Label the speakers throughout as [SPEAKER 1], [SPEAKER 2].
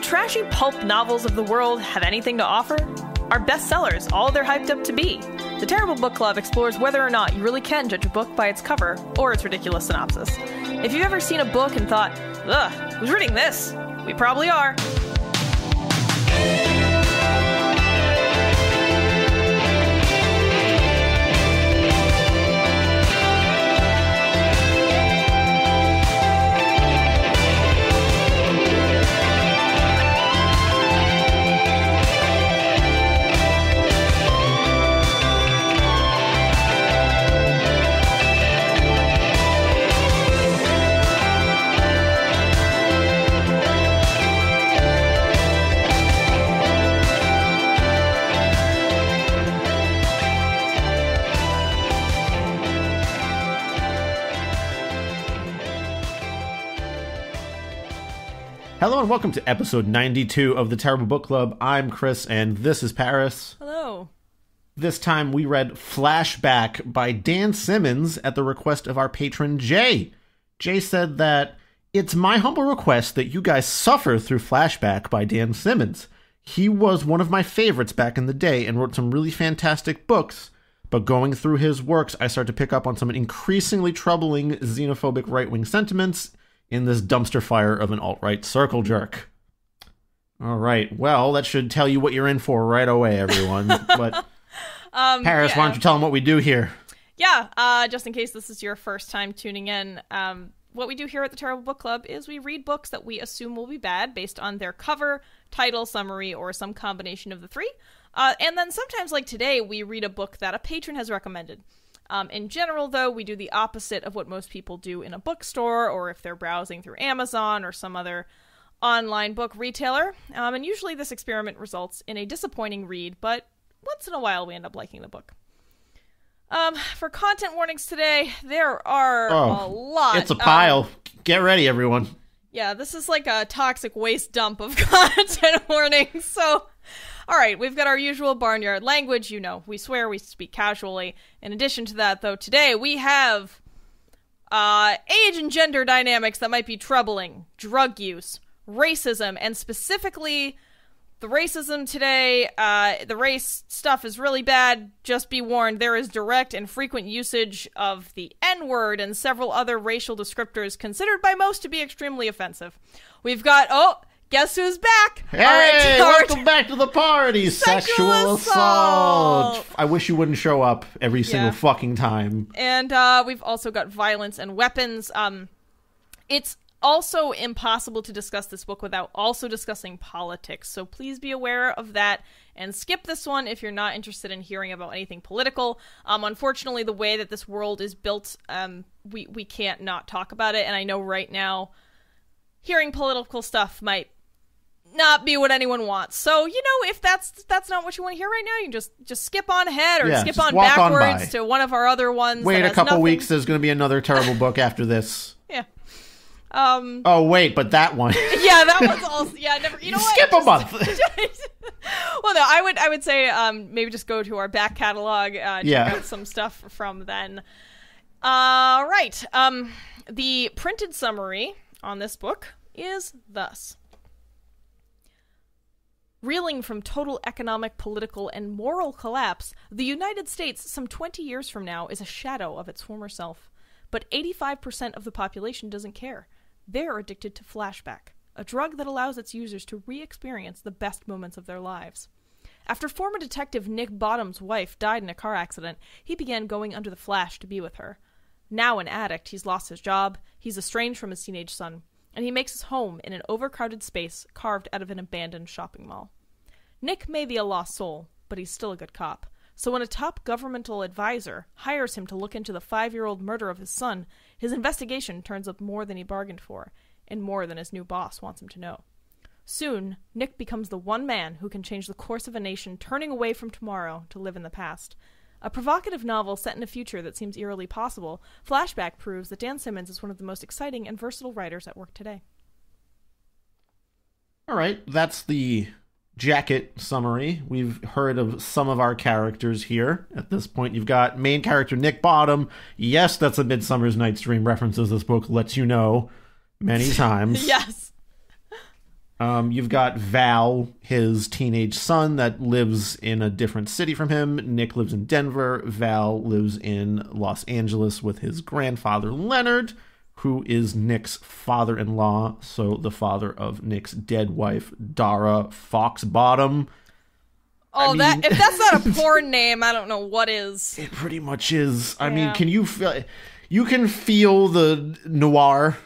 [SPEAKER 1] trashy pulp novels of the world have anything to offer? Are bestsellers all they're hyped up to be? The Terrible Book Club explores whether or not you really can judge a book by its cover or its ridiculous synopsis. If you've ever seen a book and thought, ugh, who's reading this? We probably are.
[SPEAKER 2] Hello and welcome to episode 92 of the Terrible Book Club. I'm Chris and this is Paris.
[SPEAKER 1] Hello.
[SPEAKER 2] This time we read Flashback by Dan Simmons at the request of our patron Jay. Jay said that it's my humble request that you guys suffer through Flashback by Dan Simmons. He was one of my favorites back in the day and wrote some really fantastic books, but going through his works I start to pick up on some increasingly troubling xenophobic right-wing sentiments in this dumpster fire of an alt-right circle jerk. All right, well, that should tell you what you're in for right away, everyone. But Paris, why don't you tell them what we do here?
[SPEAKER 1] Yeah, just in case this is your first time tuning in, what we do here at the Terrible Book Club is we read books that we assume will be bad based on their cover, title, summary, or some combination of the three. And then sometimes, like today, we read a book that a patron has recommended. In general, though, we do the opposite of what most people do in a bookstore or if they're browsing through Amazon or some other online book retailer. And usually this experiment results in a disappointing read, but once in a while we end up liking the book. For content warnings today, there are a lot.
[SPEAKER 2] It's a pile. Get ready, everyone.
[SPEAKER 1] Yeah, this is like a toxic waste dump of content warnings, so... All right, we've got our usual barnyard language. You know, we swear, we speak casually. In addition to that, though, today we have age and gender dynamics that might be troubling, drug use, racism, and specifically the racism today, the race stuff is really bad. Just be warned, there is direct and frequent usage of the N-word and several other racial descriptors considered by most to be extremely offensive. We've got, guess who's back?
[SPEAKER 2] Hey, welcome back to the party, sexual assault. I wish you wouldn't show up every single fucking time.
[SPEAKER 1] And we've also got violence and weapons. It's also impossible to discuss this book without also discussing politics, so please be aware of that and skip this one if you're not interested in hearing about anything political. Unfortunately, the way that this world is built, we can't not talk about it, and I know right now hearing political stuff might not be what anyone wants. So, you know, if that's not what you want to hear right now, you can just skip on ahead or skip on backwards to one of our other ones.
[SPEAKER 2] Wait a couple weeks, there's going to be another terrible book after this.
[SPEAKER 1] Yeah.
[SPEAKER 2] Oh, wait, but that one.
[SPEAKER 1] Yeah, that one's also, never, you know what?
[SPEAKER 2] Skip a month.
[SPEAKER 1] Well, no, I would say maybe just go to our back catalog, check out some stuff from then. Right. The printed summary on this book is thus. Reeling from total economic, political, and moral collapse, the United States some 20 years from now is a shadow of its former self. But 85% of the population doesn't care. They're addicted to Flashback, a drug that allows its users to re-experience the best moments of their lives. After former detective Nick Bottom's wife died in a car accident, he began going under the flash to be with her. Now an addict, he's lost his job, he's estranged from his teenage son, and he makes his home in an overcrowded space carved out of an abandoned shopping mall. Nick may be a lost soul, but he's still a good cop. So when a top governmental advisor hires him to look into the 5-year-old murder of his son, his investigation turns up more than he bargained for, and more than his new boss wants him to know. Soon, Nick becomes the one man who can change the course of a nation turning away from tomorrow to live in the past. A provocative novel set in a future that seems eerily possible, Flashback proves that Dan Simmons is one of the most exciting and versatile writers at work today.
[SPEAKER 2] All right, that's the jacket summary. We've heard of some of our characters here. At this point, you've got main character Nick Bottom. Yes, that's a Midsummer's Night's Dream reference, as this book lets you know many times.
[SPEAKER 1] Yes.
[SPEAKER 2] You've got Val, his teenage son that lives in a different city from him. Nick lives in Denver. Val lives in Los Angeles with his grandfather, Leonard, who is Nick's father-in-law, so the father of Nick's dead wife, Dara Foxbottom.
[SPEAKER 1] Oh, if that's not a porn name, I don't know what is.
[SPEAKER 2] It pretty much is. I mean, can you feel... You can feel the noir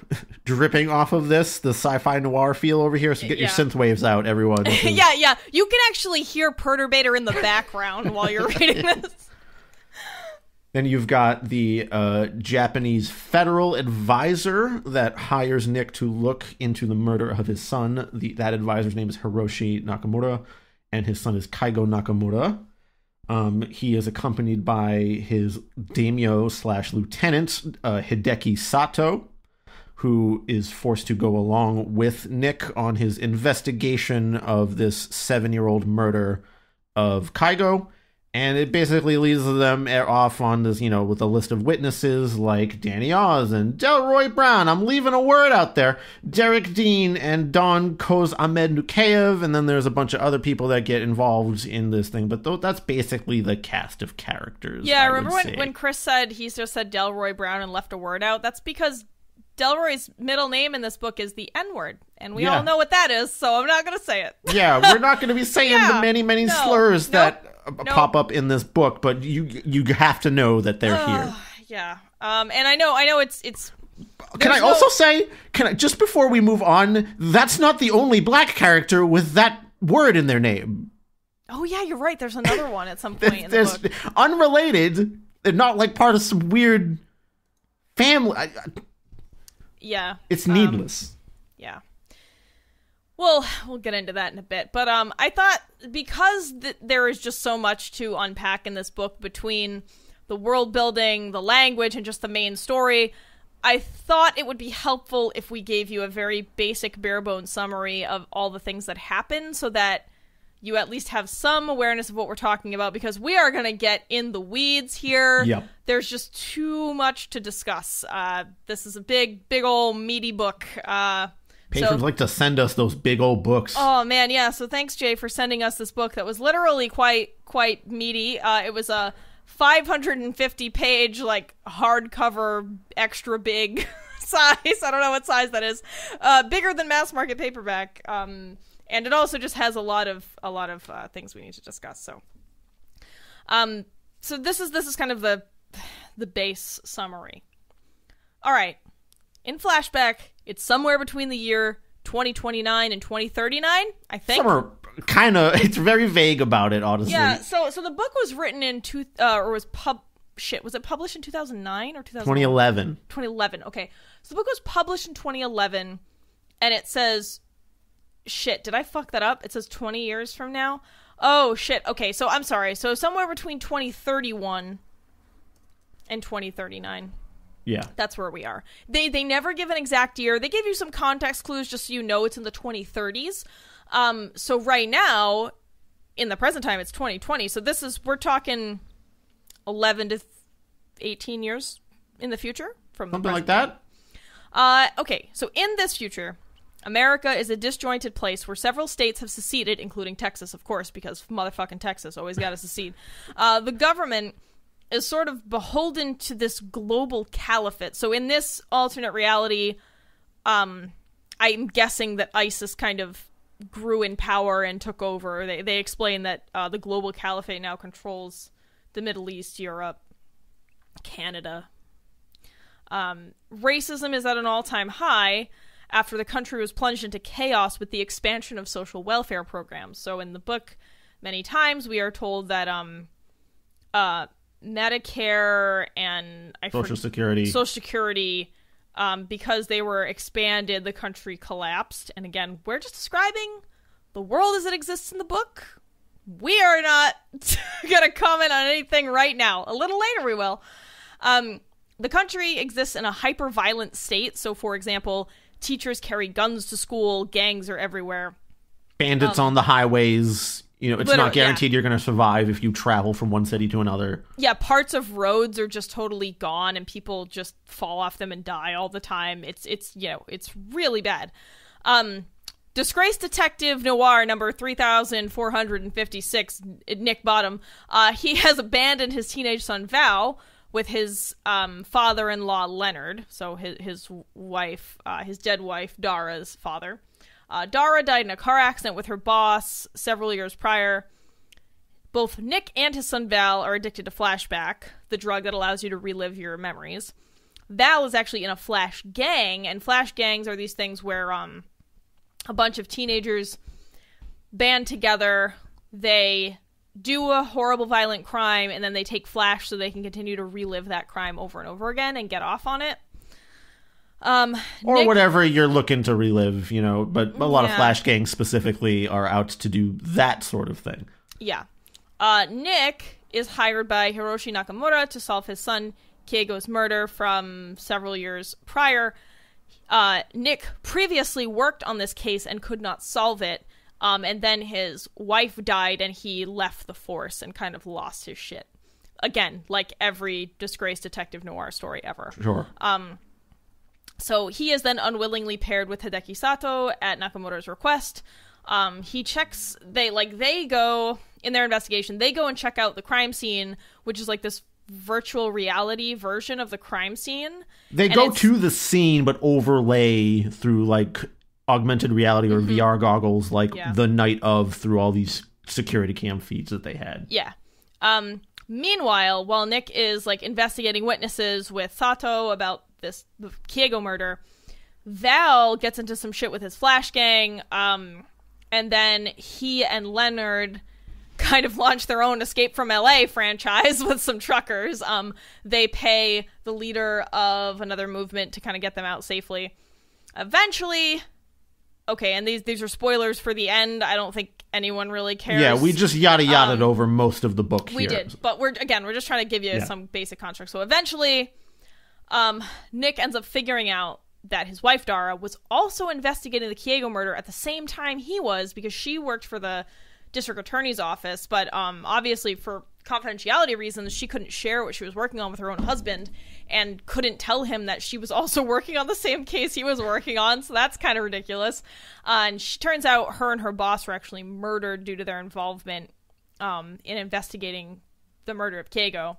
[SPEAKER 2] dripping off of this, the sci-fi noir feel over here. So get your synth waves out, everyone.
[SPEAKER 1] Yeah. You can actually hear Perturbator in the background while you're reading this.
[SPEAKER 2] Then you've got the Japanese federal advisor that hires Nick to look into the murder of his son. That advisor's name is Hiroshi Nakamura, and his son is Kaigo Nakamura. He is accompanied by his daimyo/lieutenant, Hideki Sato, who is forced to go along with Nick on his investigation of this 7-year-old murder of Kaigo. And it basically leads them off on this, with a list of witnesses like Danny Oz and Delroy Brown. I'm leaving a word out there. Derek Dean and Don Koz Ahmed Nukayev. And then there's a bunch of other people that get involved in this thing. But that's basically the cast of characters.
[SPEAKER 1] Yeah, remember when Chris said he just said Delroy Brown and left a word out? That's because Delroy's middle name in this book is the N-word. And we all know what that is, so I'm not going to say it.
[SPEAKER 2] Yeah, we're not going to be saying the many slurs that pop up in this book, but you have to know that they're here.
[SPEAKER 1] Yeah. And I know it's
[SPEAKER 2] Can I also say, just before we move on, that's not the only black character with that word in their name.
[SPEAKER 1] Oh yeah, you're right. There's another one at some point in the book.
[SPEAKER 2] Unrelated, and not like part of some weird family.
[SPEAKER 1] Yeah.
[SPEAKER 2] It's needless.
[SPEAKER 1] Yeah. Well, we'll get into that in a bit. But I thought because there is just so much to unpack in this book between the world building, the language, and just the main story, I thought it would be helpful if we gave you a very basic, bare-bones summary of all the things that happen so that you at least have some awareness of what we're talking about, because we are going to get in the weeds here.
[SPEAKER 2] Yep.
[SPEAKER 1] There's just too much to discuss. This is a big old meaty book.
[SPEAKER 2] Patrons like to send us those big old books.
[SPEAKER 1] Oh, man, yeah. So thanks, Jay, for sending us this book that was literally quite meaty. It was a 550-page, hardcover, extra big size. I don't know what size that is. Bigger than mass market paperback. And it also just has a lot of things we need to discuss. So this is kind of the base summary. All right. In Flashback, it's somewhere between the year 2029 and 2039, I think.
[SPEAKER 2] Somewhere it's very vague about it, honestly.
[SPEAKER 1] Yeah, so the book was written in was it published in 2009 or
[SPEAKER 2] 2011?
[SPEAKER 1] 2011, okay. So the book was published in 2011, and it says, shit, did I fuck that up? It says 20 years from now? Oh, shit, okay, so I'm sorry. So somewhere between 2031 and 2039.
[SPEAKER 2] Yeah.
[SPEAKER 1] That's where we are. They never give an exact year. They give you some context clues just so you know it's in the 2030s. So right now, in the present time, it's 2020. So we're talking 11 to 18 years in the future from
[SPEAKER 2] something like that.
[SPEAKER 1] Okay, so in this future, America is a disjointed place where several states have seceded, including Texas, of course, because motherfucking Texas always got to secede. The government is sort of beholden to this global caliphate. So in this alternate reality, I'm guessing that ISIS kind of grew in power and took over. They explain that the global caliphate now controls the Middle East, Europe, Canada. Racism is at an all-time high after the country was plunged into chaos with the expansion of social welfare programs. So in the book, many times we are told that Medicare and
[SPEAKER 2] Social Security, because they were expanded, the country collapsed. And again, we're just describing the world as it exists in the book. We are not going to comment on anything right now. A little later we will. The country exists in a hyper-violent state. So, for example, teachers carry guns to school, gangs are everywhere. Bandits on the highways. It's not guaranteed you're going to survive if you travel from one city to another. Yeah,
[SPEAKER 1] parts of roads are just totally gone and people just fall off them and die all the time. It's really bad. Disgraced detective noir number 3456, Nick Bottom, he has abandoned his teenage son Val with his father-in-law Leonard, so his wife, his dead wife Dara's father. Dara died in a car accident with her boss several years prior. Both Nick and his son Val are addicted to Flashback, the drug that allows you to relive your memories. Val is actually in a Flash gang, and Flash gangs are these things where a bunch of teenagers band together, they do a horrible violent crime, and then they take Flash so they can continue to relive that crime over and over again and get off on it.
[SPEAKER 2] Or Nick, whatever you're looking to relive, but a lot of Flash gangs specifically are out to do that sort of thing.
[SPEAKER 1] Yeah. Nick is hired by Hiroshi Nakamura to solve his son Keigo's murder from several years prior. Nick previously worked on this case and could not solve it, and then his wife died and he left the force and kind of lost his shit. Again, like every disgraced detective noir story ever.
[SPEAKER 2] Sure.
[SPEAKER 1] So he is then unwillingly paired with Hideki Sato at Nakamura's request. He checks, they go, in their investigation, they go and check out the crime scene, which is like this virtual reality version of the crime scene.
[SPEAKER 2] They go to the scene, but overlay through like augmented reality or VR goggles, the night of, through all these security cam feeds that they had.
[SPEAKER 1] Yeah. Meanwhile, while Nick is like investigating witnesses with Sato about the Keigo murder, Val gets into some shit with his Flash gang, and then he and Leonard kind of launch their own Escape from LA franchise with some truckers. They pay the leader of another movement to kind of get them out safely. Eventually, okay, and these are spoilers for the end. I don't think anyone really cares.
[SPEAKER 2] Yeah, we just yada-yada'd over most of the book here.
[SPEAKER 1] We did, but we're just trying to give you some basic construct. So eventually, Nick ends up figuring out that his wife Dara was also investigating the Keigo murder at the same time he was, because she worked for the district attorney's office, but obviously for confidentiality reasons she couldn't share what she was working on with her own husband, and couldn't tell him that she was also working on the same case he was working on, so that's kind of ridiculous. And she turns out her and her boss were actually murdered due to their involvement in investigating the murder of Keigo.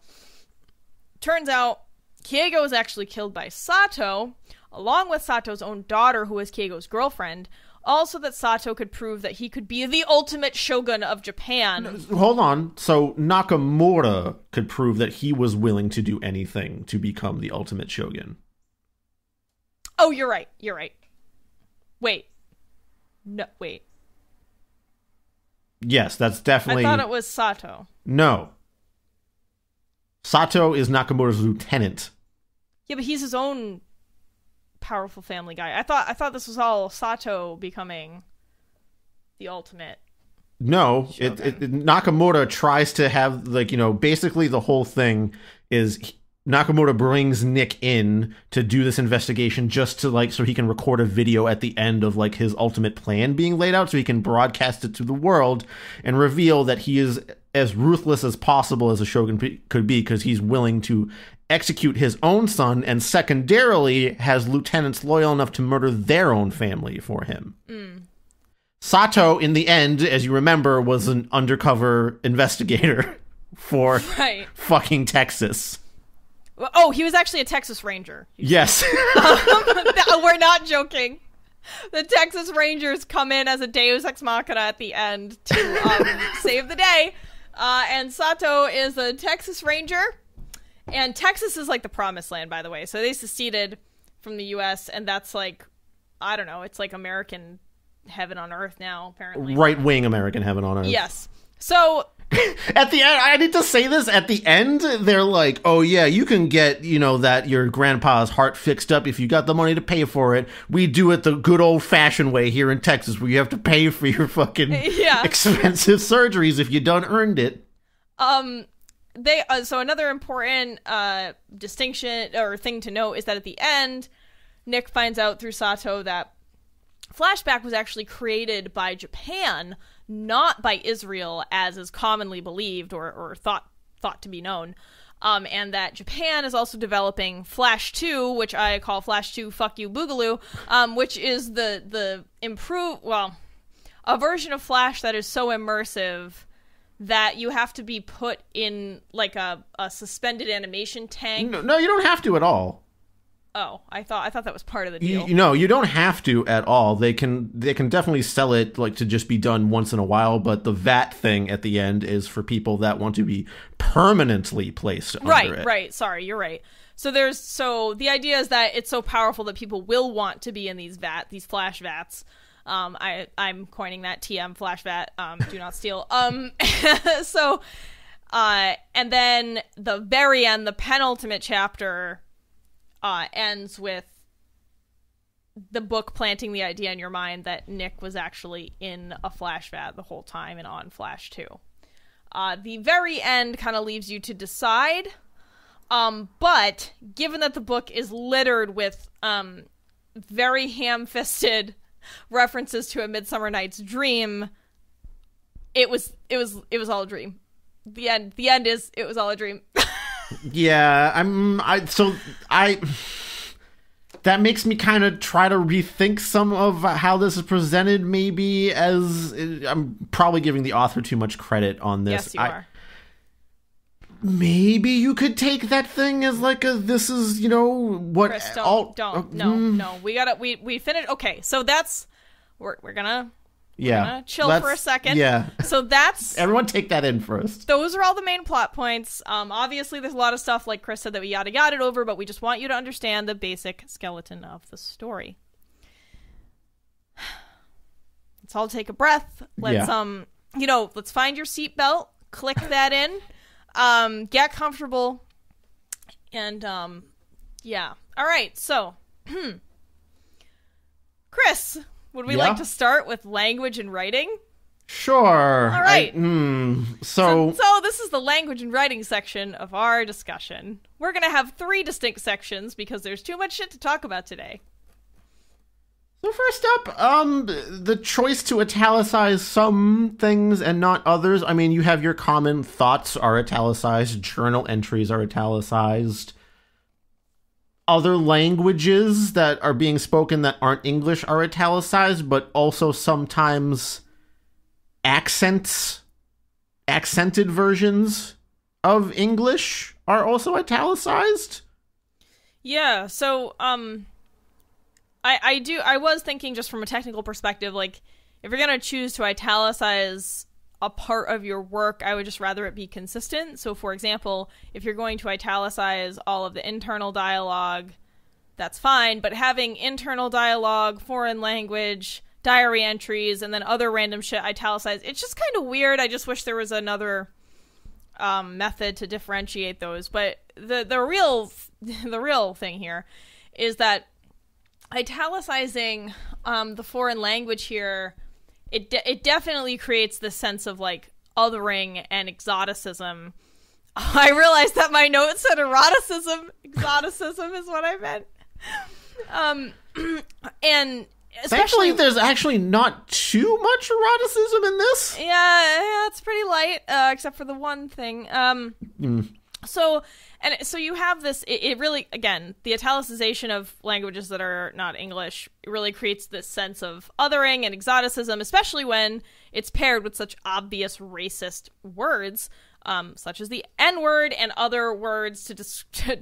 [SPEAKER 1] Turns out Keigo was actually killed by Sato, along with Sato's own daughter, who was Keigo's girlfriend. Also that Sato could prove that he could be the ultimate shogun of Japan.
[SPEAKER 2] Hold on. So Nakamura could prove that he was willing to do anything to become the ultimate shogun.
[SPEAKER 1] Oh, you're right. Wait. No, wait.
[SPEAKER 2] Yes, that's definitely...
[SPEAKER 1] I thought it was Sato.
[SPEAKER 2] No. Sato is Nakamura's lieutenant.
[SPEAKER 1] Yeah, but he's his own powerful family guy. I thought this was all Sato becoming the ultimate.
[SPEAKER 2] No, Nakamura tries to have, basically the whole thing is Nakamura brings Nick in to do this investigation just to, so he can record a video at the end of, his ultimate plan being laid out so he can broadcast it to the world and reveal that he is as ruthless as possible as a shogun could be, because he's willing to execute his own son, and secondarily has lieutenants loyal enough to murder their own family for him. Sato, in the end, as you remember, was an undercover investigator for fucking Texas.
[SPEAKER 1] Oh, he was actually a Texas Ranger.
[SPEAKER 2] Yes.
[SPEAKER 1] We're not joking. The Texas Rangers come in as a Deus Ex Machina at the end to save the day. And Sato is a Texas Ranger. And Texas is the promised land, by the way. So they seceded from the U.S., and that's I don't know, it's American heaven on earth now, apparently.
[SPEAKER 2] Right-wing American heaven on earth.
[SPEAKER 1] Yes. So...
[SPEAKER 2] At the end, I need to say this, at the end, they're like, oh yeah, you can get, that your grandpa's heart fixed up if you got the money to pay for it. We do it the good old-fashioned way here in Texas, where you have to pay for your fucking expensive surgeries if you done earned it.
[SPEAKER 1] So another important distinction or thing to note is that at the end, Nick finds out through Sato that Flashback was actually created by Japan, not by Israel, as is commonly believed or thought to be known. and that Japan is also developing Flash 2, which I call Flash 2 Fuck You Boogaloo, which is the a version of Flash that is so immersive that you have to be put in like a suspended animation tank.
[SPEAKER 2] No, you don't have to at all.
[SPEAKER 1] Oh, I thought that was part of the deal.
[SPEAKER 2] No, you don't have to at all. They can definitely sell it like to just be done once in a while, but the VAT thing at the end is for people that want to be permanently placed under it.
[SPEAKER 1] Right. Sorry, you're right. So the idea is that it's so powerful that people will want to be in these Flash VATs. I'm coining that TM Flash VAT. Do not steal. So, and then the very end, the penultimate chapter, ends with the book planting the idea in your mind that Nick was actually in a Flash VAT the whole time and on Flash 2. The very end kind of leaves you to decide. But given that the book is littered with very ham-fisted references to A Midsummer Night's Dream, it was all a dream. The end is it was all a dream.
[SPEAKER 2] Yeah, that makes me kind of try to rethink some of how this is presented, maybe, as I'm probably giving the author too much credit on this.
[SPEAKER 1] Yes, you are.
[SPEAKER 2] Maybe you could take that thing as like
[SPEAKER 1] Chris, don't. No. We finished. Okay, so that's we're gonna chill for a second.
[SPEAKER 2] Yeah.
[SPEAKER 1] So that's
[SPEAKER 2] everyone take that in first.
[SPEAKER 1] Those are all the main plot points. Obviously there's a lot of stuff like Chris said that we yada yada over, but we just want you to understand the basic skeleton of the story. Let's all take a breath. Let's let's find your seatbelt, click that in, get comfortable, and all right, so Chris, would we like to start with language and writing?
[SPEAKER 2] Sure.
[SPEAKER 1] All right.
[SPEAKER 2] So
[SPEAKER 1] this is the language and writing section of our discussion. We're going to have 3 distinct sections because there's too much shit to talk about today.
[SPEAKER 2] So first up, the choice to italicize some things and not others. I mean, you have your common thoughts are italicized, journal entries are italicized. Other languages that are being spoken that aren't English are italicized, but also sometimes accented versions of English are also italicized.
[SPEAKER 1] Yeah, so I was thinking just from a technical perspective, like if you're going to choose to italicize a part of your work, I would just rather it be consistent. So for example, if you're going to italicize all of the internal dialogue, that's fine, but having internal dialogue, foreign language, diary entries, and then other random shit italicized, it's just kind of weird. I just wish there was another method to differentiate those. But the real thing here is that italicizing the foreign language here, it definitely creates this sense of like othering and exoticism. I realized that my notes said eroticism. Exoticism is what I meant. And especially
[SPEAKER 2] there's actually not too much eroticism in this.
[SPEAKER 1] Yeah, it's pretty light, except for the one thing. So you have this, it really, again, the italicization of languages that are not English, it really creates this sense of othering and exoticism, especially when it's paired with such obvious racist words, such as the N-word and other words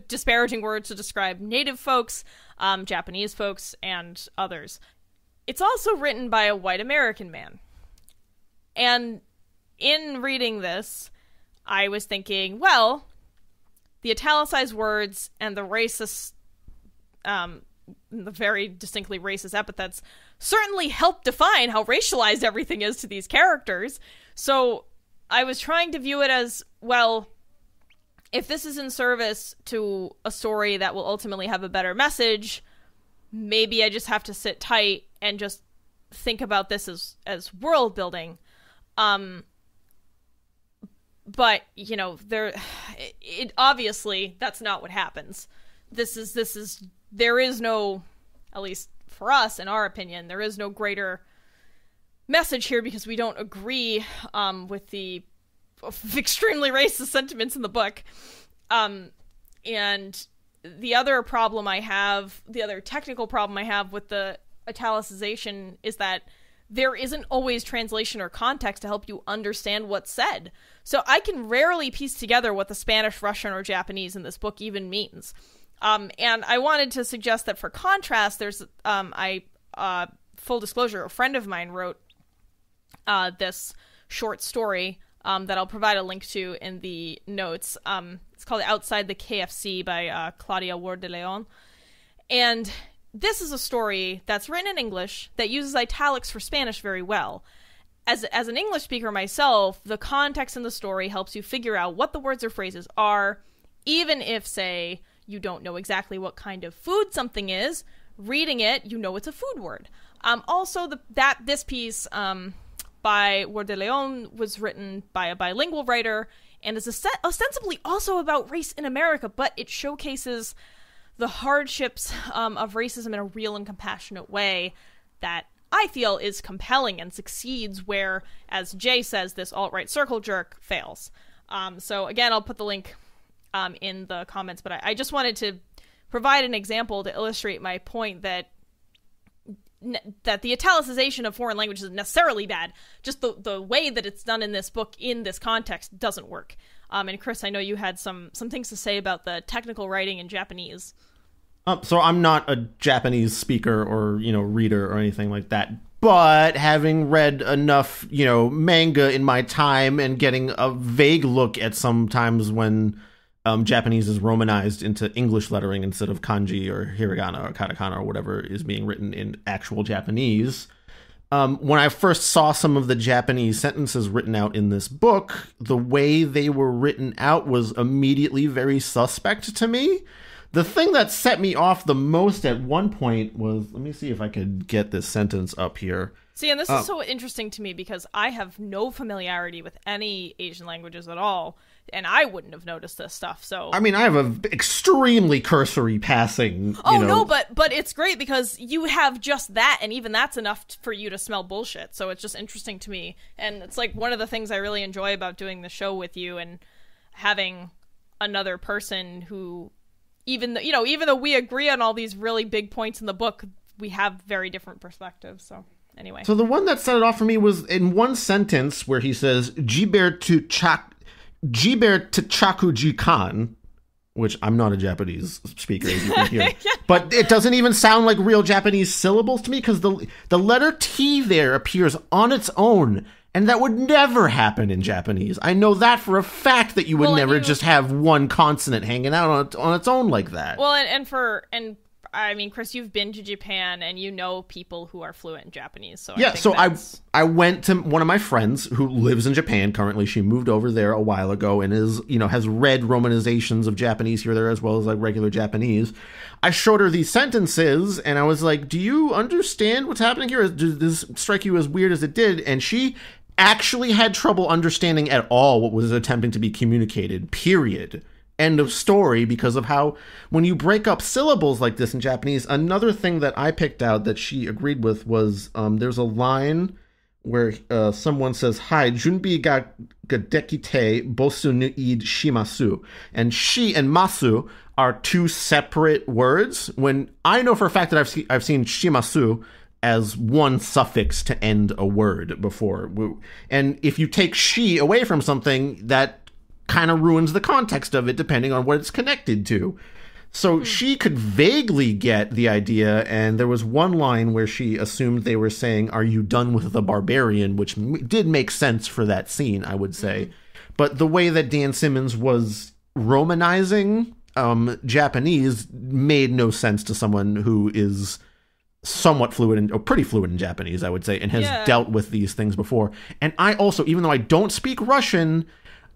[SPEAKER 1] disparaging words to describe native folks, Japanese folks, and others. It's also written by a white American man. And in reading this, I was thinking, well, the italicized words and the racist, the very distinctly racist epithets certainly help define how racialized everything is to these characters. So I was trying to view it as, well, if this is in service to a story that will ultimately have a better message, maybe I just have to sit tight and just think about this as world building. But, you know, it obviously that's not what happens. There is no, at least for us, in our opinion, there is no greater message here because we don't agree with the extremely racist sentiments in the book. And the other technical problem I have with the italicization is that there isn't always translation or context to help you understand what's said. So I can rarely piece together what the Spanish, Russian, or Japanese in this book even means. And I wanted to suggest that for contrast, there's, full disclosure, a friend of mine wrote this short story that I'll provide a link to in the notes. It's called Outside the KFC by Claudia Ward de Leon. And this is a story that's written in English that uses italics for Spanish very well. As an English speaker myself, the context in the story helps you figure out what the words or phrases are, even if, say, you don't know exactly what kind of food something is. Reading it, you know it's a food word. Also, this piece by Ward de Leon was written by a bilingual writer and is ostensibly also about race in America, but it showcases the hardships of racism in a real and compassionate way that I feel is compelling and succeeds where, as Jay says, this alt-right circle jerk fails. So again, I'll put the link in the comments, but I just wanted to provide an example to illustrate my point that the italicization of foreign language isn't necessarily bad. Just the way that it's done in this book, in this context, doesn't work. And Chris, I know you had some things to say about the technical writing in Japanese.
[SPEAKER 2] So I'm not a Japanese speaker or, reader or anything like that. But having read enough, manga in my time and getting a vague look at sometimes when Japanese is romanized into English lettering instead of kanji or hiragana or katakana or whatever is being written in actual Japanese. When I first saw some of the Japanese sentences written out in this book, the way they were written out was immediately very suspect to me. The thing that set me off the most at one point was, let me see if I could get this sentence up here.
[SPEAKER 1] See, and this is so interesting to me because I have no familiarity with any Asian languages at all, and I wouldn't have noticed this stuff. So
[SPEAKER 2] I mean, I have an extremely cursory passing.
[SPEAKER 1] No, but it's great because you have just that, and even that's enough for you to smell bullshit. So it's just interesting to me, and it's like one of the things I really enjoy about doing the show with you and having another person who, even though we agree on all these really big points in the book, we have very different perspectives. So. Anyway. So
[SPEAKER 2] the one that set it off for me was in one sentence where he says, Jiber to chakujikan, which I'm not a Japanese speaker, as you can hear. Yeah. But it doesn't even sound like real Japanese syllables to me because the letter T there appears on its own, and that would never happen in Japanese. I know that for a fact that you would never just have one consonant hanging out on its own like that.
[SPEAKER 1] Well, and I mean, Chris, you've been to Japan and you know people who are fluent in Japanese. So
[SPEAKER 2] I went to one of my friends who lives in Japan currently. She moved over there a while ago and has read romanizations of Japanese here or there as well as like regular Japanese. I showed her these sentences and I was like, do you understand what's happening here? Does this strike you as weird as it did? And she actually had trouble understanding at all what was attempting to be communicated, period. End of story, because of how when you break up syllables like this in Japanese. Another thing that I picked out that she agreed with was there's a line where someone says, "Hai, junbi ga dekite bosu nu id shimasu." And shi and masu are two separate words, when I know for a fact that I've seen shimasu as one suffix to end a word before. And if you take shi away from something, that kind of ruins the context of it depending on what it's connected to. So she could vaguely get the idea, and there was one line where she assumed they were saying, "Are you done with the barbarian?" which did make sense for that scene, I would say. But the way that Dan Simmons was romanizing Japanese made no sense to someone who is somewhat fluent or pretty fluent in Japanese, I would say, and has dealt with these things before. And I also, even though I don't speak Russian,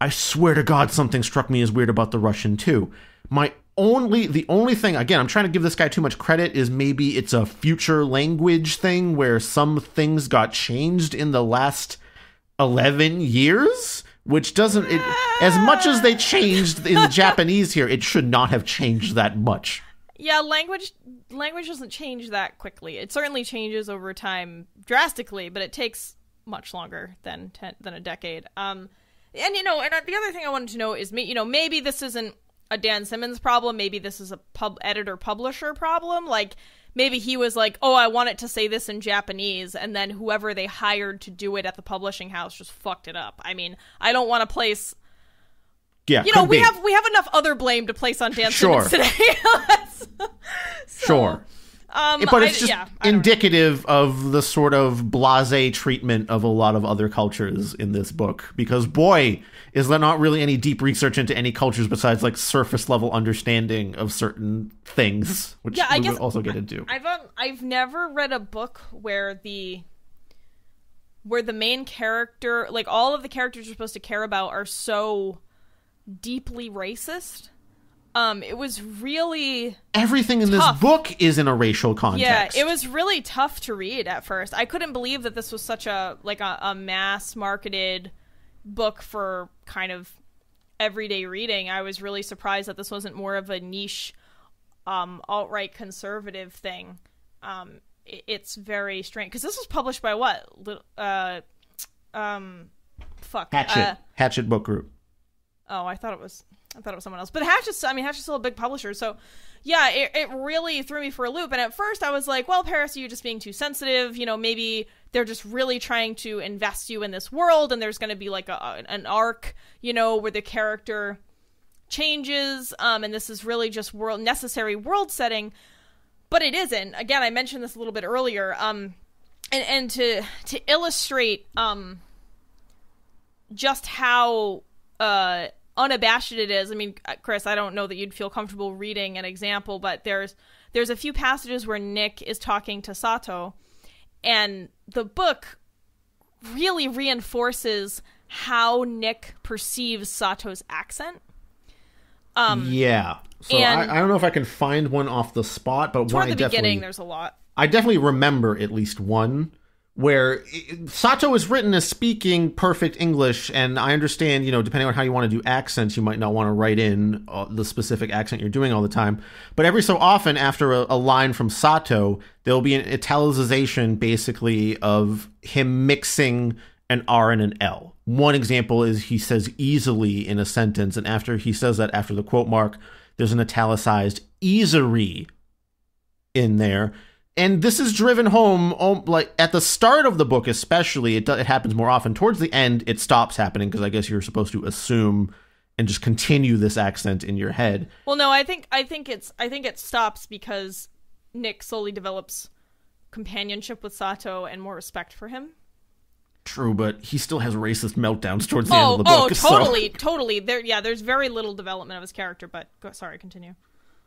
[SPEAKER 2] I swear to God, something struck me as weird about the Russian too. The only thing, again, I'm trying to give this guy too much credit, is maybe it's a future language thing where some things got changed in the last 11 years, which doesn't, as much as they changed in the Japanese here, it should not have changed that much.
[SPEAKER 1] Yeah, language doesn't change that quickly. It certainly changes over time drastically, but it takes much longer than a decade. And the other thing I wanted to know is, maybe this isn't a Dan Simmons problem. Maybe this is a editor-publisher problem. Like, maybe he was like, oh, I want it to say this in Japanese, and then whoever they hired to do it at the publishing house just fucked it up. I mean, I don't want to place...
[SPEAKER 2] Yeah,
[SPEAKER 1] we have enough other blame to place on Dan Simmons today.
[SPEAKER 2] Sure. But it's just indicative of the sort of blasé treatment of a lot of other cultures in this book. Because, boy, is there not really any deep research into any cultures besides, like, surface-level understanding of certain things, which we would also get into.
[SPEAKER 1] I've never read a book where the main character, like, all of the characters you're supposed to care about are so deeply racist. It was really
[SPEAKER 2] everything in
[SPEAKER 1] tough.
[SPEAKER 2] This book is in a racial context.
[SPEAKER 1] Yeah, it was really tough to read at first. I couldn't believe that this was such a mass marketed book for kind of everyday reading. I was really surprised that this wasn't more of a niche alt-right conservative thing. It's very strange because this was published by what?
[SPEAKER 2] Hatchet Book Group.
[SPEAKER 1] Oh, I thought it was someone else. But Hatchet's still a big publisher. So, yeah, it really threw me for a loop. And at first I was like, well, Paris, are you just being too sensitive? You know, maybe they're just really trying to invest you in this world, and there's going to be like an arc, you know, where the character changes, and this is really just necessary world setting. But it isn't. Again, I mentioned this a little bit earlier. And to illustrate just how unabashed it is. I mean, Chris, I don't know that you'd feel comfortable reading an example, but there's a few passages where Nick is talking to Sato, and the book really reinforces how Nick perceives Sato's accent.
[SPEAKER 2] Yeah. So I don't know if I can find one off the spot, but
[SPEAKER 1] toward the beginning, there's a lot.
[SPEAKER 2] I definitely remember at least one where Sato is written as speaking perfect English, and I understand, you know, depending on how you want to do accents, you might not want to write in the specific accent you're doing all the time. But every so often, after a line from Sato, there'll be an italicization, basically, of him mixing an R and an L. One example is he says easily in a sentence, and after he says that, after the quote mark, there's an italicized easery in there. And this is driven home, like, at the start of the book especially. It happens more often. Towards the end, it stops happening, because I guess you're supposed to assume and just continue this accent in your head.
[SPEAKER 1] Well, no, I think it stops because Nick slowly develops companionship with Sato and more respect for him.
[SPEAKER 2] True, but he still has racist meltdowns towards the end of the book.
[SPEAKER 1] Totally. There's very little development of his character, but sorry, continue.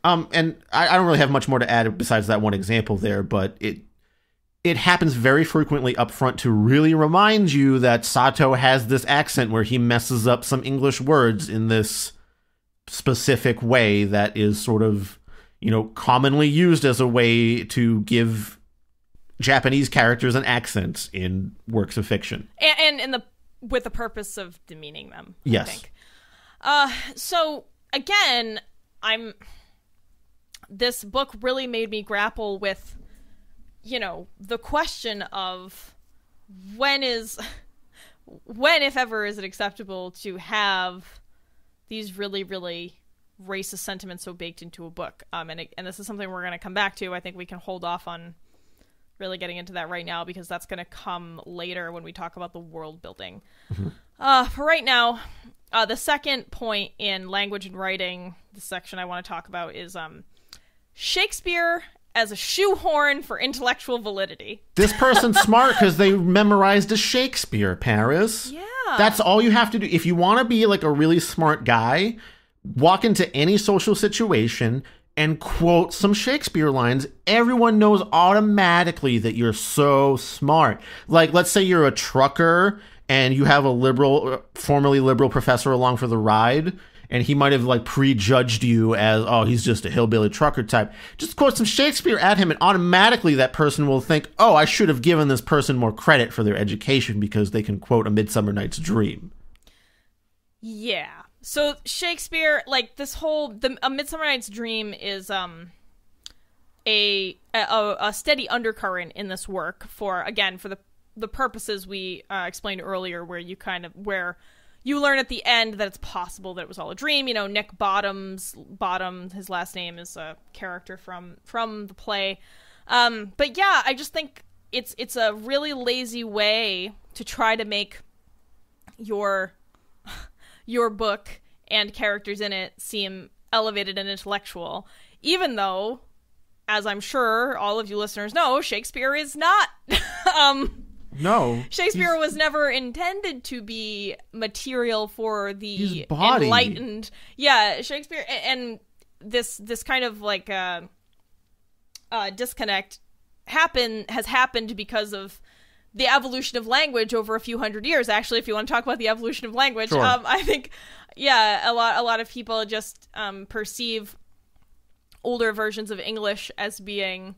[SPEAKER 2] And I don't really have much more to add besides that one example there, but it happens very frequently up front to really remind you that Sato has this accent where he messes up some English words in this specific way that is sort of, you know, commonly used as a way to give Japanese characters an accent in works of fiction.
[SPEAKER 1] And with the purpose of demeaning them,
[SPEAKER 2] yes.
[SPEAKER 1] I think. So, again, this book really made me grapple with, you know, the question of when, if ever, is it acceptable to have these really, really racist sentiments so baked into a book. And this is something we're going to come back to. I think we can hold off on really getting into that right now, because that's going to come later when we talk about the world building. Mm-hmm. For right now, the second point in language and writing, the section I want to talk about, is Shakespeare as a shoehorn for intellectual validity. This person's smart because they memorized a Shakespeare, Paris. Yeah. That's all you have to do. If you want to be like a really smart guy, walk into any social situation and quote some Shakespeare lines. Everyone knows automatically that you're so smart. Like, let's say you're a trucker and you have a formerly liberal professor along for the ride, and he might have like prejudged you as, oh, he's just a hillbilly trucker type. Just quote some Shakespeare at him, and automatically that person will think, oh, I should have given this person more credit for their education because they can quote A Midsummer Night's Dream. Yeah. So Shakespeare, like this whole, A Midsummer Night's Dream is a steady undercurrent in this work for the purposes we explained earlier, where you learn at the end that it's possible that it was all a dream. You know, Nick Bottom, his last name is a character from the play. But yeah, I just think it's a really lazy way to try to make your book and characters in it seem elevated and intellectual, even though, as I'm sure all of you listeners know, Shakespeare is not.
[SPEAKER 2] No.
[SPEAKER 1] Shakespeare was never intended to be material for the
[SPEAKER 2] body.
[SPEAKER 1] Enlightened. Yeah, Shakespeare, and this kind of like disconnect has happened because of the evolution of language over a few hundred years. Actually, if you want to talk about the evolution of language,
[SPEAKER 2] sure.
[SPEAKER 1] I think, yeah, a lot of people just perceive older versions of English as being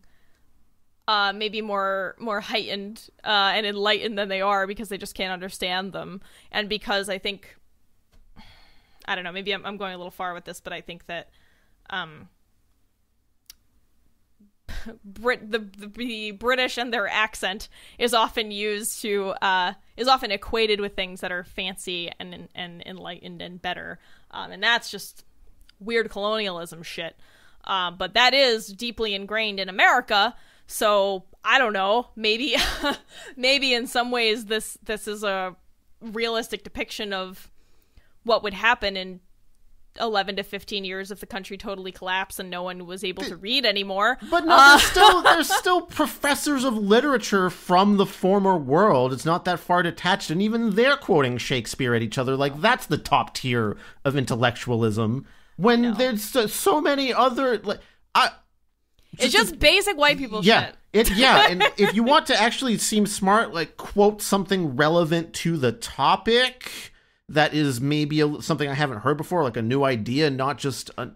[SPEAKER 1] maybe more heightened and enlightened than they are, because they just can't understand them, and because I think, I don't know, maybe I'm going a little far with this, but I think that the British and their accent is often used to is often equated with things that are fancy and enlightened and better, and that's just weird colonialism shit. But that is deeply ingrained in America. So I don't know, maybe maybe in some ways this is a realistic depiction of what would happen in 11 to 15 years if the country totally collapsed and no one was able to read anymore.
[SPEAKER 2] But no, there's still professors of literature from the former world. It's not that far detached, and even they're quoting Shakespeare at each other. Like, that's the top tier of intellectualism. When there's so many other...
[SPEAKER 1] It's just basic white people shit.
[SPEAKER 2] And if you want to actually seem smart, like, quote something relevant to the topic that is maybe something I haven't heard before, like a new idea, not just a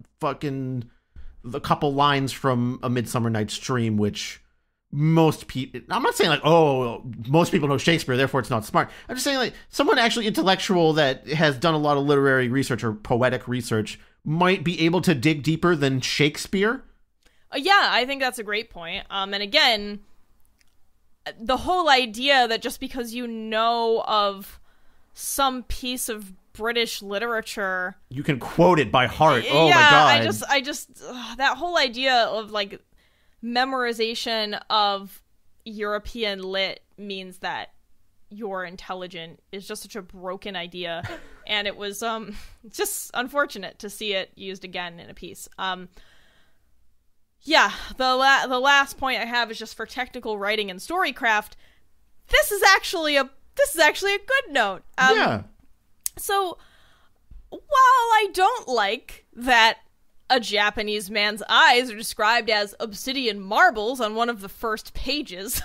[SPEAKER 2] couple lines from A Midsummer Night's Dream, which most people... I'm not saying, like, oh, most people know Shakespeare, therefore it's not smart. I'm just saying, like, someone actually intellectual that has done a lot of literary research or poetic research might be able to dig deeper than Shakespeare.
[SPEAKER 1] Yeah, I think that's a great point. And again, the whole idea that just because you know of some piece of British literature,
[SPEAKER 2] you can quote it by heart. Oh
[SPEAKER 1] yeah,
[SPEAKER 2] my god.
[SPEAKER 1] I just that whole idea of like memorization of European lit means that you're intelligent is just such a broken idea. And it was just unfortunate to see it used again in a piece. Yeah, the last point I have is just for technical writing and storycraft. This is actually a good note.
[SPEAKER 2] Yeah.
[SPEAKER 1] So, while I don't like that a Japanese man's eyes are described as obsidian marbles on one of the first pages,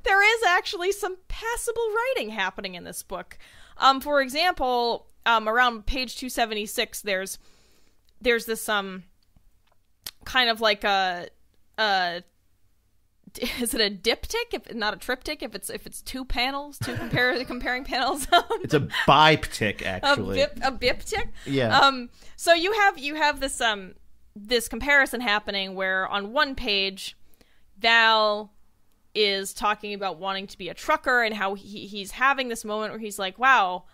[SPEAKER 1] there is actually some passable writing happening in this book. For example, around page 276, there's this kind of like a is it a diptych? If not a triptych, if it's two panels, comparing panels.
[SPEAKER 2] It's a biptych, actually.
[SPEAKER 1] A biptych.
[SPEAKER 2] Yeah.
[SPEAKER 1] So you have this comparison happening where on one page, Val is talking about wanting to be a trucker and how he's having this moment where he's like, wow,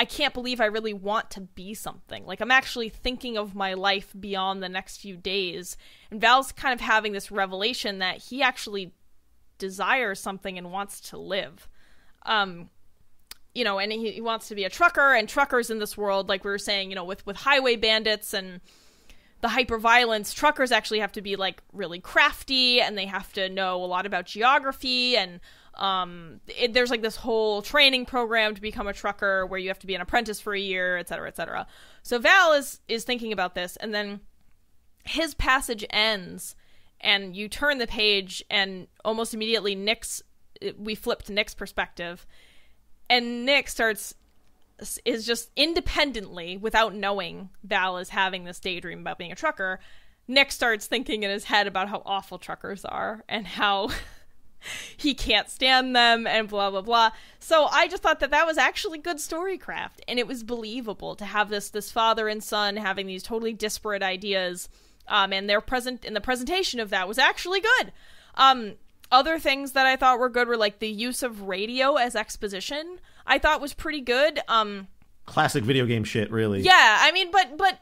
[SPEAKER 1] I can't believe I really want to be something. Like, I'm actually thinking of my life beyond the next few days. And Val's kind of having this revelation that he actually desires something and wants to live. You know, and he wants to be a trucker, and truckers in this world, like we were saying, you know, with highway bandits and the hyper-violence, truckers actually have to be, like, really crafty, and they have to know a lot about geography, and there's like this whole training program to become a trucker where you have to be an apprentice for a year, etc., etc. So Val is thinking about this, and then his passage ends, and you turn the page, and almost immediately we flip to Nick's perspective, and Nick is just independently, without knowing Val is having this daydream about being a trucker, Nick starts thinking in his head about how awful truckers are, and how he can't stand them, and blah, blah, blah. So I just thought that was actually good storycraft, and it was believable to have this father and son having these totally disparate ideas, and the presentation of that was actually good. Other things that I thought were good were, like, the use of radio as exposition, I thought was pretty good.
[SPEAKER 2] classic video game shit, really.
[SPEAKER 1] Yeah, I mean, but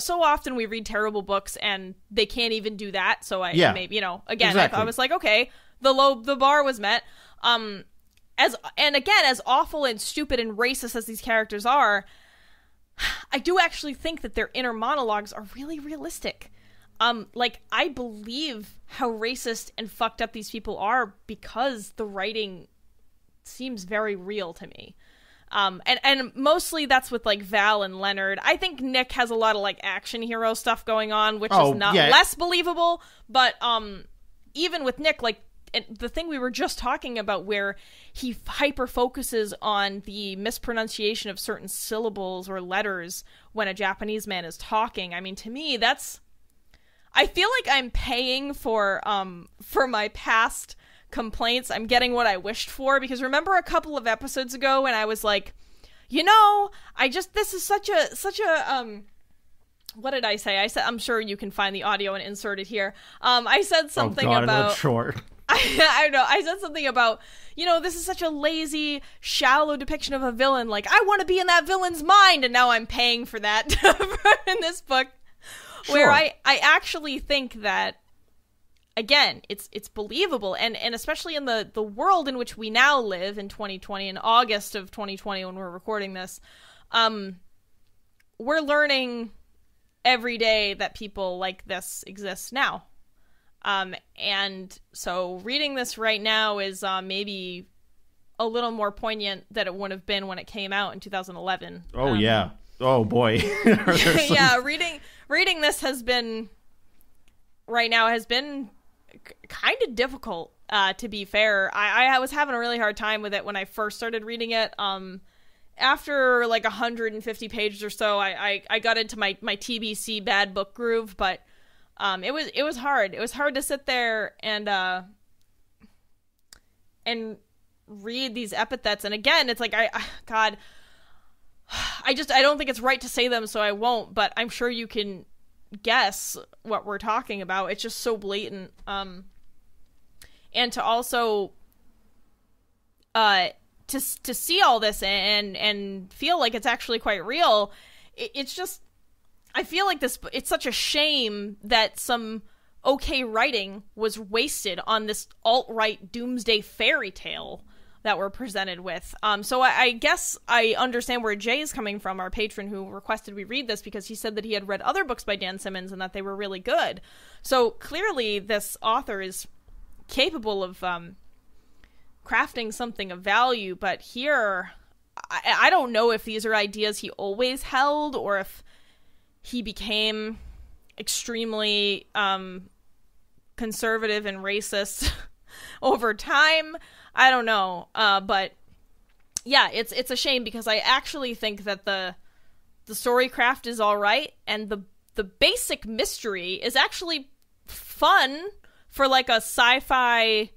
[SPEAKER 1] so often we read terrible books and they can't even do that. So maybe, you know, again,
[SPEAKER 2] exactly.
[SPEAKER 1] I was like, okay, the bar was met. As awful and stupid and racist as these characters are, I do actually think that their inner monologues are really realistic. Like, I believe how racist and fucked up these people are because the writing seems very real to me. And mostly that's with, like, Val and Leonard. I think Nick has a lot of, like, action hero stuff going on, which is not less believable. But even with Nick, like, the thing we were just talking about where he hyper-focuses on the mispronunciation of certain syllables or letters when a Japanese man is talking. I mean, to me, that's... I feel like I'm paying for my past complaints. I'm getting what I wished for, because remember a couple of episodes ago when I was like, you know, this is such a what did I say? I said, I'm sure you can find the audio and insert it here. I said something about
[SPEAKER 2] short.
[SPEAKER 1] I know. I said something about, you know, this is such a lazy, shallow depiction of a villain. Like, I want to be in that villain's mind, and now I'm paying for that in this book. Sure. Where I actually think that, again, it's believable, and especially in the world in which we now live in 2020, in August of 2020 when we're recording this, we're learning every day that people like this exist now. And so reading this right now is maybe a little more poignant than it would have been when it came out in 2011.
[SPEAKER 2] Oh, yeah. Oh, boy.
[SPEAKER 1] Yeah, reading this has been kind of difficult, to be fair. I was having a really hard time with it when I first started reading it. After like 150 pages or so, I got into my TBC bad book groove, but it was hard. It was hard to sit there and read these epithets. And again, it's like God, I don't think it's right to say them, so I won't. But I'm sure you can guess what we're talking about. It's just so blatant. And to also to see all this and feel like it's actually quite real. It's just, I feel like it's such a shame that some okay writing was wasted on this alt-right doomsday fairy tale that we're presented with. So I guess I understand where Jay is coming from, our patron who requested we read this, because he said that he had read other books by Dan Simmons and that they were really good. So clearly this author is capable of crafting something of value, but here, I don't know if these are ideas he always held or if he became extremely conservative and racist over time. I don't know. But yeah, it's a shame, because I actually think that the storycraft is all right, and the basic mystery is actually fun for like a sci-fi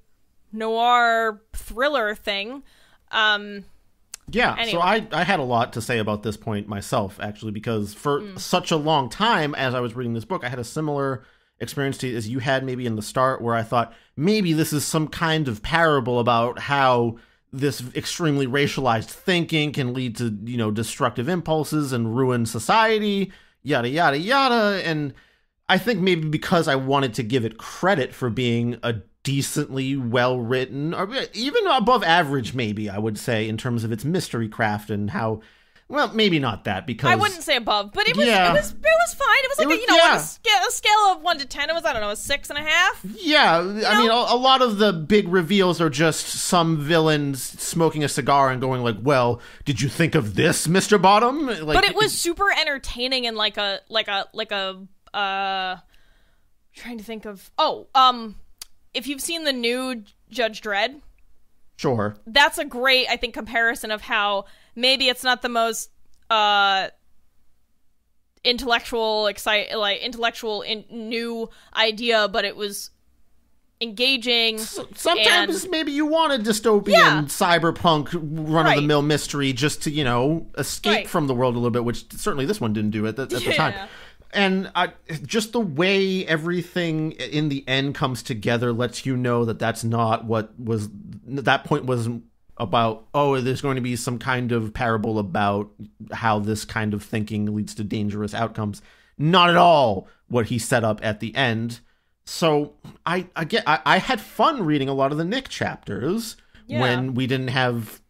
[SPEAKER 1] noir thriller thing.
[SPEAKER 2] Yeah,
[SPEAKER 1] anyway.
[SPEAKER 2] So I had a lot to say about this point myself, actually, because for such a long time as I was reading this book, I had a similar experience as you had maybe in the start, where I thought maybe this is some kind of parable about how this extremely racialized thinking can lead to, you know, destructive impulses and ruin society, yada, yada, yada. And I think maybe because I wanted to give it credit for being a decently well-written, or even above average, maybe, I would say, in terms of its mystery craft and how, well, maybe not that, because...
[SPEAKER 1] I wouldn't say above, but it was fine. It was fine. It was like, on a scale of 1 to 10, it was, I don't know, a 6.5?
[SPEAKER 2] Yeah, I mean, a lot of the big reveals are just some villains smoking a cigar and going like, well, did you think of this, Mr. Bottom? Like,
[SPEAKER 1] but it was super entertaining and trying to think of... if you've seen the new Judge Dredd,
[SPEAKER 2] sure,
[SPEAKER 1] that's a great, I think, comparison of how maybe it's not the most intellectual new idea, but it was engaging.
[SPEAKER 2] Sometimes maybe you want a dystopian cyberpunk run-of-the-mill mystery just to, you know, escape from the world a little bit, which certainly this one didn't do at the time. And just the way everything in the end comes together lets you know that that's not what was... That point was about, oh, there's going to be some kind of parable about how this kind of thinking leads to dangerous outcomes. Not at all what he set up at the end. So I had fun reading a lot of the Nick chapters when we didn't have,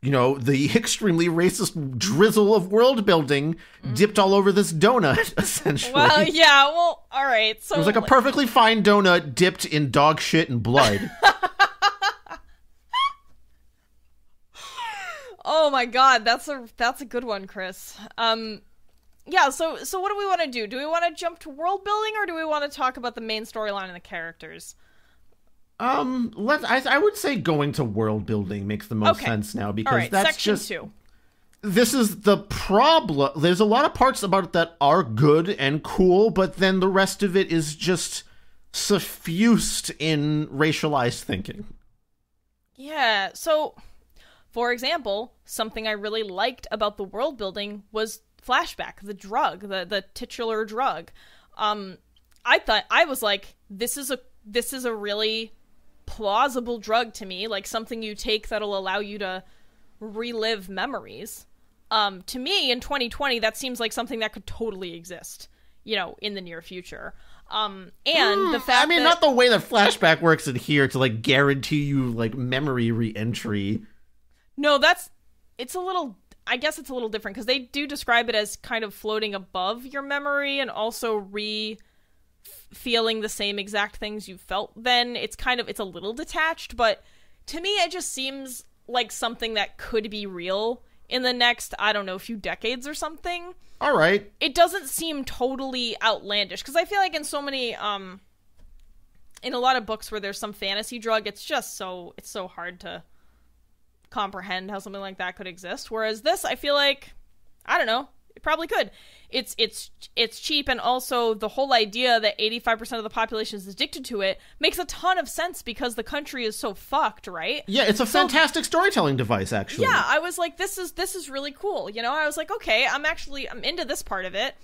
[SPEAKER 2] the extremely racist drizzle of world building dipped all over this donut, essentially.
[SPEAKER 1] Well, yeah, well, all right. So
[SPEAKER 2] it was like a perfectly fine donut dipped in dog shit and blood.
[SPEAKER 1] Oh my god, that's a good one, Chris. Yeah, so what do we want to do? Do we want to jump to world building, or do we want to talk about the main storyline and the characters?
[SPEAKER 2] I would say going to world building makes the most sense now, because that's
[SPEAKER 1] section
[SPEAKER 2] just
[SPEAKER 1] 2.
[SPEAKER 2] This is the problem. There's a lot of parts about it that are good and cool, but then the rest of it is just suffused in racialized thinking.
[SPEAKER 1] Yeah, so for example, something I really liked about the world building was Flashback, the drug, the titular drug. I was like, this is a really plausible drug to me, like something you take that'll allow you to relive memories. To me, in 2020, that seems like something that could totally exist, in the near future. And the fact
[SPEAKER 2] not the way that Flashback works in here to like guarantee you like memory re-entry.
[SPEAKER 1] No, it's a little different, because they do describe it as kind of floating above your memory and also feeling the same exact things you felt then. It's a little detached, but to me it just seems like something that could be real in the next, I don't know, few decades or something.
[SPEAKER 2] All right.
[SPEAKER 1] It doesn't seem totally outlandish, because I feel like in so many, in a lot of books where there's some fantasy drug, it's so hard to comprehend how something like that could exist. Whereas this, I feel like, I don't know, it probably could. It's cheap, and also the whole idea that 85% of the population is addicted to it makes a ton of sense, because the country is so fucked, right?
[SPEAKER 2] Yeah, it's a fantastic storytelling device, actually.
[SPEAKER 1] Yeah, I was like, this is really cool. I was like, okay, I'm into this part of it.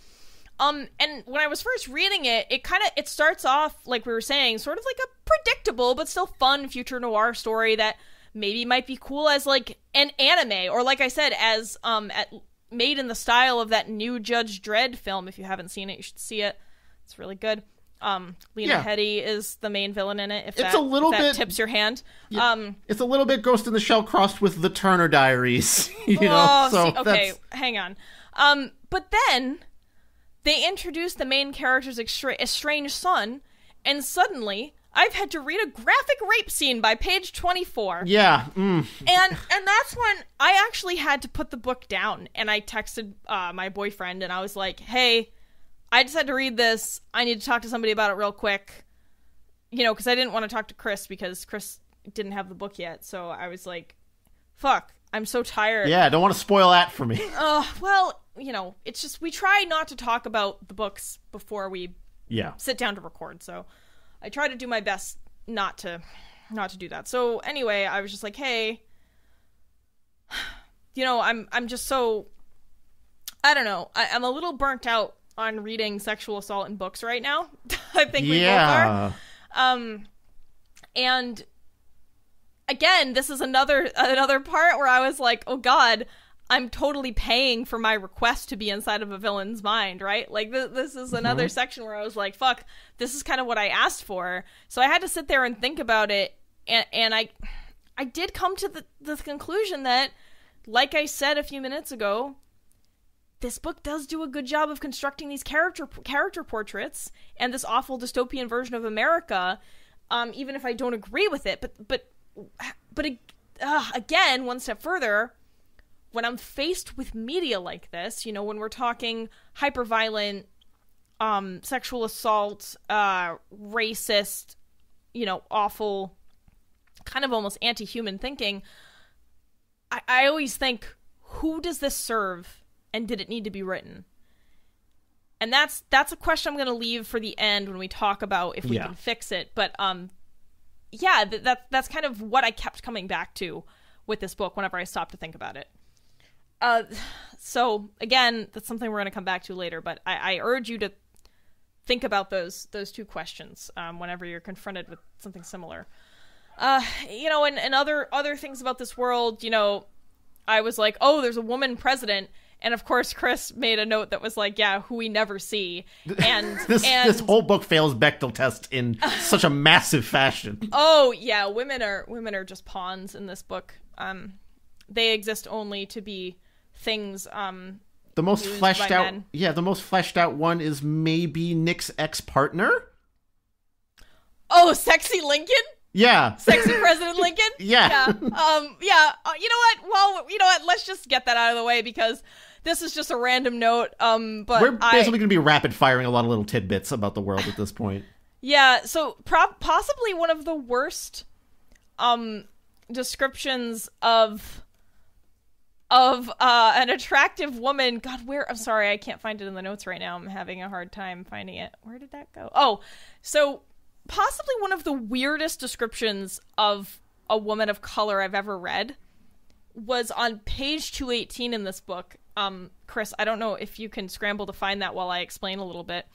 [SPEAKER 1] And when I was first reading it, it starts off, like we were saying, sort of like a predictable but still fun future noir story that maybe might be cool as like an anime, or like I said, as made in the style of that new Judge Dredd film. If you haven't seen it, you should see it. It's really good. Lena Headey is the main villain in it. If that tips your hand.
[SPEAKER 2] Yeah, it's a little bit Ghost in the Shell crossed with the Turner Diaries.
[SPEAKER 1] Hang on. But then they introduced the main character's estranged son, and suddenly I've had to read a graphic rape scene by page 24.
[SPEAKER 2] Yeah.
[SPEAKER 1] And that's when I actually had to put the book down, and I texted my boyfriend, and I was like, hey, I just had to read this. I need to talk to somebody about it real quick. Because I didn't want to talk to Chris, because Chris didn't have the book yet. So I was like, fuck, I'm so tired.
[SPEAKER 2] Yeah, don't want to spoil that for me.
[SPEAKER 1] Well, it's just, we try not to talk about the books before we sit down to record, so I try to do my best not to do that. So anyway, I was just like, hey, I'm just so, I don't know. I'm a little burnt out on reading sexual assault in books right now. I think we both are. And again, this is another part where I was like, oh God, I'm totally paying for my request to be inside of a villain's mind, right? Like, this is another section where I was like, fuck, this is kind of what I asked for. So I had to sit there and think about it, and I did come to the conclusion that, like I said a few minutes ago, this book does do a good job of constructing these character portraits and this awful dystopian version of America, even if I don't agree with it. But again, one step further, when I'm faced with media like this, when we're talking hyper-violent, sexual assault, racist, awful, kind of almost anti-human thinking, I always think, who does this serve, and did it need to be written? And that's a question I'm going to leave for the end when we talk about if we can fix it. But that's kind of what I kept coming back to with this book whenever I stopped to think about it. So again, that's something we're going to come back to later, but I urge you to think about those two questions whenever you're confronted with something similar. And other things about this world, I was like, oh, there's a woman president. And of course, Chris made a note that was like, yeah, who we never see. And
[SPEAKER 2] this whole book fails Bechdel test in such a massive fashion.
[SPEAKER 1] Oh yeah, women are just pawns in this book. They exist only to be things.
[SPEAKER 2] The most fleshed out, men. Yeah, the most fleshed out one is maybe Nick's ex-partner.
[SPEAKER 1] Oh, Sexy Lincoln.
[SPEAKER 2] Yeah.
[SPEAKER 1] Sexy President Lincoln?
[SPEAKER 2] Yeah.
[SPEAKER 1] You know what? Well, you know what? Let's just get that out of the way because this is just a random note. But
[SPEAKER 2] we're basically going to be rapid firing a lot of little tidbits about the world at this point.
[SPEAKER 1] Yeah, so possibly one of the worst descriptions of an attractive woman. God, I'm sorry, I can't find it in the notes right now. I'm having a hard time finding it. Where did that go? Oh, so possibly one of the weirdest descriptions of a woman of color I've ever read was on page 218 in this book. Chris, I don't know if you can scramble to find that while I explain a little bit.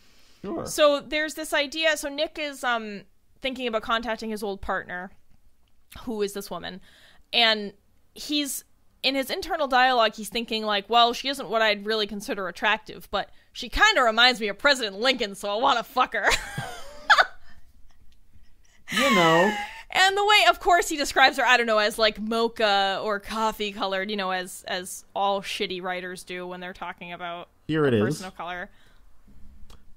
[SPEAKER 2] Sure.
[SPEAKER 1] So there's this idea. So Nick is thinking about contacting his old partner, who is this woman, and he's in his internal dialogue. He's thinking like, well, she isn't what I'd really consider attractive, but she kind of reminds me of President Lincoln, so I want to fuck her. And the way, of course, he describes her, I don't know, as like mocha or coffee colored, as all shitty writers do when they're talking about a person of color.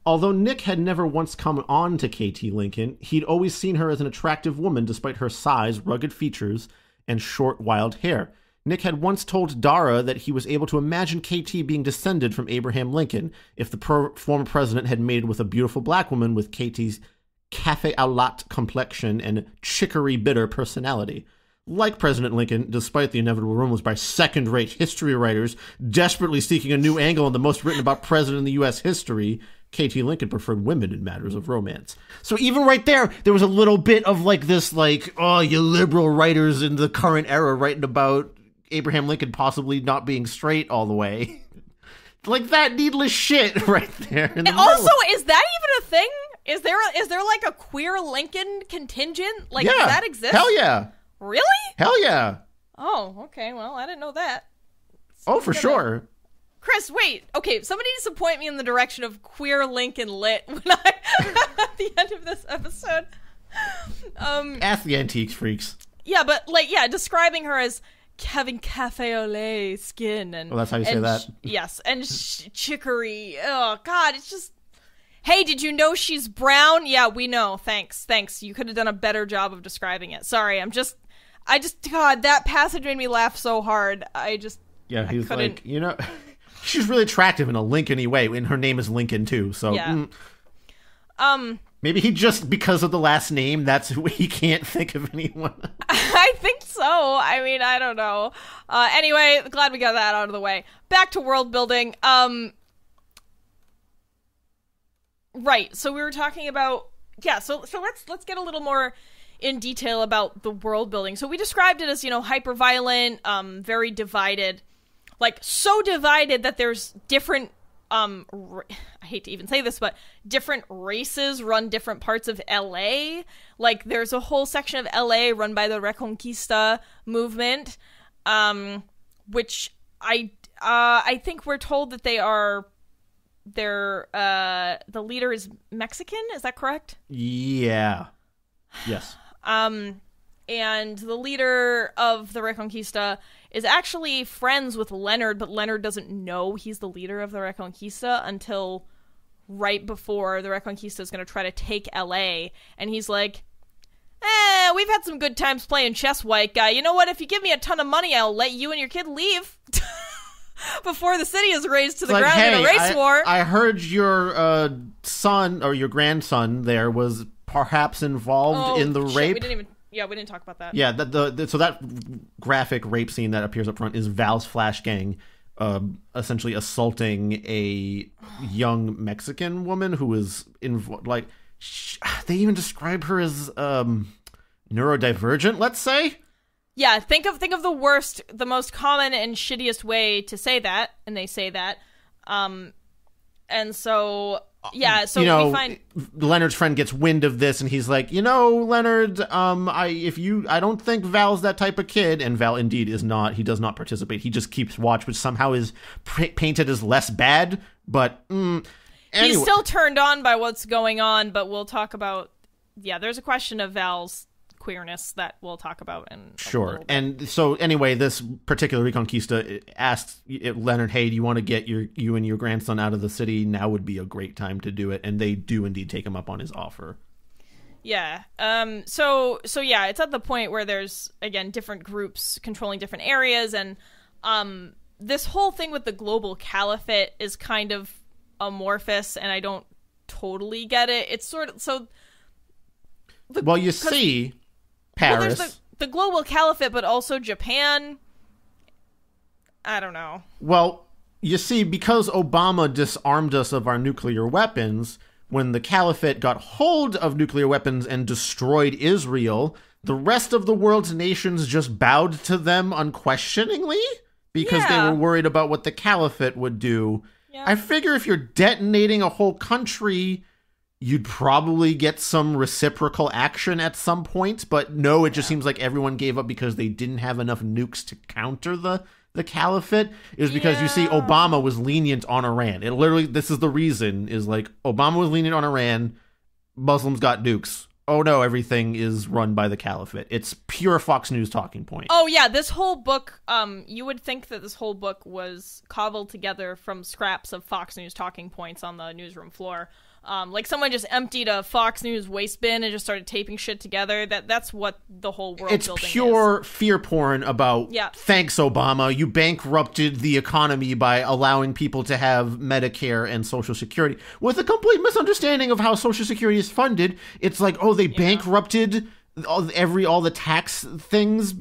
[SPEAKER 2] Although Nick had never once come on to KT Lincoln, he'd always seen her as an attractive woman despite her size, rugged features, and short, wild hair. Nick had once told Dara that he was able to imagine KT being descended from Abraham Lincoln if the former president had mated with a beautiful black woman with KT's cafe au lait complexion and chicory bitter personality. Like President Lincoln, despite the inevitable rumors by second-rate history writers desperately seeking a new angle on the most written about president in the U.S. history, KT Lincoln preferred women in matters of romance. So even right there was a little bit of like this, like, oh, you liberal writers in the current era writing about Abraham Lincoln possibly not being straight all the way. Like that needless shit right there.
[SPEAKER 1] And also, is that even a thing? Is there like a queer Lincoln contingent? Like, does that exist?
[SPEAKER 2] Hell yeah.
[SPEAKER 1] Really?
[SPEAKER 2] Hell yeah.
[SPEAKER 1] Oh, okay. Well, I didn't know that.
[SPEAKER 2] For sure.
[SPEAKER 1] Chris, wait. Okay, somebody needs to point me in the direction of queer Lincoln lit when at the end of this episode.
[SPEAKER 2] Ask the Antiques Freaks.
[SPEAKER 1] Yeah, but describing her as having cafe au lait skin and...
[SPEAKER 2] Well, that's how you say that.
[SPEAKER 1] Yes, and chicory. Oh, God, it's just... Hey, did you know she's brown? Yeah, we know. Thanks. You could have done a better job of describing it. Sorry, God, that passage made me laugh so hard.
[SPEAKER 2] Yeah, he's like, she's really attractive in a Lincoln-y way, and her name is Lincoln, too, so...
[SPEAKER 1] Yeah.
[SPEAKER 2] Maybe he just, because of the last name, that's who he can't think of anyone.
[SPEAKER 1] I think so. I mean, I don't know. Anyway, glad we got that out of the way. Back to world building. Right, so we were talking about, so let's get a little more in detail about the world building. So we described it as, hyper-violent, very divided, like, so divided that there's different, I hate to even say this, but different races run different parts of LA. Like, there's a whole section of LA run by the Reconquista movement, which I think we're told that the leader is Mexican, is that correct?
[SPEAKER 2] Yeah. Yes.
[SPEAKER 1] And the leader of the Reconquista is actually friends with Leonard, but Leonard doesn't know he's the leader of the Reconquista until right before the Reconquista is going to try to take LA. And he's like, we've had some good times playing chess, white guy. You know what? If you give me a ton of money, I'll let you and your kid leave. Before the city is razed to the ground in a race war.
[SPEAKER 2] I heard your son or your grandson there was perhaps involved in the rape.
[SPEAKER 1] We didn't talk about that.
[SPEAKER 2] Yeah, so that graphic rape scene that appears up front is Val's Flash Gang essentially assaulting a young Mexican woman who is they even describe her as neurodivergent, let's say.
[SPEAKER 1] Yeah, think of the most common and shittiest way to say that, and they say that. And so Yeah, so
[SPEAKER 2] you know,
[SPEAKER 1] we find
[SPEAKER 2] Leonard's friend gets wind of this, and he's like, Leonard, I don't think Val's that type of kid, and Val indeed is not. He does not participate. He just keeps watch, which somehow is painted as less bad. But anyway.
[SPEAKER 1] He's still turned on by what's going on. But we'll talk about. Yeah, there's a question of Val's queerness that we'll talk about in
[SPEAKER 2] sure. And so anyway, this particular Reconquista asks Leonard, hey, do you want to get you and your grandson out of the city? Now would be a great time to do it. And they do indeed take him up on his offer.
[SPEAKER 1] Yeah. So yeah, it's at the point where there's, again, different groups controlling different areas, and this whole thing with the global caliphate is kind of amorphous, and I don't totally get it. It's sort of so.
[SPEAKER 2] You see Paris.
[SPEAKER 1] Well, there's the global caliphate, but also Japan. I don't know.
[SPEAKER 2] Well, you see, because Obama disarmed us of our nuclear weapons, when the caliphate got hold of nuclear weapons and destroyed Israel, the rest of the world's nations just bowed to them unquestioningly because they were worried about what the caliphate would do. Yeah. I figure if you're detonating a whole country, you'd probably get some reciprocal action at some point, but no, it just seems like everyone gave up because they didn't have enough nukes to counter the caliphate. It was because you see Obama was lenient on Iran. It literally, this is the reason, is like Obama was lenient on Iran, Muslims got nukes. Oh no, everything is run by the caliphate. It's pure Fox News talking point.
[SPEAKER 1] Oh yeah, this whole book, you would think that this whole book was cobbled together from scraps of Fox News talking points on the newsroom floor. Like someone just emptied a Fox News waste bin and just started taping shit together. That's what the whole world
[SPEAKER 2] it's
[SPEAKER 1] building
[SPEAKER 2] pure
[SPEAKER 1] is.
[SPEAKER 2] Fear porn about, thanks Obama, you bankrupted the economy by allowing people to have Medicare and Social Security. With a complete misunderstanding of how Social Security is funded, it's like, oh, they bankrupted all the tax things,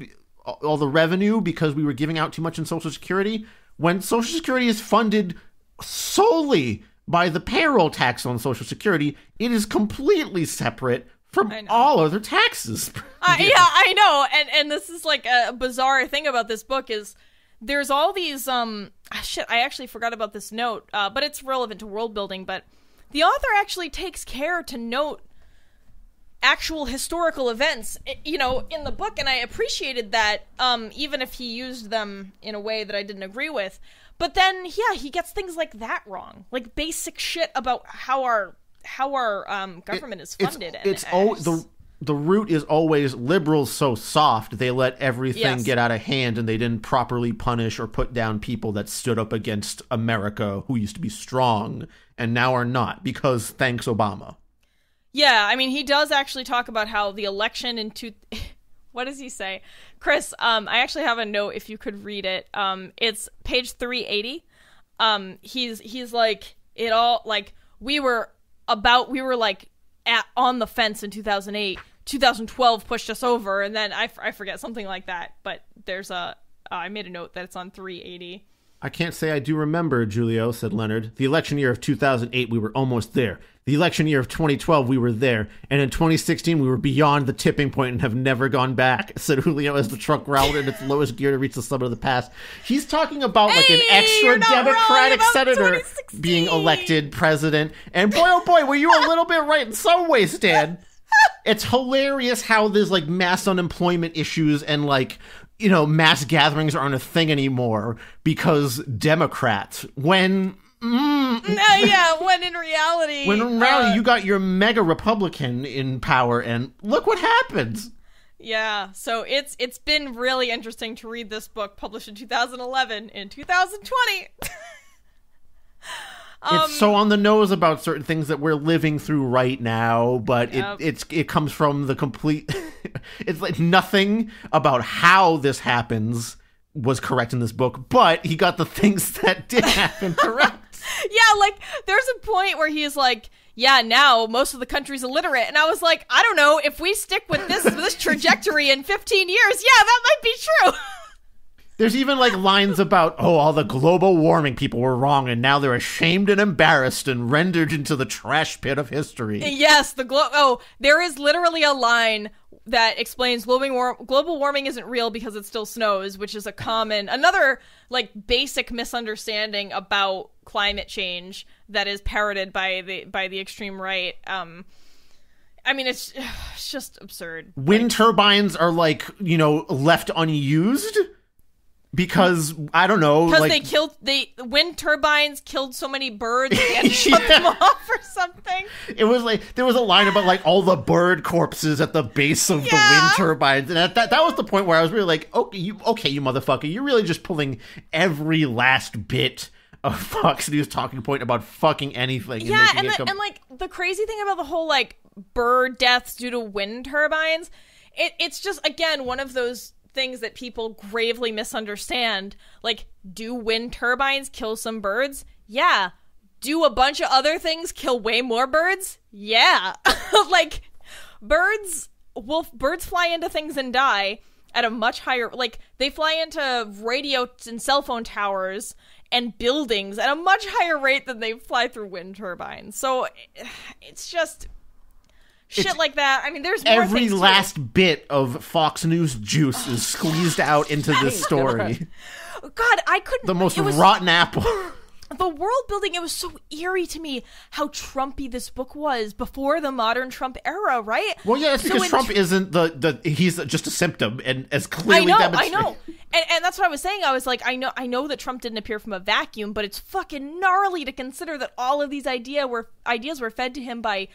[SPEAKER 2] all the revenue because we were giving out too much in Social Security, when Social Security is funded solely by the payroll tax on Social Security. It is completely separate from all other taxes.
[SPEAKER 1] Yeah, I know. And this is like a bizarre thing about this book is there's all these, I actually forgot about this note, but it's relevant to world building, but the author actually takes care to note actual historical events, in the book, and I appreciated that, even if he used them in a way that I didn't agree with. But then, he gets things like that wrong, like basic shit about how our government is funded.
[SPEAKER 2] The root is always liberals so soft they let everything get out of hand, and they didn't properly punish or put down people that stood up against America who used to be strong and now are not because thanks Obama.
[SPEAKER 1] Yeah, I mean, he does actually talk about how the election in what does he say? Chris, I actually have a note if you could read it. It's page 380. He's like, it all, like, we were like on the fence in 2008. 2012 pushed us over, and then I forget, something like that. But there's I made a note that it's on 380.
[SPEAKER 2] I can't say I do remember, Julio, said Leonard. The election year of 2008, we were almost there. The election year of 2012, we were there. And in 2016, we were beyond the tipping point and have never gone back, said Julio as the truck growled in its lowest gear to reach the summit of the pass. He's talking about like an extra Democratic senator being elected president. And boy, oh boy, were you a little bit right in some ways, Stan. It's hilarious how there's like mass unemployment issues and like, mass gatherings aren't a thing anymore because Democrats, when in reality, you got your mega Republican in power, and look what happens.
[SPEAKER 1] Yeah, so it's been really interesting to read this book published in 2011 in 2020.
[SPEAKER 2] It's so on the nose about certain things that we're living through right now, but it comes from the complete. It's like nothing about how this happens was correct in this book, but he got the things that did happen correct.
[SPEAKER 1] Yeah, like there's a point where he's like, yeah, now most of the country's illiterate, and I was like, I don't know, if we stick with this trajectory in 15 years, yeah, that might be true.
[SPEAKER 2] There's even like lines about, all the global warming people were wrong, and now they're ashamed and embarrassed and rendered into the trash pit of history.
[SPEAKER 1] Yes, there is literally a line that explains global warming isn't real because it still snows, which is another like basic misunderstanding about climate change that is parroted by the extreme right. I mean, it's just absurd.
[SPEAKER 2] Wind turbines are like, left unused because I don't know,
[SPEAKER 1] because wind turbines killed so many birds they had to shut them off or something.
[SPEAKER 2] It was like there was a line about like all the bird corpses at the base of the wind turbines, and that was the point where I was really like, you motherfucker, you're really just pulling every last bit of Fox News talking point about fucking anything.
[SPEAKER 1] Yeah, and like the crazy thing about the whole like bird deaths due to wind turbines, it's just again one of those things that people gravely misunderstand. Like, do wind turbines kill some birds? Yeah. Do a bunch of other things kill way more birds? Yeah. Like, birds fly into things and die at a much higher, like, they fly into radio and cell phone towers and buildings at a much higher rate than they fly through wind turbines. So it's just shit like that. I mean, there's more
[SPEAKER 2] every
[SPEAKER 1] things
[SPEAKER 2] last bit of Fox News juice is squeezed out into this story.
[SPEAKER 1] God, I couldn't.
[SPEAKER 2] The most rotten apple.
[SPEAKER 1] The world building, it was so eerie to me how Trumpy this book was before the modern Trump era, right?
[SPEAKER 2] Well, yeah, it's because Trump isn't he's just a symptom, and as clearly demonstrated.
[SPEAKER 1] I know. And that's what I was saying. I was like, I know that Trump didn't appear from a vacuum, but it's fucking gnarly to consider that all of these ideas were fed to him by,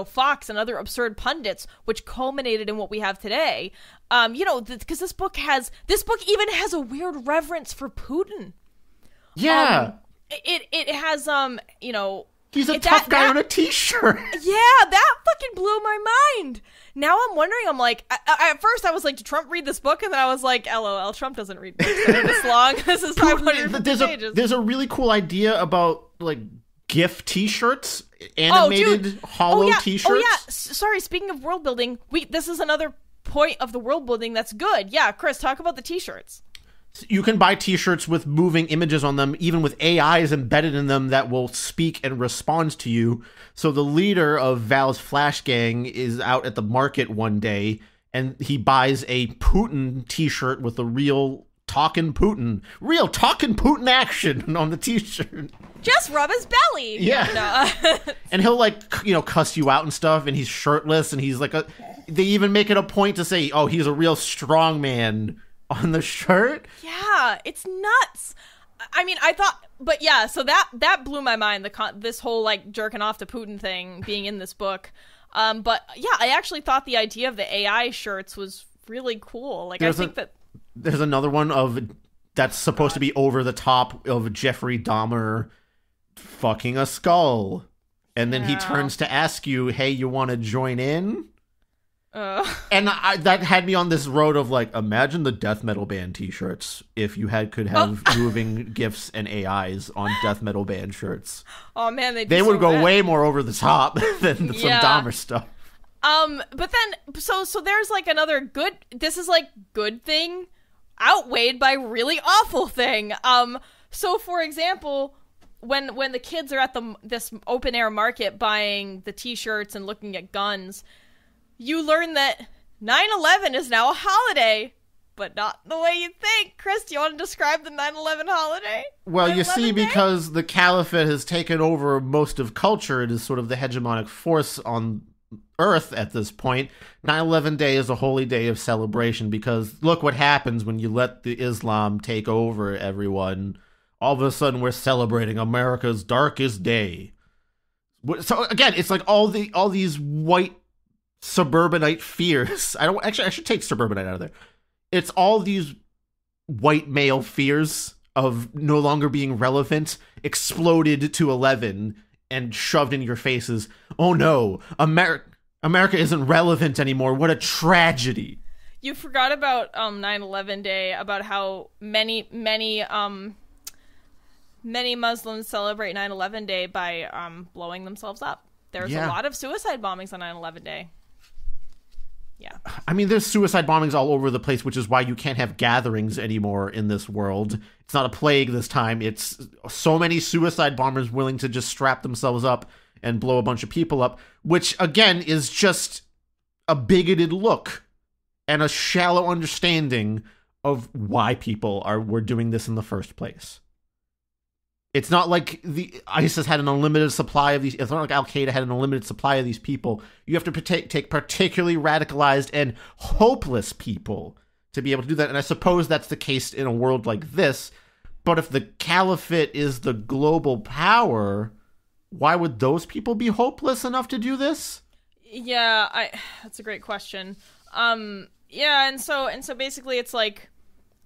[SPEAKER 1] Fox and other absurd pundits, which culminated in what we have today. Because this book even has a weird reverence for Putin.
[SPEAKER 2] Yeah.
[SPEAKER 1] It has,
[SPEAKER 2] he's a tough guy on a t-shirt.
[SPEAKER 1] Yeah, that fucking blew my mind. Now I'm wondering, I'm like, at first I was like, did Trump read this book? And then I was like, LOL, Trump doesn't read books that are this long. This is 550 pages.
[SPEAKER 2] There's a really cool idea about, like, GIF t-shirts, animated hollow t-shirts.
[SPEAKER 1] Oh, yeah. Sorry, speaking of world building, this is another point of the world building that's good. Yeah, Chris, talk about the t-shirts.
[SPEAKER 2] You can buy t-shirts with moving images on them, even with AIs embedded in them that will speak and respond to you. So the leader of Val's Flash Gang is out at the market one day, and he buys a Putin t-shirt with a real talking Putin action on the t-shirt.
[SPEAKER 1] Just rub his belly.
[SPEAKER 2] Yeah. No. And he'll cuss you out and stuff, and he's shirtless, and he's like they even make it a point to say, oh, he's a real strong man on the shirt.
[SPEAKER 1] Yeah, it's nuts. I mean, so that blew my mind, this whole like jerking off to Putin thing being in this book. But yeah, I actually thought the idea of the AI shirts was really cool. Like,
[SPEAKER 2] there's another one that's supposed to be over the top of Jeffrey Dahmer fucking a skull, and then he turns to ask you, hey, you want to join in? And that had me on this road of like, imagine the death metal band t-shirts if you could have moving GIFs and AIs on death metal band shirts.
[SPEAKER 1] Oh man,
[SPEAKER 2] they would go way more over the top than some Dahmer stuff.
[SPEAKER 1] But then so there's like another good thing outweighed by really awful thing. So for example, when the kids are at this open air market buying the t-shirts and looking at guns, you learn that 9/11 is now a holiday, but not the way you think. Chris, do you want to describe the 9/11 holiday?
[SPEAKER 2] Well, you see, because the caliphate has taken over most of culture, it is sort of the hegemonic force on Earth at this point. 9/11 Day is a holy day of celebration because look what happens when you let the Islam take over everyone. All of a sudden, we're celebrating America's darkest day. So again, it's like all these white suburbanite fears. I should take suburbanite out of there. It's all these white male fears of no longer being relevant exploded to 11 and shoved in your faces. Oh no, America isn't relevant anymore. What a tragedy.
[SPEAKER 1] You forgot about 9/11 Day, about how many Muslims celebrate 9/11 Day by blowing themselves up. There's a lot of suicide bombings on 9/11 Day. Yeah.
[SPEAKER 2] I mean, there's suicide bombings all over the place, which is why you can't have gatherings anymore in this world. It's not a plague this time. It's so many suicide bombers willing to just strap themselves up and blow a bunch of people up, which, again, is just a bigoted look and a shallow understanding of why people were doing this in the first place. It's not like the ISIS had an unlimited supply of these. It's not like Al-Qaeda had an unlimited supply of these people. You have to take particularly radicalized and hopeless people to be able to do that. And I suppose that's the case in a world like this. But if the caliphate is the global power, why would those people be hopeless enough to do this?
[SPEAKER 1] Yeah, that's a great question. Yeah, and so basically it's like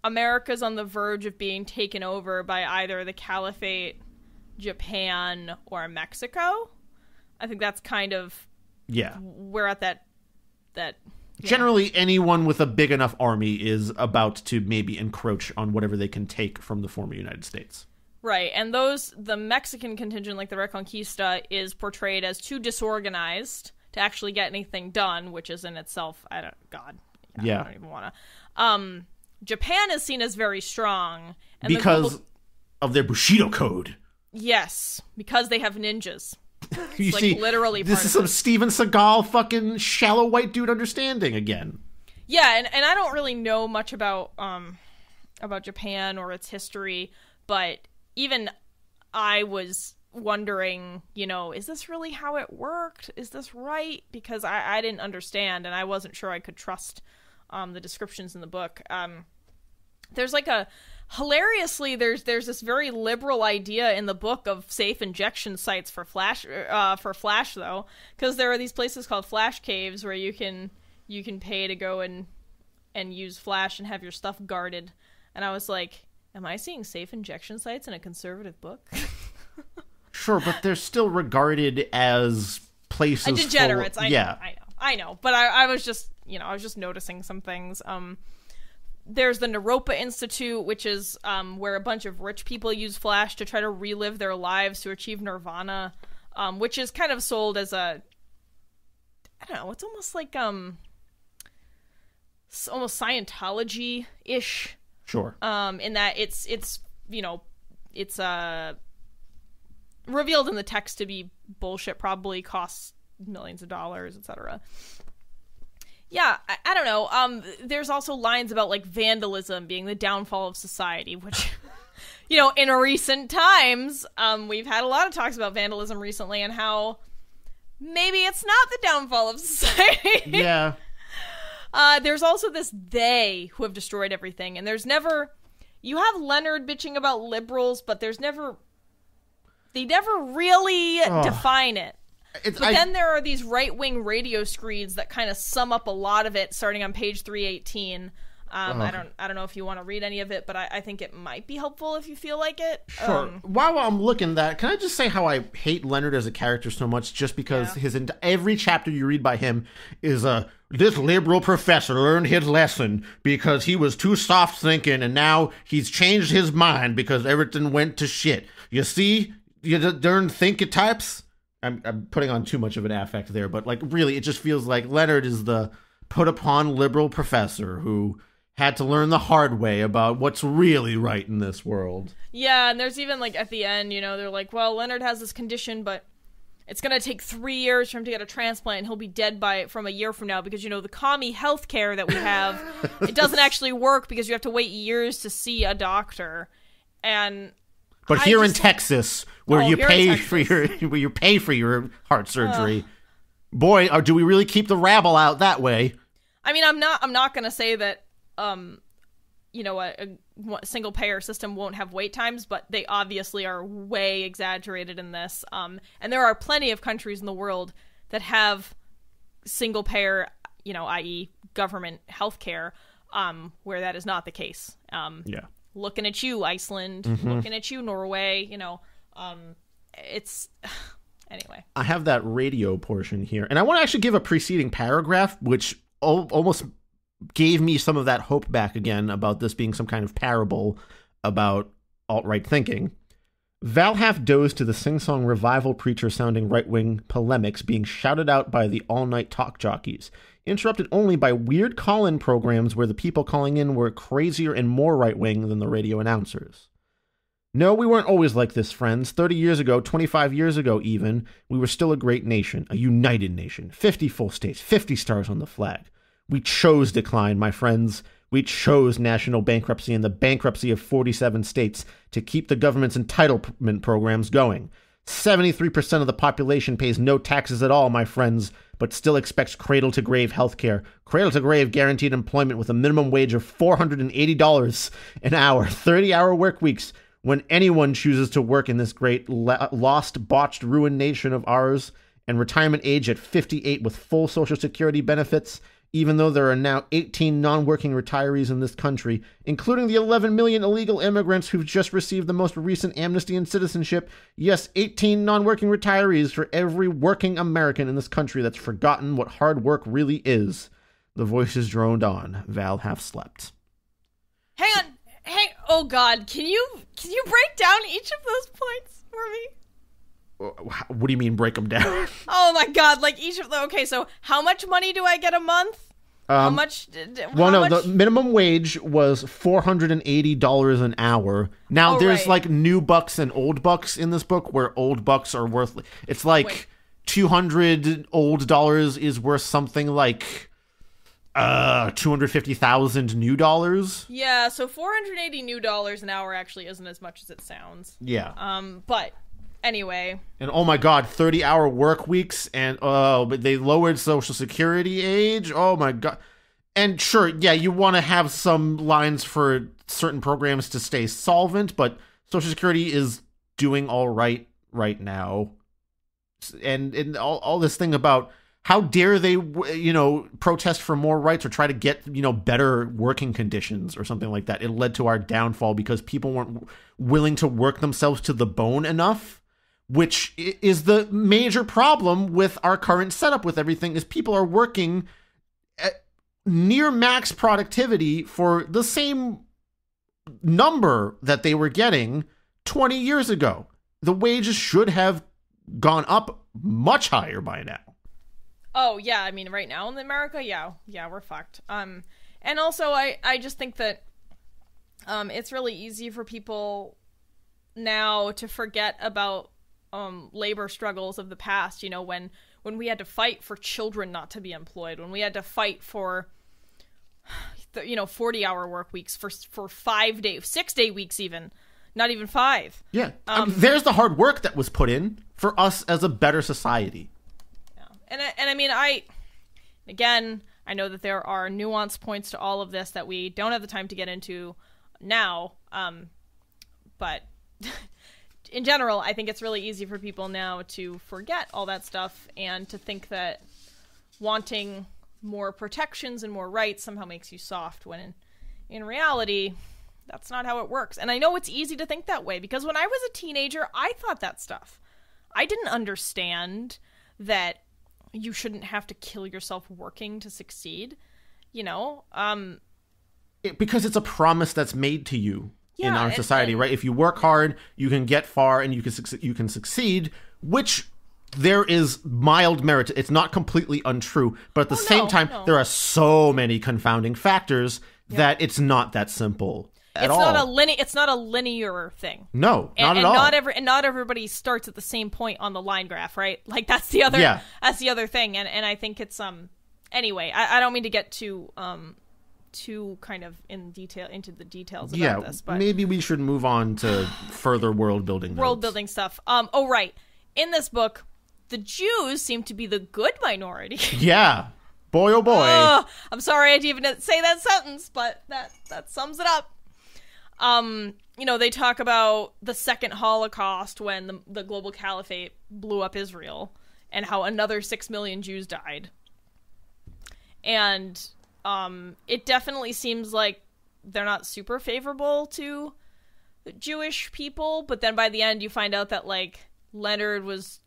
[SPEAKER 1] America's on the verge of being taken over by either the caliphate, Japan, or Mexico. I think that's kind of we're at that.
[SPEAKER 2] Generally, anyone with a big enough army is about to maybe encroach on whatever they can take from the former United States.
[SPEAKER 1] Right, and the Mexican contingent, like the Reconquista, is portrayed as too disorganized to actually get anything done, which is in itself, I don't even want to. Japan is seen as very strong. And
[SPEAKER 2] because of their Bushido code.
[SPEAKER 1] Yes, because they have ninjas.
[SPEAKER 2] You
[SPEAKER 1] like
[SPEAKER 2] see,
[SPEAKER 1] literally
[SPEAKER 2] this is some Steven Seagal fucking shallow white dude understanding again.
[SPEAKER 1] Yeah, and I don't really know much about Japan or its history, but even I was wondering, is this really how it worked? Is this right? Because I didn't understand, and I wasn't sure I could trust the descriptions in the book. There's like hilariously, there's this very liberal idea in the book of safe injection sites for Flash though, because there are these places called Flash caves where you can pay to go and use Flash and have your stuff guarded. And I was like, am I seeing safe injection sites in a conservative book?
[SPEAKER 2] Sure, but they're still regarded as places
[SPEAKER 1] degenerates.
[SPEAKER 2] I
[SPEAKER 1] know. But I was just noticing some things. There's the Naropa Institute, which is where a bunch of rich people use Flash to try to relive their lives to achieve nirvana, which is kind of sold as it's almost like almost Scientology-ish.
[SPEAKER 2] Sure.
[SPEAKER 1] In that it's revealed in the text to be bullshit, probably costs millions of dollars, etc. Yeah, I don't know. There's also lines about, like, vandalism being the downfall of society, which, in recent times, we've had a lot of talks about vandalism recently and how maybe it's not the downfall of society.
[SPEAKER 2] Yeah.
[SPEAKER 1] There's also this they who have destroyed everything, and you have Leonard bitching about liberals, but they never really define it. Then there are these right-wing radio screeds that kind of sum up a lot of it, starting on page 318. I don't know if you want to read any of it, but I think it might be helpful if you feel like it.
[SPEAKER 2] Sure. While I'm looking at that, can I just say how I hate Leonard as a character so much? Just because every chapter you read by him is this liberal professor learned his lesson because he was too soft thinking, and now he's changed his mind because everything went to shit. You see, you darn thinking types. I'm putting on too much of an affect there, but like really, it just feels like Leonard is the put upon liberal professor who had to learn the hard way about what's really right in this world.
[SPEAKER 1] Yeah, and there's even like at the end, they're like, well, Leonard has this condition, but it's going to take 3 years for him to get a transplant, and he'll be dead from a year from now because, the commie healthcare that we have, it doesn't actually work because you have to wait years to see a doctor. But
[SPEAKER 2] here in Texas, where you pay for your heart surgery, boy, do we really keep the rabble out that way?
[SPEAKER 1] I mean, I'm not going to say that a single payer system won't have wait times, but they obviously are way exaggerated in this. And there are plenty of countries in the world that have single payer, i.e. government healthcare, where that is not the case. Looking at you, Iceland. Mm-hmm. Looking at you, Norway. It's anyway.
[SPEAKER 2] I have that radio portion here, and I want to actually give a preceding paragraph, which almost gave me some of that hope back again about this being some kind of parable about alt-right thinking. Val half dozed to the sing-song revival preacher-sounding right-wing polemics being shouted out by the all-night talk jockeys, interrupted only by weird call-in programs where the people calling in were crazier and more right-wing than the radio announcers. No, we weren't always like this, friends. 30 years ago, 25 years ago even, we were still a great nation, a united nation, 50 full states, 50 stars on the flag. We chose decline, my friends. We chose national bankruptcy and the bankruptcy of 47 states to keep the government's entitlement programs going. 73% of the population pays no taxes at all, my friends, but still expects cradle-to-grave health care. Cradle-to-grave guaranteed employment with a minimum wage of $480 an hour, 30-hour work weeks. When anyone chooses to work in this great lost, botched, ruined nation of ours, and retirement age at 58 with full Social Security benefits, even though there are now 18 non-working retirees in this country, including the 11 million illegal immigrants who've just received the most recent amnesty and citizenship. Yes, 18 non-working retirees for every working American in this country that's forgotten what hard work really is. The voices droned on. Val half slept.
[SPEAKER 1] Hang on. Oh God, can you break down each of those points for me?
[SPEAKER 2] What do you mean break them down?
[SPEAKER 1] Oh my God, like each of them. Okay, so how much money do I get a month? How much?
[SPEAKER 2] The minimum wage was $480 an hour. Now there's like new bucks and old bucks in this book, where old bucks are worth. It's like $200 old dollars is worth something like $250,000 new dollars.
[SPEAKER 1] Yeah, so $480 new dollars an hour actually isn't as much as it sounds.
[SPEAKER 2] Yeah.
[SPEAKER 1] But anyway.
[SPEAKER 2] And oh my God, 30-hour work weeks, and but they lowered Social Security age. Oh my God. And sure, yeah, you want to have some lines for certain programs to stay solvent, but Social Security is doing all right now. And all this thing about how dare they, protest for more rights or try to get, better working conditions or something like that. It led to our downfall because people weren't willing to work themselves to the bone enough, which is the major problem with our current setup with everything, is people are working at near max productivity for the same number that they were getting 20 years ago. The wages should have gone up much higher by now.
[SPEAKER 1] Oh, yeah, I mean, right now in America, yeah, we're fucked. And also, I just think that it's really easy for people now to forget about labor struggles of the past, when we had to fight for children not to be employed, when we had to fight for, 40-hour work weeks, for 6-day weeks even, not even 5.
[SPEAKER 2] Yeah, there's the hard work that was put in for us as a better society.
[SPEAKER 1] And I mean, I know that there are nuanced points to all of this that we don't have the time to get into now, but in general, I think it's really easy for people now to forget all that stuff and to think that wanting more protections and more rights somehow makes you soft, when in reality, that's not how it works. And I know it's easy to think that way, because when I was a teenager, I thought that stuff. I didn't understand that you shouldn't have to kill yourself working to succeed, because
[SPEAKER 2] it's a promise that's made to you in our society, right? If you work hard, you can get far, and you can succeed, which there is mild merit. It's not completely untrue, but at the same time, there are so many confounding factors that it's not that simple. It's
[SPEAKER 1] not a linear thing.
[SPEAKER 2] No, not at all.
[SPEAKER 1] Not everybody starts at the same point on the line graph, right? Like that's the other thing. And I think it's anyway, I don't mean to get too kind of into the details about this, but
[SPEAKER 2] maybe we should move on to further world building
[SPEAKER 1] stuff. Oh right. In this book, the Jews seem to be the good minority.
[SPEAKER 2] Yeah. Boy oh boy.
[SPEAKER 1] I'm sorry I didn't even say that sentence, but that sums it up. They talk about the second Holocaust when the global caliphate blew up Israel and how another 6 million Jews died. And it definitely seems like they're not super favorable to Jewish people, but then by the end you find out that Leonard was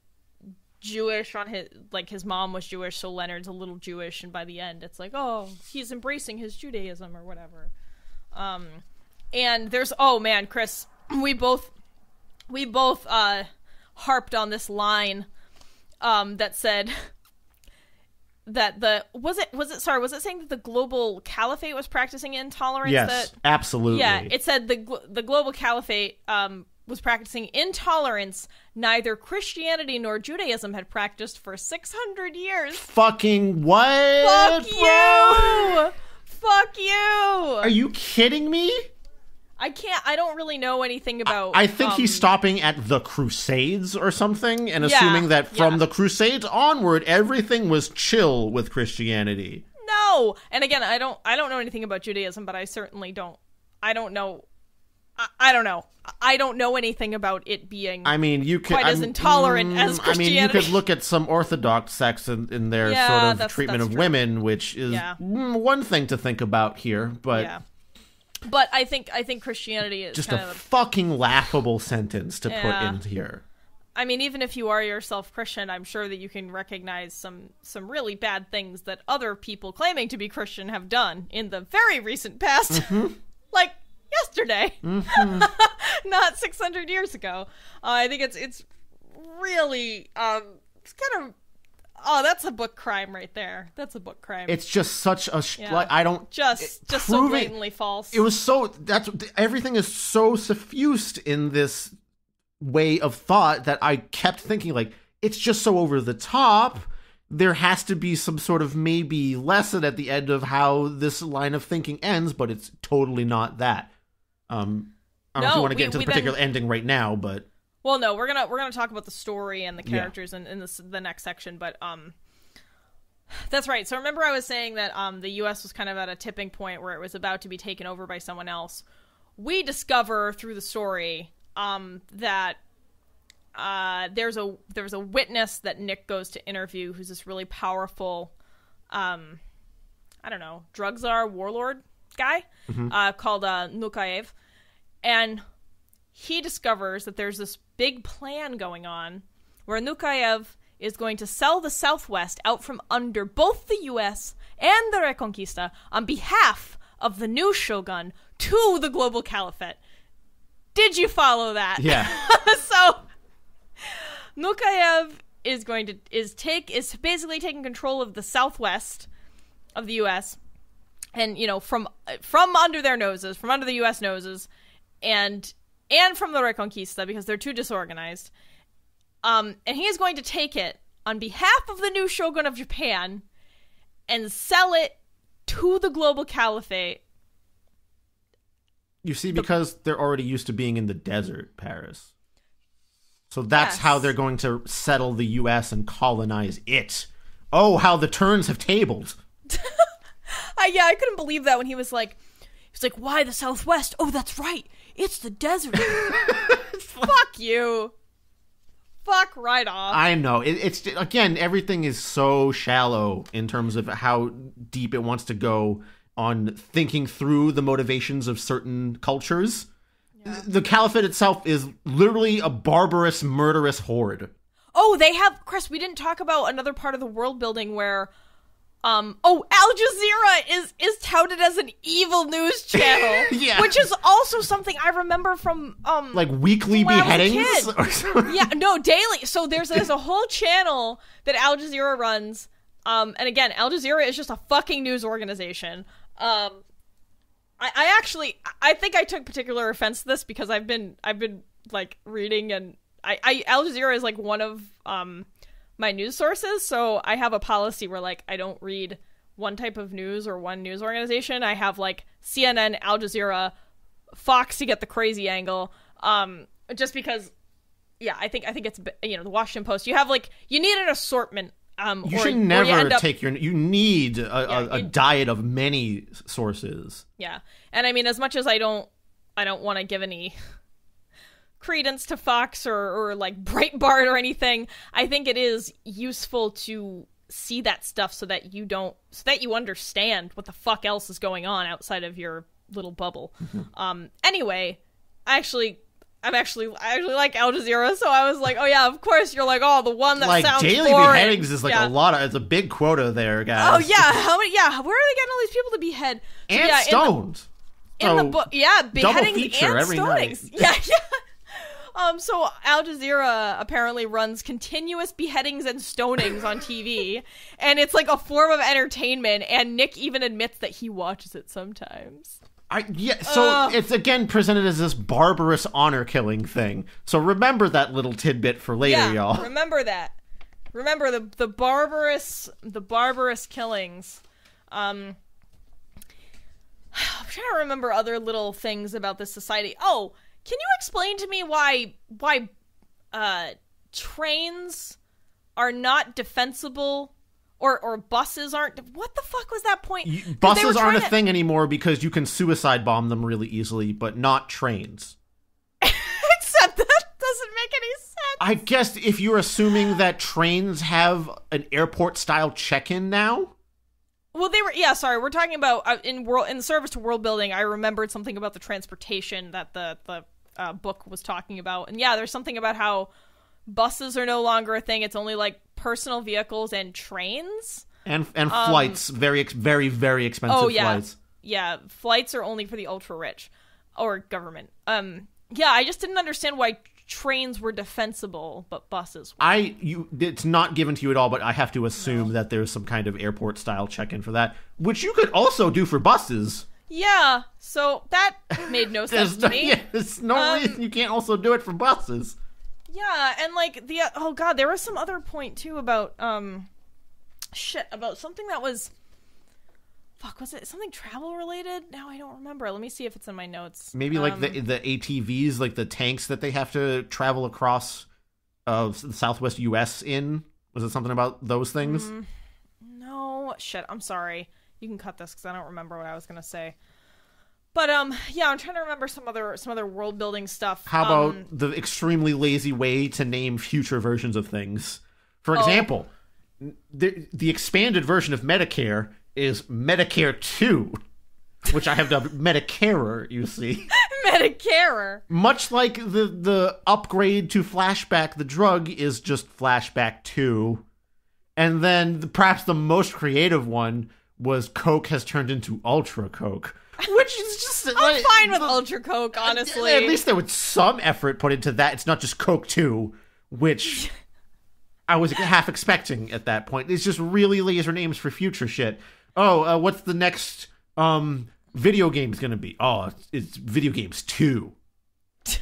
[SPEAKER 1] Jewish on his mom was Jewish, so Leonard's a little Jewish, and by the end it's he's embracing his Judaism or whatever. And there's, oh man, Chris, we both harped on this line that said that was it saying that the global caliphate was practicing intolerance?
[SPEAKER 2] Yes, absolutely.
[SPEAKER 1] Yeah, it said the global caliphate was practicing intolerance neither Christianity nor Judaism had practiced for 600 years.
[SPEAKER 2] Fucking what?
[SPEAKER 1] Fuck you! Fuck you!
[SPEAKER 2] Are you kidding me?
[SPEAKER 1] I don't really know anything about...
[SPEAKER 2] I think he's stopping at the Crusades or something, and assuming that from the Crusades onward, everything was chill with Christianity.
[SPEAKER 1] No! And again, I don't know anything about Judaism, but I certainly don't... I don't know anything about it being quite as intolerant as Christianity.
[SPEAKER 2] You could look at some Orthodox sects in their sort of treatment of women, which is one thing to think about here, but... Yeah.
[SPEAKER 1] But I think Christianity is
[SPEAKER 2] just
[SPEAKER 1] kind
[SPEAKER 2] a
[SPEAKER 1] of
[SPEAKER 2] fucking laughable sentence to put in here.
[SPEAKER 1] I mean, even if you are yourself Christian, I'm sure that you can recognize some really bad things that other people claiming to be Christian have done in the very recent past.
[SPEAKER 2] Mm-hmm.
[SPEAKER 1] Like yesterday. Mm-hmm. Not 600 years ago. I think it's really it's kind of... Oh, that's a book crime right there. That's a book crime.
[SPEAKER 2] It's just such a I don't
[SPEAKER 1] just so blatantly false.
[SPEAKER 2] It was everything is so suffused in this way of thought that I kept thinking, like, it's just so over the top. There has to be some sort of maybe lesson at the end of how this line of thinking ends, but it's totally not that. I don't know if you want to get into the particular ending right now, but...
[SPEAKER 1] Well, no, we're gonna talk about the story and the characters in the next section, but that's right. So remember I was saying that the U.S. was kind of at a tipping point where it was about to be taken over by someone else. We discover through the story that there's a witness that Nick goes to interview who's this really powerful, I don't know, drug czar, warlord guy called Nukayev, and he discovers that there's this big plan going on where Nukayev is going to sell the Southwest out from under both the U.S. and the Reconquista on behalf of the new shogun to the global caliphate. Did you follow that?
[SPEAKER 2] Yeah.
[SPEAKER 1] So Nukayev is basically taking control of the Southwest of the U.S. and, you know, from under their noses, from under the U.S. noses, and from the Reconquista, because they're too disorganized. And he is going to take it on behalf of the new shogun of Japan and sell it to the global caliphate.
[SPEAKER 2] You see, because they're already used to being in the desert, Paris. So that's how they're going to settle the U.S. and colonize it. Oh, how the turns have tabled.
[SPEAKER 1] I couldn't believe that when he was like, why the Southwest? Oh, that's right. It's the desert. Fuck you. Fuck right off.
[SPEAKER 2] I know. It's again, everything is so shallow in terms of how deep it wants to go on thinking through the motivations of certain cultures. Yeah. The caliphate itself is literally a barbarous, murderous horde.
[SPEAKER 1] Oh, Chris, we didn't talk about another part of the world building where Al Jazeera is touted as an evil news channel,
[SPEAKER 2] yeah.
[SPEAKER 1] Which is also something I remember from
[SPEAKER 2] like weekly beheadings or something.
[SPEAKER 1] Yeah, no, daily. So there's a whole channel that Al Jazeera runs, and again, Al Jazeera is just a fucking news organization. I think I took particular offense to this because I've been like reading, and Al Jazeera is like one of my news sources, so I have a policy where, like, I don't read one type of news or one news organization. I have, like, CNN, Al Jazeera, Fox to get the crazy angle, just because, yeah, I think it's, you know, the Washington Post. You have, like, you need an assortment.
[SPEAKER 2] You should never you need a diet of many sources.
[SPEAKER 1] Yeah, and I mean, as much as I don't want to give any credence to Fox or like Breitbart or anything, I think it is useful to see that stuff so that you understand what the fuck else is going on outside of your little bubble. Mm-hmm. Anyway, I actually like Al Jazeera, so I was like, oh yeah, of course you're like, oh, the one that
[SPEAKER 2] like
[SPEAKER 1] sounds
[SPEAKER 2] daily
[SPEAKER 1] boring.
[SPEAKER 2] Beheadings is like it's a big quota there, guys.
[SPEAKER 1] Oh yeah, how many? Yeah, where are they getting all these people to behead? So,
[SPEAKER 2] and stoned.
[SPEAKER 1] In the book, yeah, beheadings and
[SPEAKER 2] every
[SPEAKER 1] stonings.
[SPEAKER 2] Night.
[SPEAKER 1] Yeah. So Al Jazeera apparently runs continuous beheadings and stonings on TV, and it's like a form of entertainment, and Nick even admits that he watches it sometimes.
[SPEAKER 2] So it's again presented as this barbarous honor killing thing. So remember that little tidbit for later, y'all.
[SPEAKER 1] Remember that. Remember the barbarous killings. trying to remember other little things about this society. Oh, can you explain to me why trains are not defensible or buses aren't? What the fuck was that point?
[SPEAKER 2] Buses aren't a thing anymore because you can suicide bomb them really easily, but not trains.
[SPEAKER 1] Except that doesn't make any sense.
[SPEAKER 2] I guess if you're assuming that trains have an airport-style check-in now?
[SPEAKER 1] Well, we're talking about in service to world building. I remembered something about the transportation that the book was talking about. And yeah, there's something about how buses are no longer a thing. It's only like personal vehicles and trains. And
[SPEAKER 2] flights, very, very, very expensive flights.
[SPEAKER 1] Yeah, flights are only for the ultra-rich or government. Yeah, I just didn't understand why trains were defensible, but buses weren't.
[SPEAKER 2] It's not given to you at all, but I have to assume that there's some kind of airport-style check-in for that, which you could also do for buses.
[SPEAKER 1] Yeah, so that made no sense to me.
[SPEAKER 2] Yeah, there's no reason you can't also do it for buses.
[SPEAKER 1] Yeah, and like there was some other point too about about something that was was it something travel related? Now I don't remember. Let me see if it's in my notes.
[SPEAKER 2] Maybe like the ATVs, like the tanks that they have to travel across the Southwest U.S. in. Was it something about those things?
[SPEAKER 1] No, shit. I'm sorry. You can cut this because I don't remember what I was gonna say. But yeah, I'm trying to remember some other world building stuff.
[SPEAKER 2] How about the extremely lazy way to name future versions of things? For example, the expanded version of Medicare is Medicare 2, which I have dubbed Medicarer, you see.
[SPEAKER 1] Medicarer.
[SPEAKER 2] Much like the upgrade to Flashback, the drug is just Flashback 2. And then perhaps the most creative one was Coke has turned into Ultra Coke. Which is just...
[SPEAKER 1] I'm fine with Ultra Coke, honestly.
[SPEAKER 2] At least there was some effort put into that. It's not just Coke 2, which I was half expecting at that point. It's just really laser names for future shit. Oh, what's the next video game's gonna be? Oh, it's Video Games 2.
[SPEAKER 1] I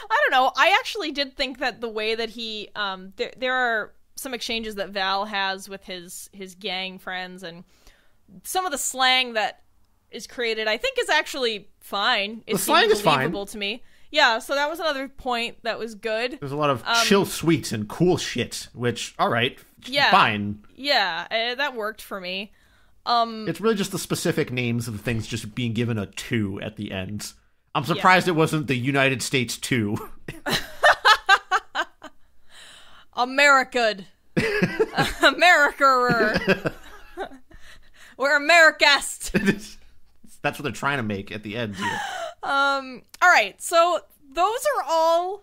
[SPEAKER 1] don't know. I actually did think that the way that he... there are some exchanges that Val has with his gang friends, and some of the slang that is created, I think, is actually fine. The
[SPEAKER 2] slang is fine.
[SPEAKER 1] Believable to me. Yeah, so that was another point that was good.
[SPEAKER 2] There's a lot of chill sweets and cool shit, which, alright, fine.
[SPEAKER 1] Yeah, that worked for me.
[SPEAKER 2] It's really just the specific names of things just being given a 2 at the end. I'm surprised it wasn't the United States 2.
[SPEAKER 1] America. America. We're Americast.
[SPEAKER 2] That's what they're trying to make at the end here.
[SPEAKER 1] Alright, so those are all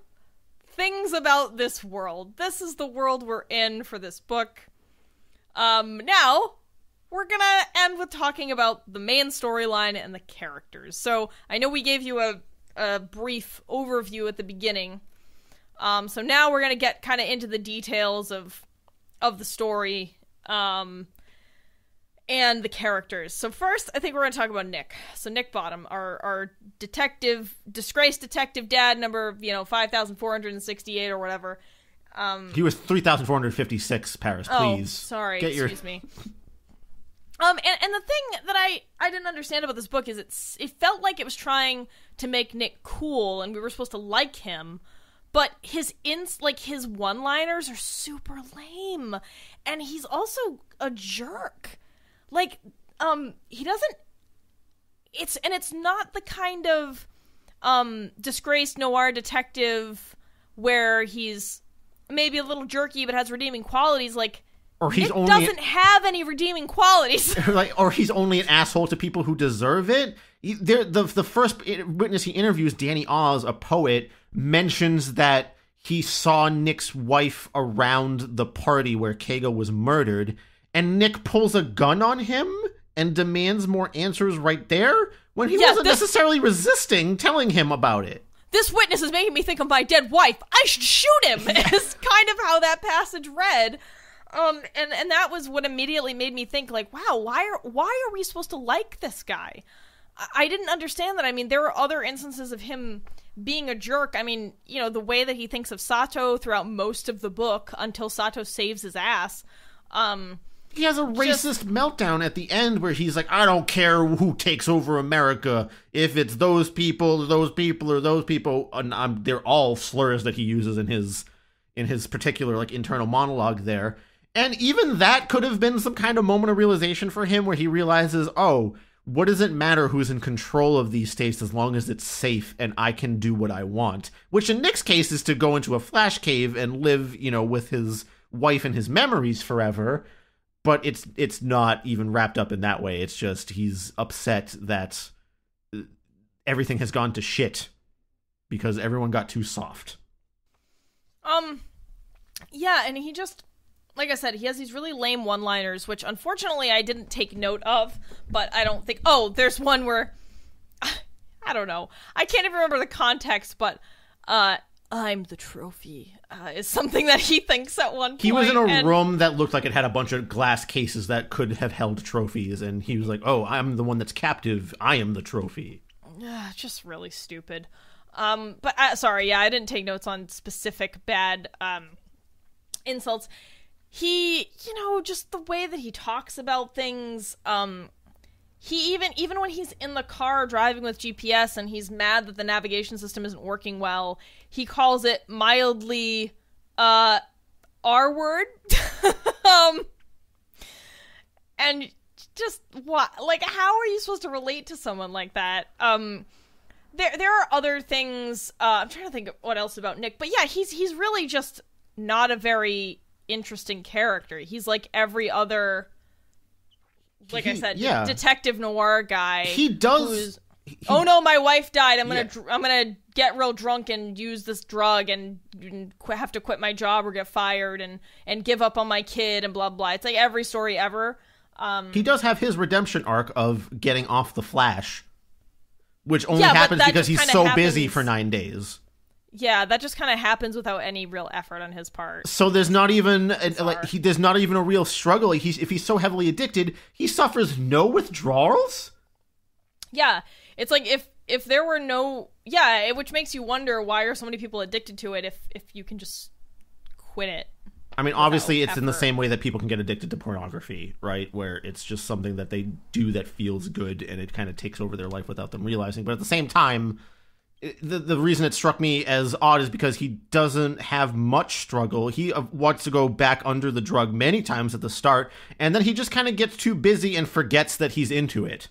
[SPEAKER 1] things about this world. This is the world we're in for this book. Now, we're gonna end with talking about the main storyline and the characters. So, I know we gave you a brief overview at the beginning. So now we're gonna get kind of into the details of the story, and the characters. So first, I think we're going to talk about Nick. So Nick Bottom, our disgraced detective dad, number 5,468 or whatever.
[SPEAKER 2] He was 3,456, Paris, please.
[SPEAKER 1] Oh, sorry, excuse me. And the thing that I didn't understand about this book is it felt like it was trying to make Nick cool, and we were supposed to like him, but his one-liners are super lame, and he's also a jerk. Like, he doesn't... It's not the kind of, disgraced noir detective where he's maybe a little jerky but has redeeming qualities, like... Or he's Nick doesn't have any redeeming qualities.
[SPEAKER 2] Or he's only an asshole to people who deserve it. The first witness he interviews, Danny Oz, a poet, mentions that he saw Nick's wife around the party where Kago was murdered, and Nick pulls a gun on him and demands more answers right there when he wasn't necessarily resisting telling him about it.
[SPEAKER 1] This witness is making me think of my dead wife. I should shoot him. Is kind of how that passage read. And that was what immediately made me think, like, wow, why are we supposed to like this guy? I didn't understand that. I mean, there were other instances of him being a jerk. I mean, the way that he thinks of Sato throughout most of the book until Sato saves his ass.
[SPEAKER 2] He has a racist meltdown at the end where he's like, I don't care who takes over America. If it's those people, or those people, or those people. And they're all slurs that he uses in his particular like internal monologue there. And even that could have been some kind of moment of realization for him where he realizes, oh, what does it matter who's in control of these states as long as it's safe and I can do what I want? Which in Nick's case is to go into a flash cave and live, with his wife and his memories forever. But it's not even wrapped up in that way. It's just he's upset that everything has gone to shit because everyone got too soft.
[SPEAKER 1] Yeah, and he just, like I said, he has these really lame one-liners, which unfortunately I didn't take note of, but I don't think... Oh, there's one where... I don't know. I can't even remember the context, but I'm the trophy is something that he thinks at one point.
[SPEAKER 2] He was in a room that looked like it had a bunch of glass cases that could have held trophies, and he was like, oh, I'm the one that's captive. I am the trophy.
[SPEAKER 1] Just really stupid. But sorry, yeah, I didn't take notes on specific bad insults. He, just the way that he talks about things, he even when he's in the car driving with GPS and he's mad that the navigation system isn't working well, he calls it mildly R-word. And just what, like, how are you supposed to relate to someone like that? There are other things. I'm trying to think of what else about Nick, but yeah, he's really just not a very interesting character. He's like every other, like I said, detective noir guy.
[SPEAKER 2] He does.
[SPEAKER 1] Oh no, my wife died. I'm gonna get real drunk and use this drug and have to quit my job or get fired and give up on my kid and blah blah. It's like every story ever.
[SPEAKER 2] He does have his redemption arc of getting off the Flash, which only happens because he's so busy for 9 days.
[SPEAKER 1] Yeah, that just kind of happens without any real effort on his part.
[SPEAKER 2] So there's not even there's not even a real struggle. If he's so heavily addicted, he suffers no withdrawals.
[SPEAKER 1] Yeah, it's like if there were no which makes you wonder why are so many people addicted to it if you can just quit it.
[SPEAKER 2] I mean, obviously, it's in the same way that people can get addicted to pornography, right? Where it's just something that they do that feels good, and it kind of takes over their life without them realizing. But at the same time, the reason it struck me as odd is because he doesn't have much struggle. He wants to go back under the drug many times at the start, and then he just kind of gets too busy and forgets that he's into it.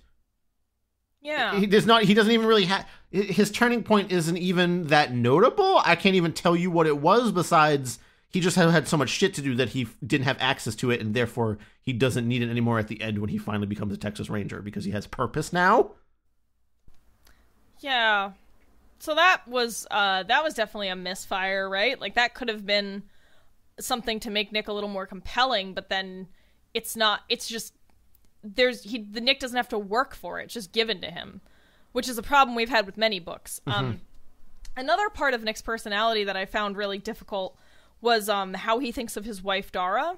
[SPEAKER 1] Yeah.
[SPEAKER 2] He doesn't even really have... His turning point isn't even that notable. I can't even tell you what it was besides... He just had so much shit to do that he didn't have access to it, and therefore he doesn't need it anymore at the end when he finally becomes a Texas Ranger, because he has purpose now.
[SPEAKER 1] Yeah. So that was definitely a misfire, right? Like, that could have been something to make Nick a little more compelling, but then it's not. It's just... the Nick doesn't have to work for it. It's just given to him, which is a problem we've had with many books. Mm-hmm. Another part of Nick's personality that I found really difficult was how he thinks of his wife, Dara.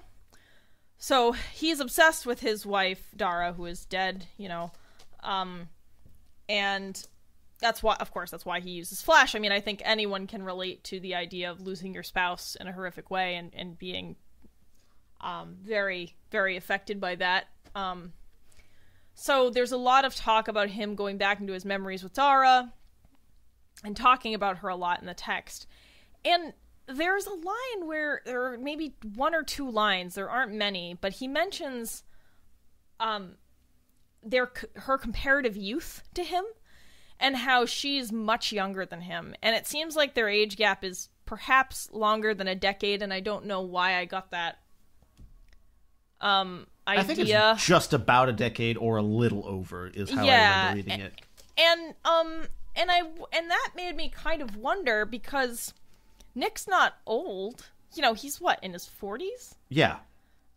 [SPEAKER 1] So he's obsessed with his wife, Dara, who is dead, and that's why he uses Flash. I mean, I think anyone can relate to the idea of losing your spouse in a horrific way and being very, very affected by that. So there's a lot of talk about him going back into his memories with Dara and talking about her a lot in the text. And there's a line where there are maybe one or two lines, there aren't many, but he mentions her comparative youth to him and how she's much younger than him. And it seems like their age gap is perhaps longer than a decade, and I don't know why I got that idea.
[SPEAKER 2] I think it's just about a decade or a little over is how I remember reading it.
[SPEAKER 1] And that made me kind of wonder because Nick's not old. He's what, in his 40s?
[SPEAKER 2] Yeah.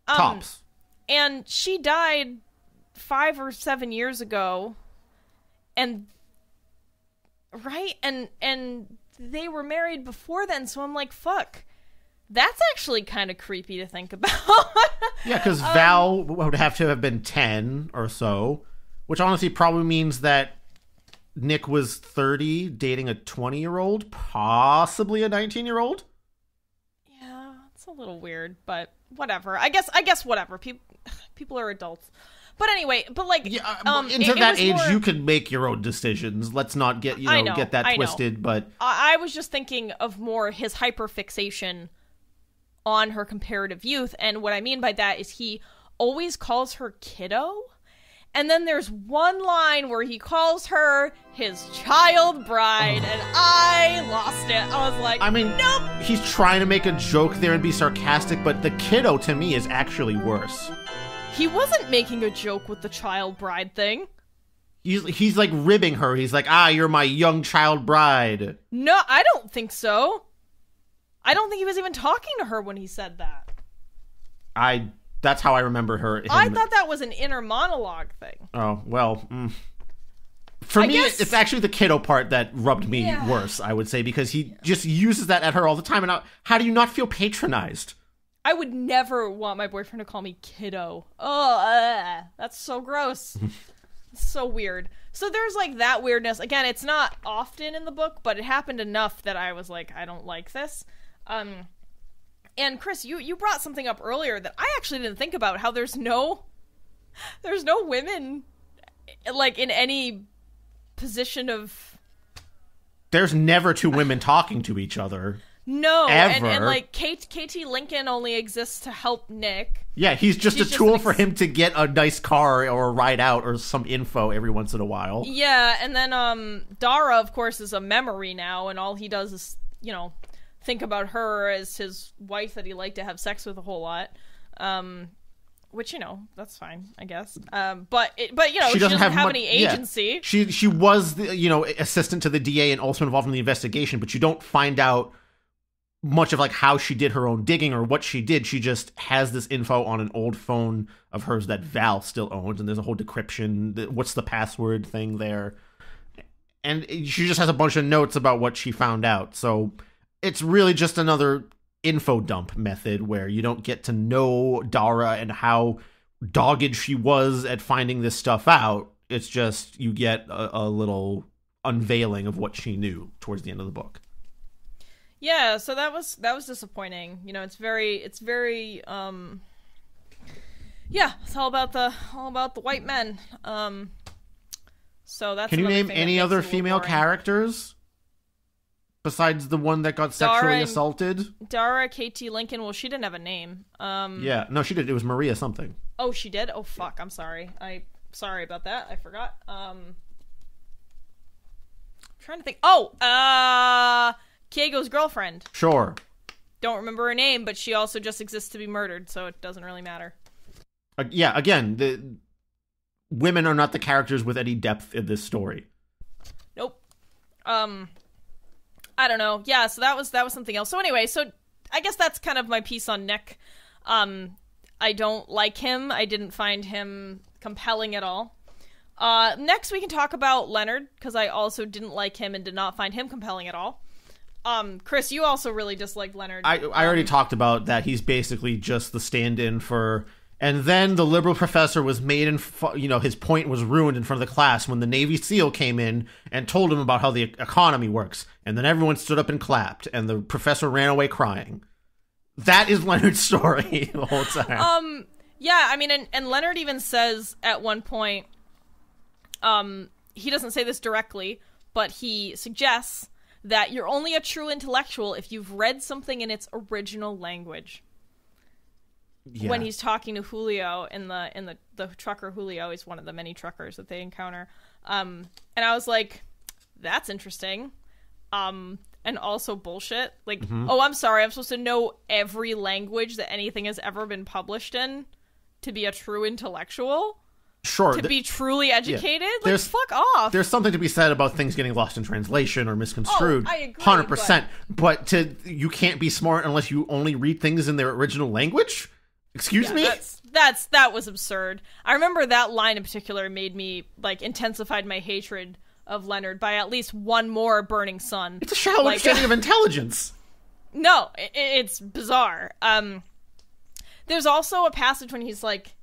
[SPEAKER 2] Tops.
[SPEAKER 1] And she died 5 or 7 years ago. And right? And they were married before then, so I'm like, fuck. That's actually kind of creepy to think about.
[SPEAKER 2] Yeah, because Val would have to have been 10 or so, which honestly probably means that Nick was 30, dating a 20-year-old, possibly a 19-year-old.
[SPEAKER 1] Yeah, it's a little weird, but whatever. I guess whatever. People, people are adults. But anyway, but like,
[SPEAKER 2] into that age, you can make your own decisions. Let's not get get that twisted. But
[SPEAKER 1] I was just thinking of more his hyperfixation on her comparative youth, and what I mean by that is he always calls her kiddo, and then there's one line where he calls her his child bride, and I lost it. I was like, nope.
[SPEAKER 2] He's trying to make a joke there and be sarcastic, but the kiddo to me is actually worse.
[SPEAKER 1] He wasn't making a joke with the child bride thing.
[SPEAKER 2] He's like ribbing her. He's like, you're my young child bride.
[SPEAKER 1] No, I don't think so. I don't think he was even talking to her when he said that.
[SPEAKER 2] That's how I remember her.
[SPEAKER 1] I thought that was an inner monologue thing.
[SPEAKER 2] Oh, well. For me, it's actually the kiddo part that rubbed me worse, I would say, because he just uses that at her all the time. And how do you not feel patronized?
[SPEAKER 1] I would never want my boyfriend to call me kiddo. Oh, that's so gross. It's so weird. So there's like that weirdness. Again, it's not often in the book, but it happened enough that I was like, I don't like this. And Chris, you brought something up earlier that I actually didn't think about, how there's no women like in any position of...
[SPEAKER 2] There's never two women talking to each other.
[SPEAKER 1] No,
[SPEAKER 2] ever.
[SPEAKER 1] And like KT Lincoln only exists to help Nick.
[SPEAKER 2] Yeah, he's just a tool for him to get a nice car or a ride out or some info every once in a while.
[SPEAKER 1] Yeah, and then Dara, of course, is a memory now, and all he does is, think about her as his wife that he liked to have sex with a whole lot. Which, that's fine, I guess. But she doesn't have any agency.
[SPEAKER 2] Yeah. She was the, assistant to the DA and also involved in the investigation, but you don't find out much of like how she did her own digging or what she did. She just has this info on an old phone of hers that Val still owns, and there's a whole decryption, what's the password thing there, and she just has a bunch of notes about what she found out. So it's really just another info dump method where you don't get to know Dara and how dogged she was at finding this stuff out. It's just you get a little unveiling of what she knew towards the end of the book.
[SPEAKER 1] Yeah, so that was disappointing. It's very it's all about the white men. So that's...
[SPEAKER 2] Can you name any other female characters besides the one that got sexually assaulted?
[SPEAKER 1] Dara, KT Lincoln. Well, she didn't have a name.
[SPEAKER 2] Yeah, no, she did. It was Maria something.
[SPEAKER 1] Oh, she did? Oh, fuck. I'm sorry. Sorry about that. I forgot. Trying to think. Kiego's girlfriend.
[SPEAKER 2] Sure.
[SPEAKER 1] Don't remember her name, but she also just exists to be murdered, so it doesn't really matter.
[SPEAKER 2] Yeah, again, the women are not the characters with any depth in this story.
[SPEAKER 1] Nope. I don't know. Yeah, so that was something else. So anyway, so I guess that's kind of my piece on Nick. I don't like him. I didn't find him compelling at all. Next we can talk about Leonard, because I also didn't like him and did not find him compelling at all. Chris, you also really disliked Leonard.
[SPEAKER 2] I already talked about that. He's basically just the stand-in for... And then the liberal professor was made his point was ruined in front of the class when the Navy SEAL came in and told him about how the economy works. And then everyone stood up and clapped, and the professor ran away crying. That is Leonard's story the whole time.
[SPEAKER 1] Yeah, I mean, and Leonard even says at one point, he doesn't say this directly, but he suggests that you're only a true intellectual if you've read something in its original language. Yeah. When he's talking to Julio in the trucker Julio, he's one of the many truckers that they encounter. And I was like, that's interesting. And also bullshit. Like, oh, I'm sorry, I'm supposed to know every language that anything has ever been published in to be a true intellectual?
[SPEAKER 2] Sure.
[SPEAKER 1] To be truly educated?
[SPEAKER 2] Yeah.
[SPEAKER 1] Like, fuck off.
[SPEAKER 2] There's something to be said about things getting lost in translation or misconstrued.
[SPEAKER 1] Oh, I agree.
[SPEAKER 2] 100%. But you can't be smart unless you only read things in their original language? Excuse me?
[SPEAKER 1] That was absurd. I remember that line in particular made me, intensified my hatred of Leonard by at least one more burning sun.
[SPEAKER 2] It's a shallow understanding of intelligence.
[SPEAKER 1] No, it's bizarre. There's also a passage when he's like,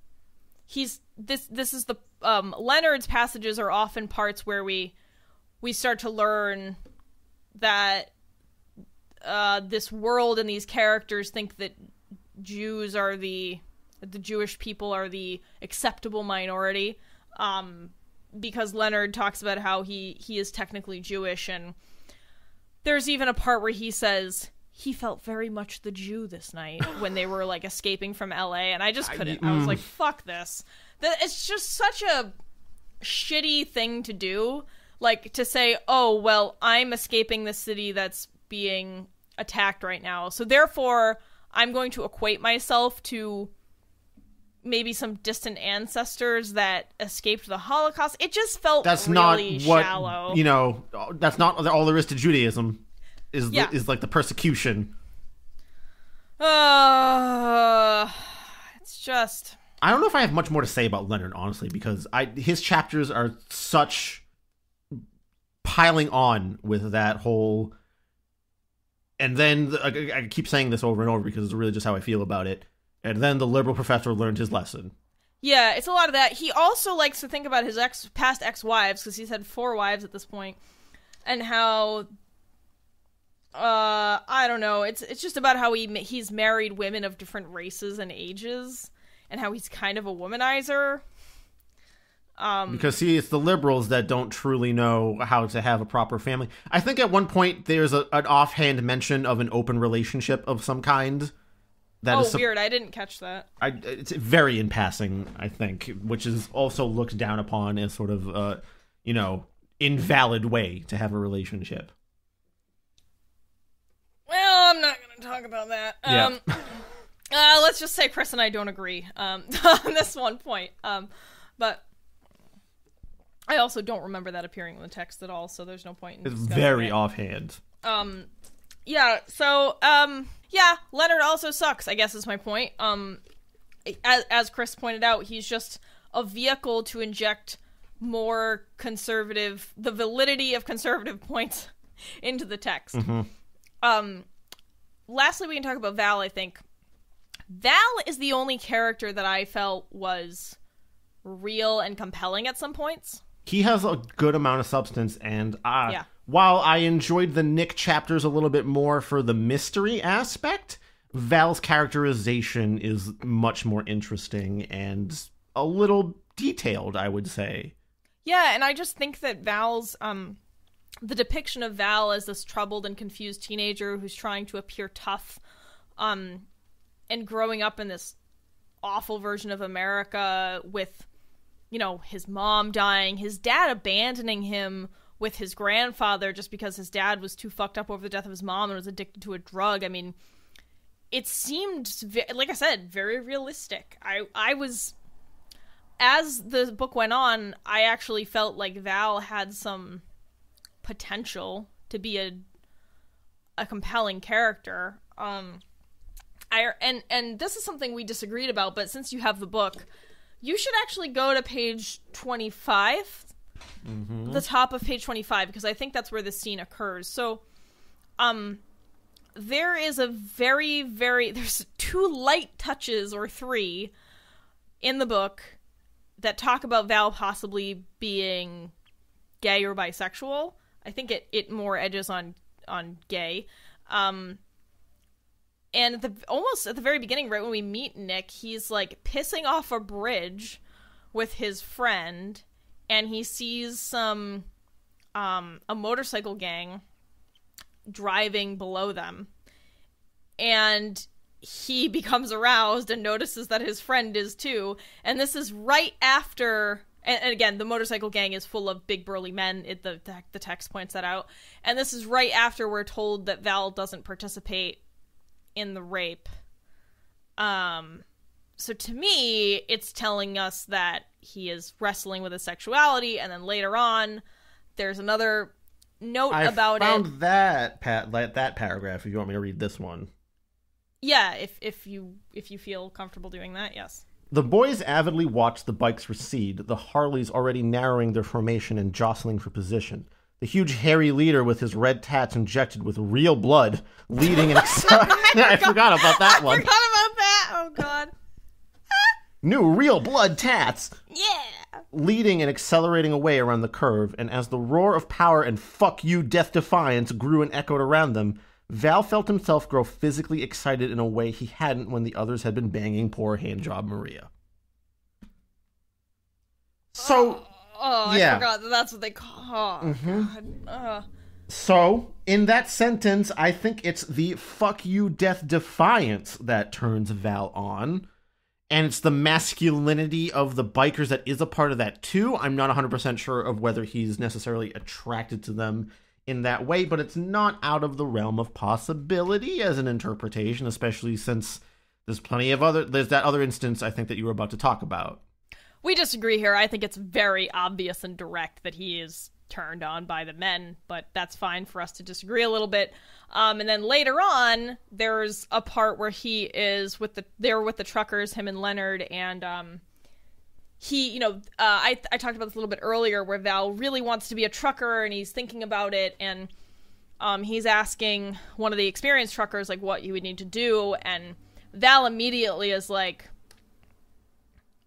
[SPEAKER 1] this is the Leonard's passages are often parts where we start to learn that this world and these characters think that Jews are the the Jewish people are the acceptable minority, because Leonard talks about how he is technically Jewish, and there's even a part where he says he felt very much the Jew this night when they were, like, escaping from LA, and I just couldn't. I was like, fuck this. It's just such a shitty thing to do, like, to say, oh, well, I'm escaping the city that's being attacked right now, so therefore I'm going to equate myself to maybe some distant ancestors that escaped the Holocaust. It just felt really shallow.
[SPEAKER 2] You know, that's not all there is to Judaism, is like the persecution.
[SPEAKER 1] It's just...
[SPEAKER 2] I don't know if I have much more to say about Leonard, honestly, because his chapters are such piling on with that whole... And then, I keep saying this over and over because it's really just how I feel about it. And then the liberal professor learned his lesson.
[SPEAKER 1] Yeah, it's a lot of that. He also likes to think about his past ex-wives, because he's had 4 wives at this point, and how, I don't know, it's just about how he's married women of different races and ages, and how he's kind of a womanizer.
[SPEAKER 2] Because, see, it's the liberals that don't truly know how to have a proper family. I think at one point there's an offhand mention of an open relationship of some kind.
[SPEAKER 1] Weird. I didn't catch that.
[SPEAKER 2] It's very in passing, I think, which is also looked down upon as sort of, invalid way to have a relationship.
[SPEAKER 1] Well, I'm not going to talk about that.
[SPEAKER 2] Yeah.
[SPEAKER 1] Let's just say Chris and I don't agree on this one point. But I also don't remember that appearing in the text at all, so there's no point in discussing it.
[SPEAKER 2] It's very offhand.
[SPEAKER 1] Yeah, so, Leonard also sucks, I guess is my point. As Chris pointed out, he's just a vehicle to inject more the validity of conservative points into the text.
[SPEAKER 2] Mm-hmm.
[SPEAKER 1] Lastly, we can talk about Val, I think. Val is the only character that I felt was real and compelling at some points.
[SPEAKER 2] He has a good amount of substance, and while I enjoyed the Nick chapters a little bit more for the mystery aspect, Val's characterization is much more interesting and a little detailed, I would say.
[SPEAKER 1] Yeah, and I just think that Val's, the depiction of Val as this troubled and confused teenager who's trying to appear tough, and growing up in this awful version of America with, his mom dying, his dad abandoning him with his grandfather just because his dad was too fucked up over the death of his mom and was addicted to a drug. I mean, it seemed, like I said, very realistic. I was, as the book went on, I actually felt like Val had some potential to be a compelling character. And this is something we disagreed about, but since you have the book, you should actually go to page 25, the top of page 25, because I think that's where this scene occurs. So, there is a there's 2 light touches, or 3, in the book that talk about Val possibly being gay or bisexual. I think it more edges on gay. And almost at the very beginning, right when we meet Nick, he's, like, pissing off a bridge with his friend, and he sees a motorcycle gang driving below them. And he becomes aroused and notices that his friend is too. And this is right after... And again, the motorcycle gang is full of big burly men. The text points that out. And this is right after we're told that Val doesn't participate in the rape. So to me, it's telling us that he is wrestling with his sexuality, and then later on, there's another note about it. I found
[SPEAKER 2] that paragraph. If you want me to read this one,
[SPEAKER 1] yeah. If you feel comfortable doing that, yes.
[SPEAKER 2] The boys avidly watched the bikes recede, the Harleys already narrowing their formation and jostling for position. The huge hairy leader with his red tats injected with real blood, leading an I forgot about that one.
[SPEAKER 1] I forgot about that. Oh, God.
[SPEAKER 2] New real blood tats.
[SPEAKER 1] Yeah.
[SPEAKER 2] Leading and accelerating away around the curve, and as the roar of power and fuck you death defiance grew and echoed around them, Val felt himself grow physically excited in a way he hadn't when the others had been banging poor handjob Maria. So,
[SPEAKER 1] I forgot that's what they call. Oh, God.
[SPEAKER 2] So, in that sentence, I think it's the fuck you death defiance that turns Val on. And it's the masculinity of the bikers that is a part of that too. I'm not 100% sure of whether he's necessarily attracted to them in that way, but it's not out of the realm of possibility as an interpretation, especially since there's that other instance I think that you were about to talk about.
[SPEAKER 1] We disagree here. I think it's very obvious and direct that he is turned on by the men, but that's fine for us to disagree a little bit. And then later on, there's a part where he is with the truckers, him and Leonard, and I talked about this a little bit earlier, where Val really wants to be a trucker, and he's thinking about it, and he's asking one of the experienced truckers, like, what he would need to do, and Val immediately is like,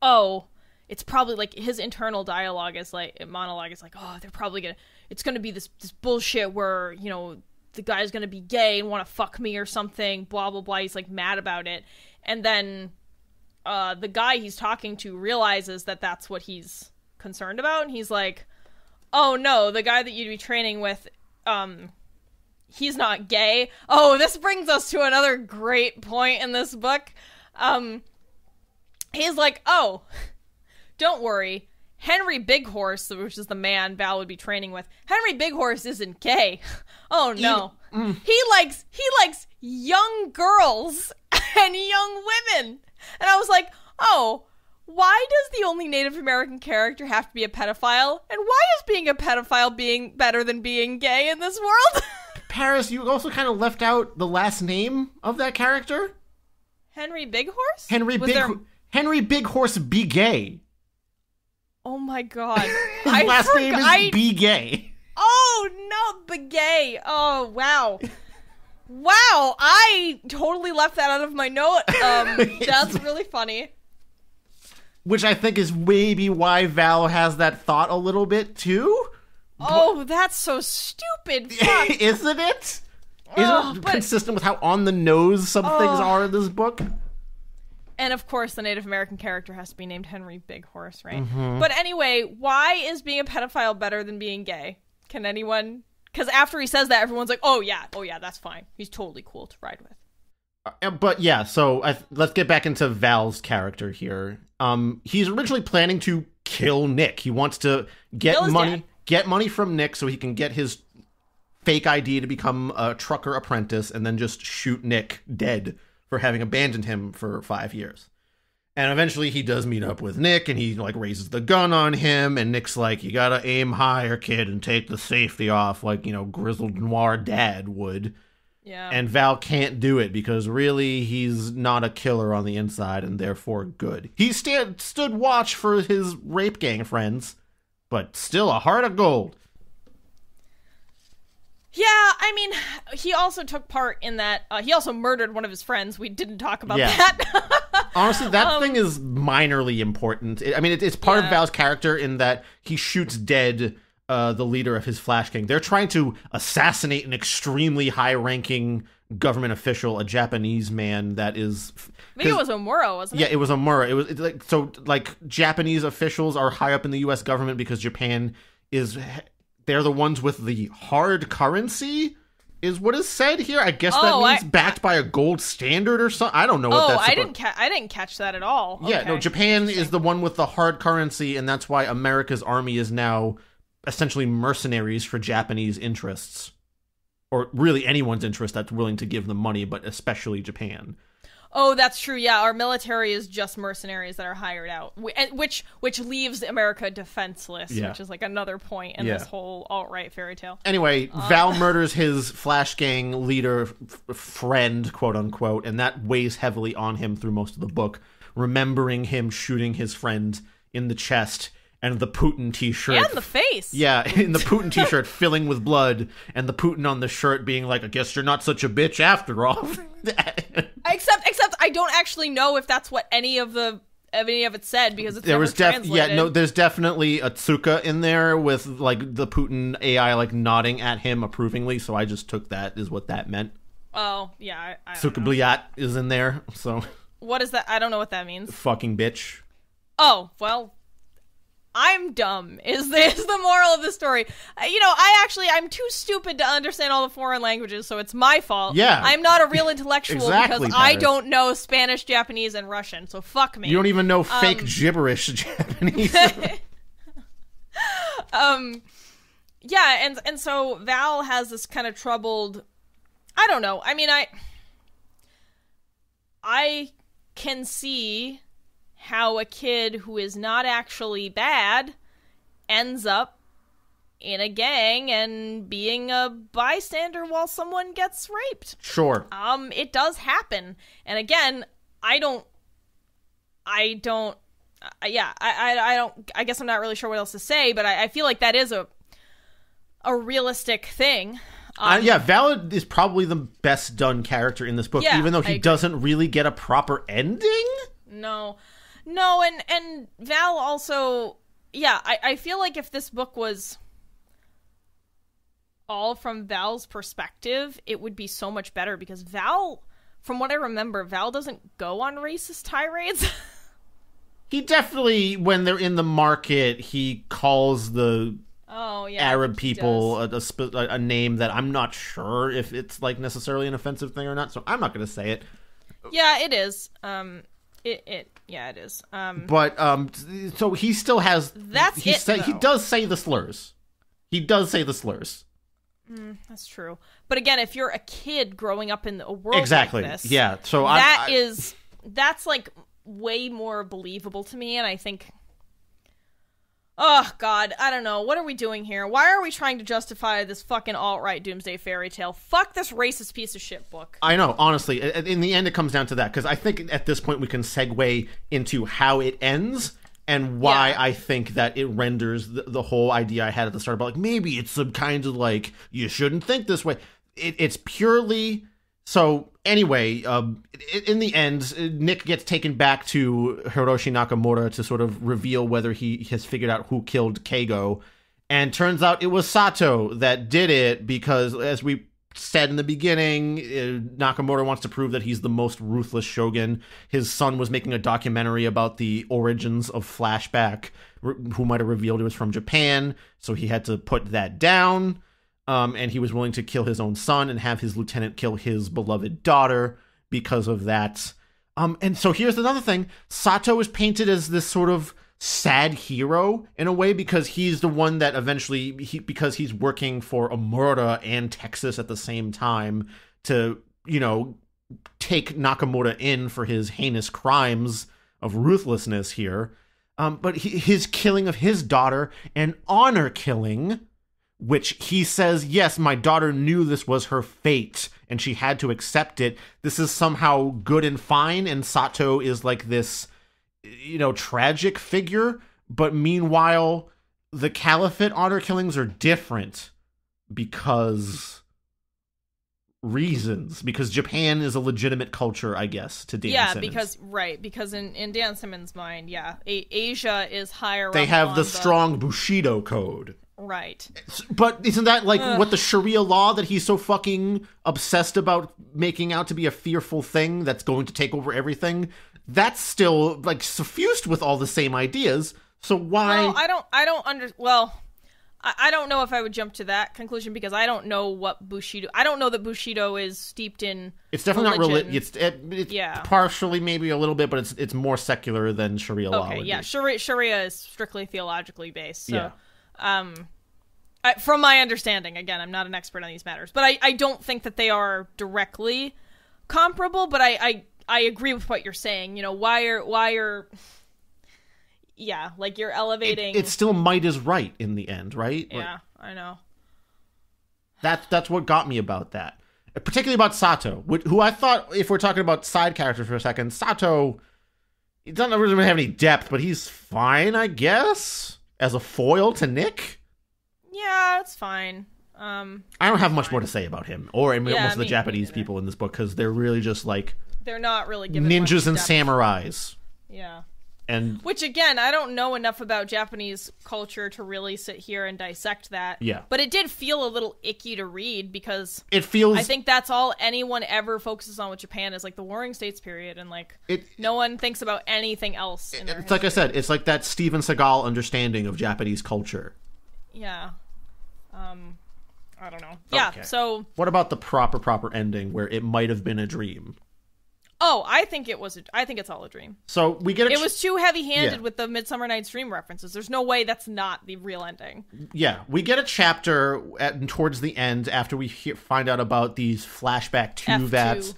[SPEAKER 1] oh, it's probably, like, his internal monologue is like, oh, it's gonna be this bullshit where, you know, the guy's gonna be gay and want to fuck me or something, blah, blah, blah. He's, like, mad about it. And then the guy he's talking to realizes that that's what he's concerned about, and he's like, oh, no, the guy that you'd be training with, he's not gay. Oh, this brings us to another great point in this book. He's like, oh, don't worry, Henry Big Horse, which is the man Val would be training with, Henry Big Horse isn't gay. Oh no. He likes young girls and young women. And I was like, oh, why does the only Native American character have to be a pedophile? And why is being a pedophile being better than being gay in this world?
[SPEAKER 2] Paris, you also kind of left out the last name of that character.
[SPEAKER 1] Henry Big Horse?
[SPEAKER 2] Henry Big Horse be gay.
[SPEAKER 1] Oh my god.
[SPEAKER 2] His last name is Be Gay.
[SPEAKER 1] Oh no, Be Gay. Oh wow. Wow, I totally left that out of my note. That's really funny. Which
[SPEAKER 2] I think is maybe why Val has that thought a little bit too.
[SPEAKER 1] Oh, that's so stupid. Fuck.
[SPEAKER 2] Isn't it? Isn't it consistent with how on the nose some things are in this book?
[SPEAKER 1] And, of course, the Native American character has to be named Henry Big Horse, right? Mm-hmm. But anyway, why is being a pedophile better than being gay? Can anyone... Because after he says that, everyone's like, oh, yeah, that's fine. He's totally cool to ride with.
[SPEAKER 2] But, yeah, so let's get back into Val's character here. He's originally planning to kill Nick. He wants to get money from Nick so he can get his fake ID to become a trucker apprentice and then just shoot Nick dead for having abandoned him for 5 years. And eventually he does meet up with Nick, and he, like, raises the gun on him, and Nick's like, you gotta aim higher, kid, and take the safety off, like, you know, grizzled noir dad would.
[SPEAKER 1] Yeah.
[SPEAKER 2] And Val can't do it, because really he's not a killer on the inside, and therefore good. He stood watch for his rape gang friends, but still a heart of gold.
[SPEAKER 1] Yeah, I mean, he also took part in that. He also murdered one of his friends. We didn't talk about that.
[SPEAKER 2] Honestly, that thing is minorly important. It's part of Val's character in that he shoots dead the leader of his Flash Gang. They're trying to assassinate an extremely high-ranking government official, a Japanese man that is...
[SPEAKER 1] Maybe it was Omura, wasn't it?
[SPEAKER 2] Yeah, it was Omura. Japanese officials are high up in the U.S. government because Japan is... They're the ones with the hard currency, is what is said here. I guess that means backed by a gold standard or something. I don't know what that's about.
[SPEAKER 1] I didn't catch that at all.
[SPEAKER 2] Yeah,
[SPEAKER 1] okay.
[SPEAKER 2] No, Japan is the one with the hard currency, and that's why America's army is now essentially mercenaries for Japanese interests. Or really anyone's interest that's willing to give them money, but especially Japan.
[SPEAKER 1] Oh, that's true. Yeah, our military is just mercenaries that are hired out, which leaves America defenseless, which is like another point in this whole alt-right fairy tale.
[SPEAKER 2] Anyway, Val murders his Flash Gang leader friend, quote unquote, and that weighs heavily on him through most of the book, remembering him shooting his friend in the chest and the Putin t-shirt.
[SPEAKER 1] And the face.
[SPEAKER 2] Yeah, in the Putin t-shirt filling with blood, and the Putin on the shirt being like, I guess you're not such a bitch after all.
[SPEAKER 1] Except I don't actually know if that's what any of it said, because it's never translated.
[SPEAKER 2] There's definitely a Tsuka in there with like the Putin AI like nodding at him approvingly, so I just took that as what that meant.
[SPEAKER 1] Oh, yeah, I don't know.
[SPEAKER 2] Sukabliat is in there, so...
[SPEAKER 1] What is that? I don't know what that means.
[SPEAKER 2] Fucking bitch.
[SPEAKER 1] Oh, well, I'm dumb, is the moral of the story. I'm too stupid to understand all the foreign languages, so it's my fault.
[SPEAKER 2] Yeah.
[SPEAKER 1] I'm not a real intellectual
[SPEAKER 2] Exactly,
[SPEAKER 1] because I
[SPEAKER 2] Paris.
[SPEAKER 1] don't know Spanish, Japanese, and Russian, so fuck me.
[SPEAKER 2] You don't even know fake gibberish Japanese.
[SPEAKER 1] Yeah, and so Val has this kind of troubled... I don't know. I mean, I can see how a kid who is not actually bad ends up in a gang and being a bystander while someone gets raped.
[SPEAKER 2] Sure.
[SPEAKER 1] It does happen. And again, I guess I'm not really sure what else to say, but I feel like that is a realistic thing.
[SPEAKER 2] Val is probably the best done character in this book, even though he doesn't really get a proper ending.
[SPEAKER 1] No, and Val also, I feel like if this book was all from Val's perspective, it would be so much better, because Val, from what I remember, Val doesn't go on racist tirades.
[SPEAKER 2] He definitely, when they're in the market, he calls the... Arab people a name that I'm not sure if it's like necessarily an offensive thing or not, so I'm not going to say it.
[SPEAKER 1] Yeah, it is. It is.
[SPEAKER 2] But so he still has. He does say the slurs. He does say the slurs.
[SPEAKER 1] That's true. But again, if you're a kid growing up in a world
[SPEAKER 2] exactly
[SPEAKER 1] like this,
[SPEAKER 2] yeah. So
[SPEAKER 1] that's like way more believable to me, and I think. Oh, God, I don't know. What are we doing here? Why are we trying to justify this fucking alt-right doomsday fairy tale? Fuck this racist piece of shit book.
[SPEAKER 2] I know, honestly. In the end, it comes down to that, because I think at this point we can segue into how it ends and why I think that it renders the whole idea I had at the start about, like, maybe it's some kind of, like, you shouldn't think this way. It's purely... So, anyway, in the end, Nick gets taken back to Hiroshi Nakamura to sort of reveal whether he has figured out who killed Keigo. And turns out it was Sato that did it because, as we said in the beginning, Nakamura wants to prove that he's the most ruthless shogun. His son was making a documentary about the origins of Flashback, who might have revealed it was from Japan, so he had to put that down. And he was willing to kill his own son and have his lieutenant kill his beloved daughter because of that. And so here's another thing. Sato is painted as this sort of sad hero in a way because he's the one that eventually, because he's working for Omura and Texas at the same time to, take Nakamura in for his heinous crimes of ruthlessness here. But his killing of his daughter and honor killing... which he says, yes, my daughter knew this was her fate, and she had to accept it. This is somehow good and fine, and Sato is like this, tragic figure. But meanwhile, the Caliphate honor killings are different because reasons. Because Japan is a legitimate culture, I guess, to Dan Simmons.
[SPEAKER 1] Because in Dan Simmons' mind, Asia is higher up.
[SPEAKER 2] They have the strong Bushido code.
[SPEAKER 1] Right.
[SPEAKER 2] But isn't that like what the Sharia law that he's so fucking obsessed about making out to be a fearful thing that's going to take over everything? That's still like suffused with all the same ideas. So why?
[SPEAKER 1] Well, I don't know if I would jump to that conclusion because I don't know what Bushido. I don't know that Bushido is steeped in. It's definitely
[SPEAKER 2] religion. Not religion. It's partially maybe a little bit, but it's more secular than Sharia law.
[SPEAKER 1] Okay, yeah, Sharia is strictly theologically based. So. Yeah. From my understanding, again, I'm not an expert on these matters, but I don't think that they are directly comparable. But I agree with what you're saying. Why are like you're elevating.
[SPEAKER 2] It still might is right in the end, right?
[SPEAKER 1] Yeah, I know.
[SPEAKER 2] That's what got me about that, particularly about Sato, who I thought, if we're talking about side characters for a second, Sato, he doesn't really have any depth, but he's fine, I guess, as a foil to Nick.
[SPEAKER 1] Yeah, it's fine.
[SPEAKER 2] I don't have much more to say about him, or most of the Japanese people in this book, because they're really just like...
[SPEAKER 1] They're not really giving
[SPEAKER 2] ninjas and samurais.
[SPEAKER 1] Yeah.
[SPEAKER 2] And
[SPEAKER 1] which, again, I don't know enough about Japanese culture to really sit here and dissect that.
[SPEAKER 2] Yeah.
[SPEAKER 1] But it did feel a little icky to read because
[SPEAKER 2] it feels...
[SPEAKER 1] I think that's all anyone ever focuses on with Japan is, like, the Warring States period. And, like, no one thinks about anything else in their
[SPEAKER 2] It's like I said, it's like that Steven Seagal understanding of Japanese culture.
[SPEAKER 1] Yeah. I don't know. Yeah,
[SPEAKER 2] okay.
[SPEAKER 1] So...
[SPEAKER 2] What about the proper ending where it might have been a dream?
[SPEAKER 1] Oh, I think it's all a dream.
[SPEAKER 2] So we get
[SPEAKER 1] it was too heavy-handed with the Midsummer Night's Dream references. There's no way that's not the real ending.
[SPEAKER 2] Yeah, we get a chapter towards the end after we find out about these flashback 2 vats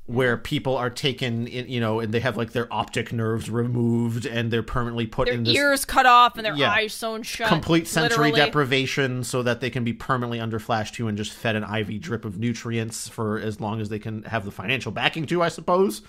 [SPEAKER 2] where people are taken in, you know, and they have like their optic nerves removed and they're permanently put in this...
[SPEAKER 1] Their ears cut off and their eyes sewn shut.
[SPEAKER 2] Complete sensory deprivation so that they can be permanently under Flash 2 and just fed an IV drip of nutrients for as long as they can have the financial backing to, I suppose.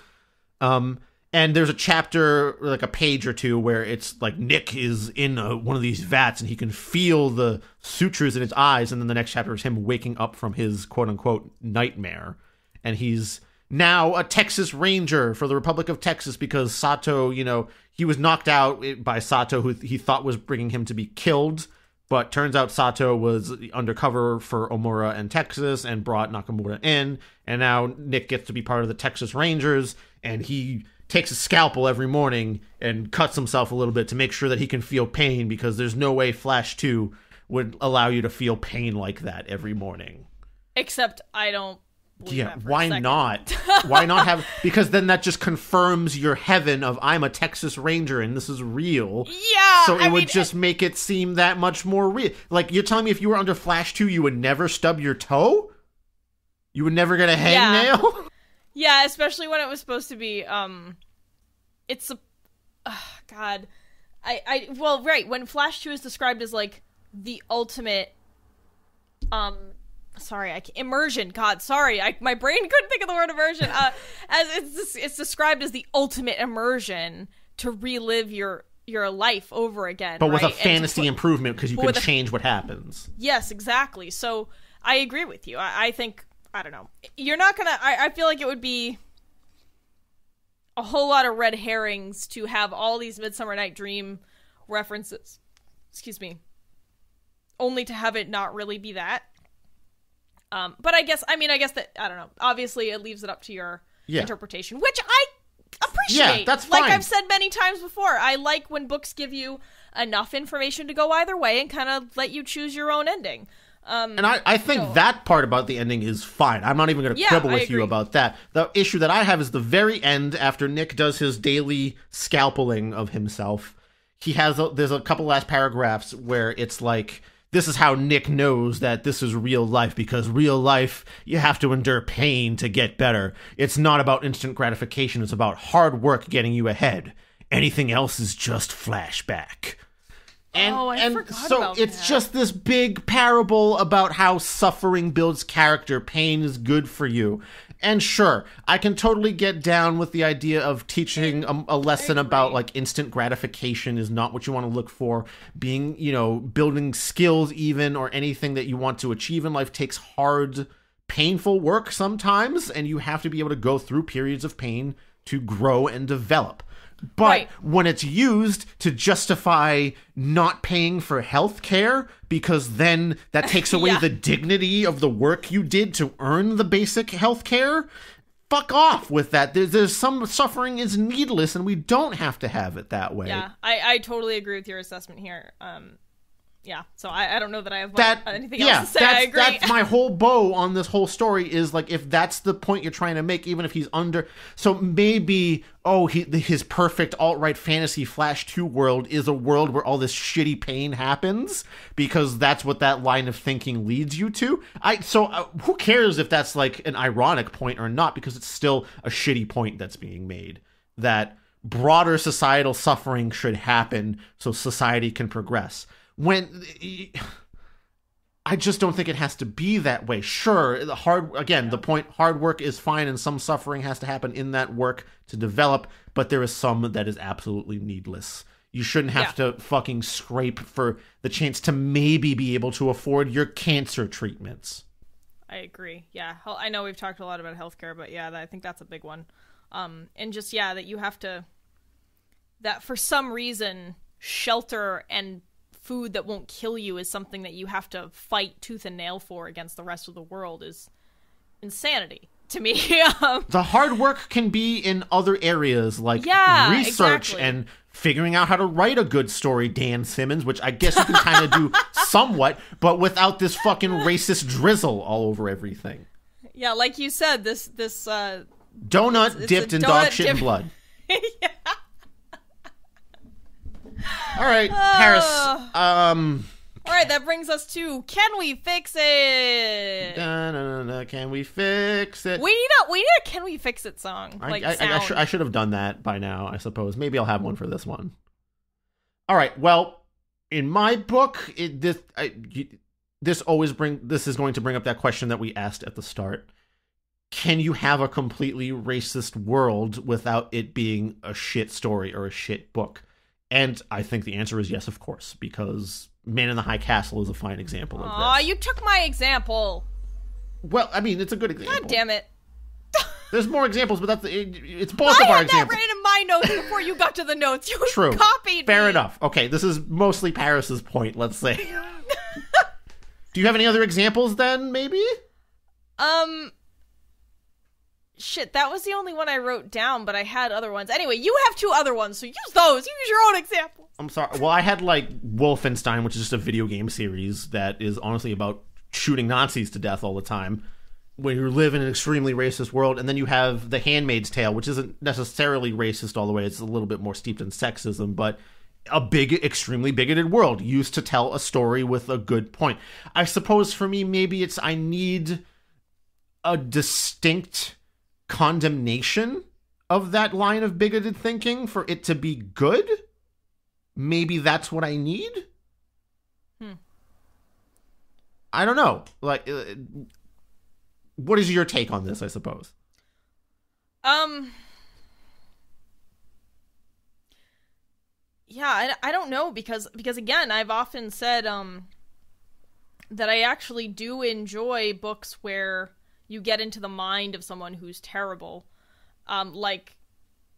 [SPEAKER 2] And there's a chapter, like a page or two, where it's like Nick is in one of these vats and he can feel the sutures in his eyes, and then the next chapter is him waking up from his quote-unquote nightmare. And he's now a Texas Ranger for the Republic of Texas because Sato, you know, he was knocked out by Sato, who he thought was bringing him to be killed. But turns out Sato was undercover for Omura and Texas and brought Nakamura in. And now Nick gets to be part of the Texas Rangers. And he takes a scalpel every morning and cuts himself a little bit to make sure that he can feel pain, because there's no way Flash 2 would allow you to feel pain like that every morning.
[SPEAKER 1] Except I don't...
[SPEAKER 2] Why not? Why not have... Because then that just confirms your heaven of I'm a Texas Ranger and this is real.
[SPEAKER 1] Yeah!
[SPEAKER 2] So it would just make it seem that much more real. Like, you're telling me if you were under Flash 2, you would never stub your toe? You would never get a hangnail?
[SPEAKER 1] Yeah, especially when it was supposed to be, it's a... God. Well, right, when Flash 2 is described as, like, the ultimate, immersion. God, sorry. My brain couldn't think of the word immersion. As it's described as the ultimate immersion to relive your life over again.
[SPEAKER 2] But with a fantasy improvement, because you can change what happens.
[SPEAKER 1] Yes, exactly. So I agree with you. I think, I don't know. You're not gonna... I feel like it would be a whole lot of red herrings to have all these Midsummer Night Dream references. Excuse me. Only to have it not really be that. But I guess that, I don't know. Obviously, it leaves it up to your interpretation, which I appreciate.
[SPEAKER 2] Yeah, that's fine.
[SPEAKER 1] Like I've said many times before, I like when books give you enough information to go either way and kind of let you choose your own ending.
[SPEAKER 2] And I think that part about the ending is fine. I'm not even going to quibble with you about that. The issue that I have is the very end, after Nick does his daily scalpeling of himself. There's a couple last paragraphs where it's like, this is how Nick knows that this is real life, because real life, you have to endure pain to get better. It's not about instant gratification. It's about hard work getting you ahead. Anything else is just flashback.
[SPEAKER 1] I forgot
[SPEAKER 2] so
[SPEAKER 1] about
[SPEAKER 2] it's
[SPEAKER 1] that.
[SPEAKER 2] just this big parable about how suffering builds character. Pain is good for you. And sure, I can totally get down with the idea of teaching a lesson about, like, instant gratification is not what you want to look for. Being, you know, building skills even, or anything that you want to achieve in life takes hard, painful work sometimes, and you have to be able to go through periods of pain to grow and develop. But when it's used to justify not paying for health care, because then that takes away the dignity of the work you did to earn the basic health care, fuck off with that. There's some suffering is needless, and we don't have to have it that way.
[SPEAKER 1] Yeah, I totally agree with your assessment here. Yeah, so I don't know that I have anything else to say. I agree.
[SPEAKER 2] That's my whole bow on this whole story is, like, if that's the point you're trying to make, even if he's under... So maybe, his perfect alt-right fantasy Flash 2 world is a world where all this shitty pain happens, because that's what that line of thinking leads you to. Who cares if that's, like, an ironic point or not, because it's still a shitty point that's being made. That broader societal suffering should happen so society can progress. I just don't think it has to be that way. Sure, the point, hard work is fine, and some suffering has to happen in that work to develop, but there is some that is absolutely needless. You shouldn't have to fucking scrape for the chance to maybe be able to afford your cancer treatments.
[SPEAKER 1] I agree. Yeah, I know we've talked a lot about healthcare, but I think that's a big one. And just, that you have to... that for some reason shelter and food that won't kill you is something that you have to fight tooth and nail for against the rest of the world is insanity to me.
[SPEAKER 2] The hard work can be in other areas like research and figuring out how to write a good story, Dan Simmons, which I guess you can kind of do somewhat, but without this fucking racist drizzle all over everything.
[SPEAKER 1] Yeah, like you said, this
[SPEAKER 2] donut dipped in dog shit and blood.
[SPEAKER 1] Yeah.
[SPEAKER 2] All right, Paris.
[SPEAKER 1] All right, that brings us to Can We Fix It?
[SPEAKER 2] Can we fix it?
[SPEAKER 1] We need a Can We Fix It song.
[SPEAKER 2] I should have done that by now, I suppose. Maybe I'll have one for this one. All right. Well, in my book, this is going to bring up that question that we asked at the start. Can you have a completely racist world without it being a shit story or a shit book? And I think the answer is yes, of course, because Man in the High Castle is a fine example of this.
[SPEAKER 1] Aw, you took my example.
[SPEAKER 2] Well, I mean, it's a good example.
[SPEAKER 1] God damn it.
[SPEAKER 2] There's more examples, but it's both of our examples. I had that
[SPEAKER 1] written in my notes before you got to the notes. You
[SPEAKER 2] True.
[SPEAKER 1] Copied me.
[SPEAKER 2] Fair enough. Okay, this is mostly Paris's point, let's say. Do you have any other examples then, maybe?
[SPEAKER 1] Shit, that was the only one I wrote down, but I had other ones. Anyway, you have two other ones, so use those. Use your own examples.
[SPEAKER 2] I'm sorry. Well, I had, like, Wolfenstein, which is just a video game series that is honestly about shooting Nazis to death all the time, where you live in an extremely racist world. And then you have The Handmaid's Tale, which isn't necessarily racist all the way. It's a little bit more steeped in sexism, but a extremely bigoted world used to tell a story with a good point. I suppose for me, maybe I need a distinct condemnation of that line of bigoted thinking for it to be good. Maybe that's what I need. I don't know. Like, what is your take on this, I suppose?
[SPEAKER 1] Yeah, I don't know, because again, I've often said that I actually do enjoy books where you get into the mind of someone who's terrible. Like,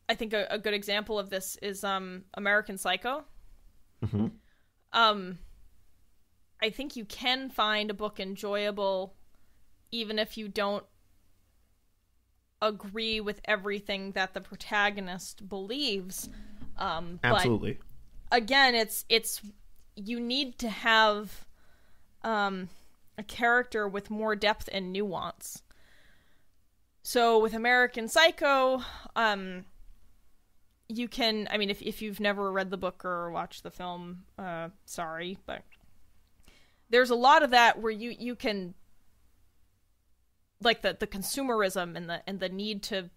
[SPEAKER 1] I think a good example of this is American Psycho.
[SPEAKER 2] Mm-hmm.
[SPEAKER 1] I think you can find a book enjoyable even if you don't agree with everything that the protagonist believes.
[SPEAKER 2] Absolutely.
[SPEAKER 1] But again, it's you need to have a character with more depth and nuance. So with American Psycho, you can, I mean, if you've never read the book or watched the film, sorry, but there's a lot of that where you can, like the consumerism and the need to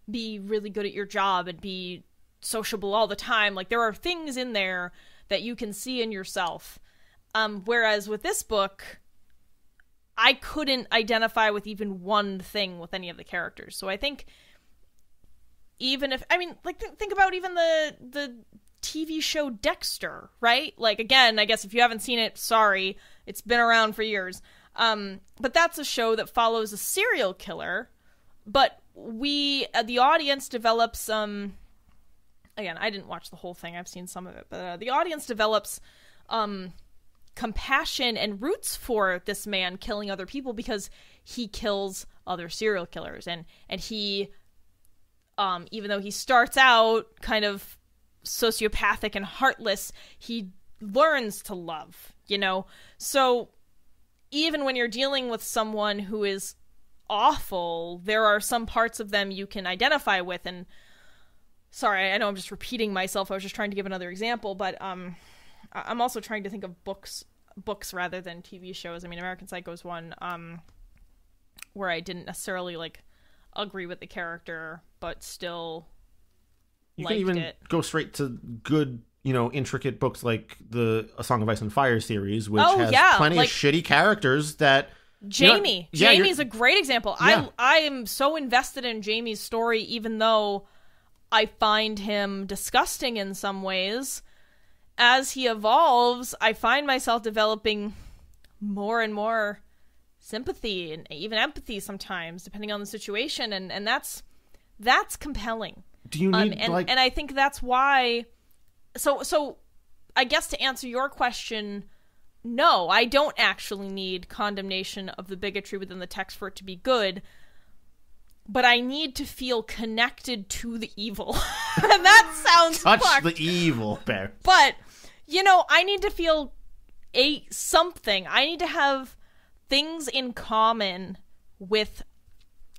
[SPEAKER 1] be really good at your job and be sociable all the time. Like, there are things in there that you can see in yourself. Whereas with this book, I couldn't identify with even one thing with any of the characters. So I think even if, I mean, like, think about even the TV show Dexter, right? Like, again, I guess if you haven't seen it, sorry, it's been around for years. But that's a show that follows a serial killer, but the audience develops, again, I didn't watch the whole thing, I've seen some of it, but the audience develops, compassion and roots for this man killing other people because he kills other serial killers, and he, even though he starts out kind of sociopathic and heartless, he learns to love, you know? So even when you're dealing with someone who is awful, there are some parts of them you can identify with. And sorry, I know I'm just repeating myself. I was just trying to give another example, but I'm also trying to think of books rather than TV shows. I mean, American Psycho is one where I didn't necessarily like agree with the character, but still
[SPEAKER 2] you
[SPEAKER 1] liked
[SPEAKER 2] can even
[SPEAKER 1] it.
[SPEAKER 2] Go straight to good, you know, intricate books like the A Song of Ice and Fire series, which has plenty of shitty characters that...
[SPEAKER 1] Jamie. Jamie's a great example. Yeah. I am so invested in Jamie's story, even though I find him disgusting in some ways. As he evolves, I find myself developing more and more sympathy and even empathy sometimes, depending on the situation, and that's compelling.
[SPEAKER 2] Do you need
[SPEAKER 1] and I think that's why. So I guess to answer your question, no, I don't actually need condemnation of the bigotry within the text for it to be good. But I need to feel connected to the evil. And that sounds
[SPEAKER 2] Touch
[SPEAKER 1] fucked.
[SPEAKER 2] the evil, Bear.
[SPEAKER 1] But, I need to feel something. I need to have things in common with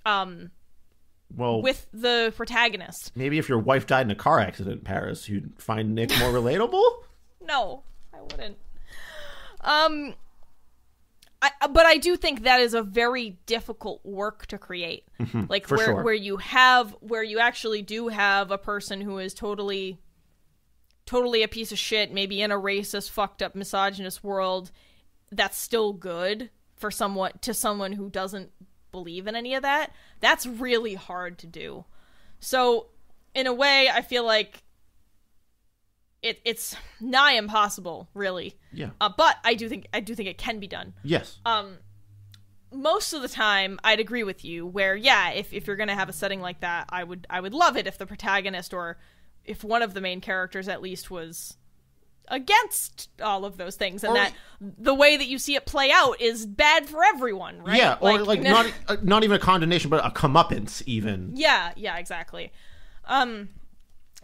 [SPEAKER 1] with the protagonist.
[SPEAKER 2] Maybe if your wife died in a car accident in Paris, you'd find Nick more relatable?
[SPEAKER 1] No, I wouldn't. But I do think that is a very difficult work to create.
[SPEAKER 2] Mm-hmm,
[SPEAKER 1] like where you actually do have a person who is totally a piece of shit, maybe in a racist, fucked up, misogynist world, that's still good for someone who doesn't believe in any of that. That's really hard to do. So in a way, I feel like it's nigh impossible, really.
[SPEAKER 2] Yeah.
[SPEAKER 1] But I do think it can be done.
[SPEAKER 2] Yes.
[SPEAKER 1] Most of the time, I'd agree with you. Where, yeah, if you're gonna have a setting like that, I would love it if the protagonist, or if one of the main characters at least, was against all of those things, and that the way that you see it play out is bad for everyone, right?
[SPEAKER 2] Yeah, or not even a condemnation, but a comeuppance, even.
[SPEAKER 1] Yeah, exactly.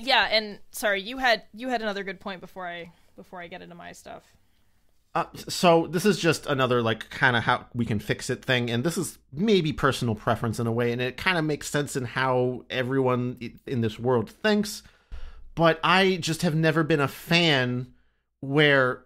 [SPEAKER 1] Yeah, and sorry, you had another good point before I get into my stuff.
[SPEAKER 2] So this is just another kind of how we can fix it thing, and this is maybe personal preference in a way, and it kind of makes sense in how everyone in this world thinks, but I just have never been a fan where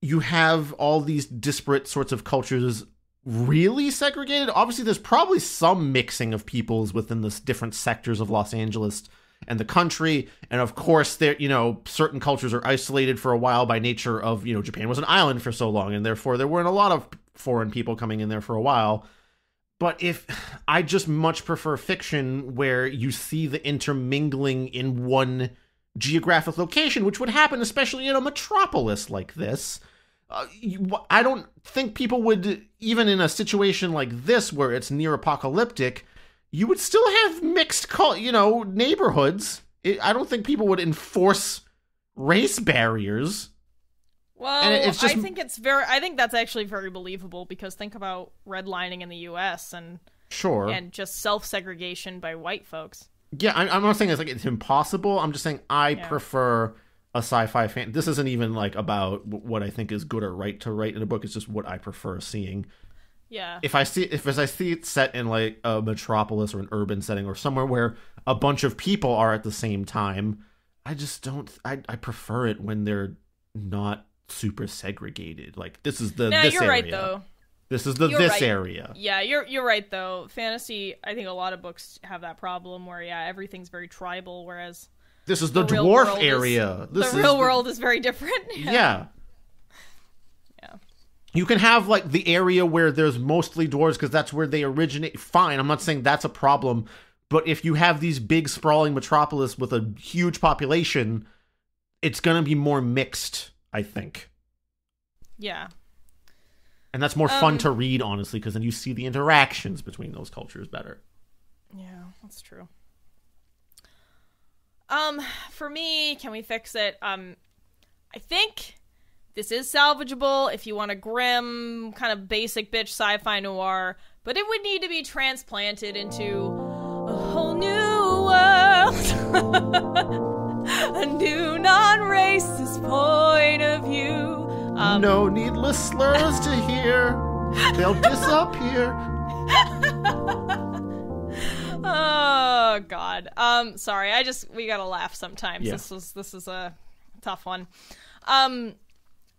[SPEAKER 2] you have all these disparate sorts of cultures really segregated. Obviously, there's probably some mixing of peoples within the different sectors of Los Angeles and the country, and of course there certain cultures are isolated for a while by nature of Japan was an island for so long, and therefore there weren't a lot of foreign people coming in there for a while. But I just much prefer fiction where you see the intermingling in one geographic location, which would happen especially in a metropolis like this. I don't think people would, even in a situation like this where it's near apocalyptic, you would still have mixed, neighborhoods. I don't think people would enforce race barriers.
[SPEAKER 1] Well, I think that's actually very believable, because think about redlining in the U.S. and just self-segregation by white folks.
[SPEAKER 2] Yeah, I'm not saying it's impossible. I'm just saying I prefer a sci-fi fan. This isn't even about what I think is good or right to write in a book. It's just what I prefer seeing.
[SPEAKER 1] Yeah.
[SPEAKER 2] If I see it set in a metropolis or an urban setting or somewhere where a bunch of people are at the same time, I just don't. I prefer it when they're not super segregated. This is this
[SPEAKER 1] you're
[SPEAKER 2] area.
[SPEAKER 1] Right though.
[SPEAKER 2] This is this area.
[SPEAKER 1] Yeah, you're right though. Fantasy, I think a lot of books have that problem where everything's very tribal, whereas
[SPEAKER 2] this is the dwarf area.
[SPEAKER 1] The real world is very different.
[SPEAKER 2] Yeah. You can have the area where there's mostly dwarves because that's where they originate. Fine, I'm not saying that's a problem, but if you have these big sprawling metropolis with a huge population, it's gonna be more mixed, I think.
[SPEAKER 1] Yeah.
[SPEAKER 2] And that's more fun to read, honestly, because then you see the interactions between those cultures better.
[SPEAKER 1] Yeah, that's true. For me, can we fix it? I think this is salvageable if you want a grim, kind of basic bitch sci-fi noir, but it would need to be transplanted into a whole new world. A new non-racist point of view.
[SPEAKER 2] No needless slurs to hear. They'll disappear.
[SPEAKER 1] Oh, God. Sorry, we gotta laugh sometimes.
[SPEAKER 2] Yeah.
[SPEAKER 1] This is a tough one.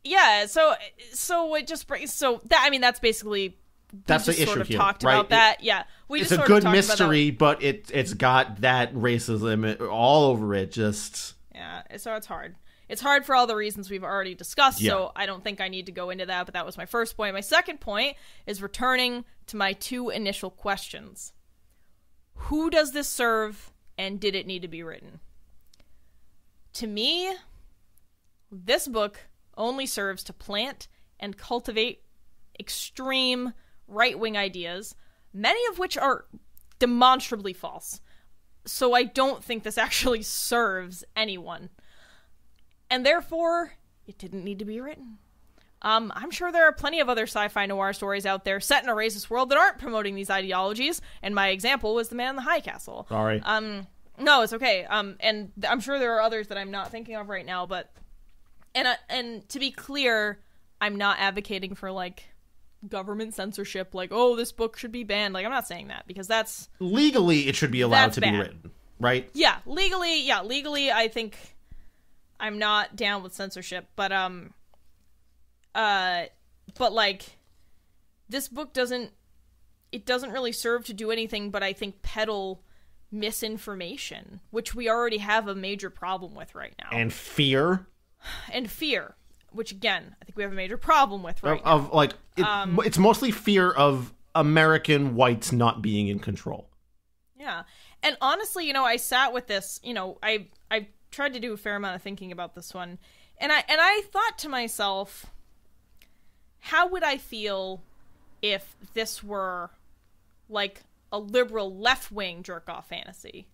[SPEAKER 1] Yeah, so it just brings, that's basically,
[SPEAKER 2] that's the issue
[SPEAKER 1] sort of
[SPEAKER 2] here,
[SPEAKER 1] talked
[SPEAKER 2] right?
[SPEAKER 1] about that. Yeah,
[SPEAKER 2] it's a good mystery, but it's got that racism all over it. Just
[SPEAKER 1] so it's hard. It's hard for all the reasons we've already discussed.
[SPEAKER 2] Yeah.
[SPEAKER 1] So I don't think I need to go into that. But that was my first point. My second point is returning to my two initial questions: who does this serve, and did it need to be written? To me, this book only serves to plant and cultivate extreme right-wing ideas, many of which are demonstrably false. So I don't think this actually serves anyone. And therefore, it didn't need to be written. I'm sure there are plenty of other sci-fi noir stories out there set in a racist world that aren't promoting these ideologies, and my example was The Man in the High Castle.
[SPEAKER 2] Sorry.
[SPEAKER 1] No, it's okay. And I'm sure there are others that I'm not thinking of right now, but... And to be clear, I'm not advocating for, like, government censorship, like, oh, this book should be banned. Like, I'm not saying that, because that's...
[SPEAKER 2] Legally, it should be allowed to be written, right?
[SPEAKER 1] Yeah, legally, I think I'm not down with censorship, but, like, this book doesn't really serve to do anything but, I think, peddle misinformation, which we already have a major problem with right now.
[SPEAKER 2] And fear. Which, again, I think we have a major problem with right now. Like, it's mostly fear of American whites not being in control.
[SPEAKER 1] Yeah. And honestly, I sat with this, I tried to do a fair amount of thinking about this one, and I thought to myself, how would I feel if this were, like, a liberal left-wing jerk-off fantasy?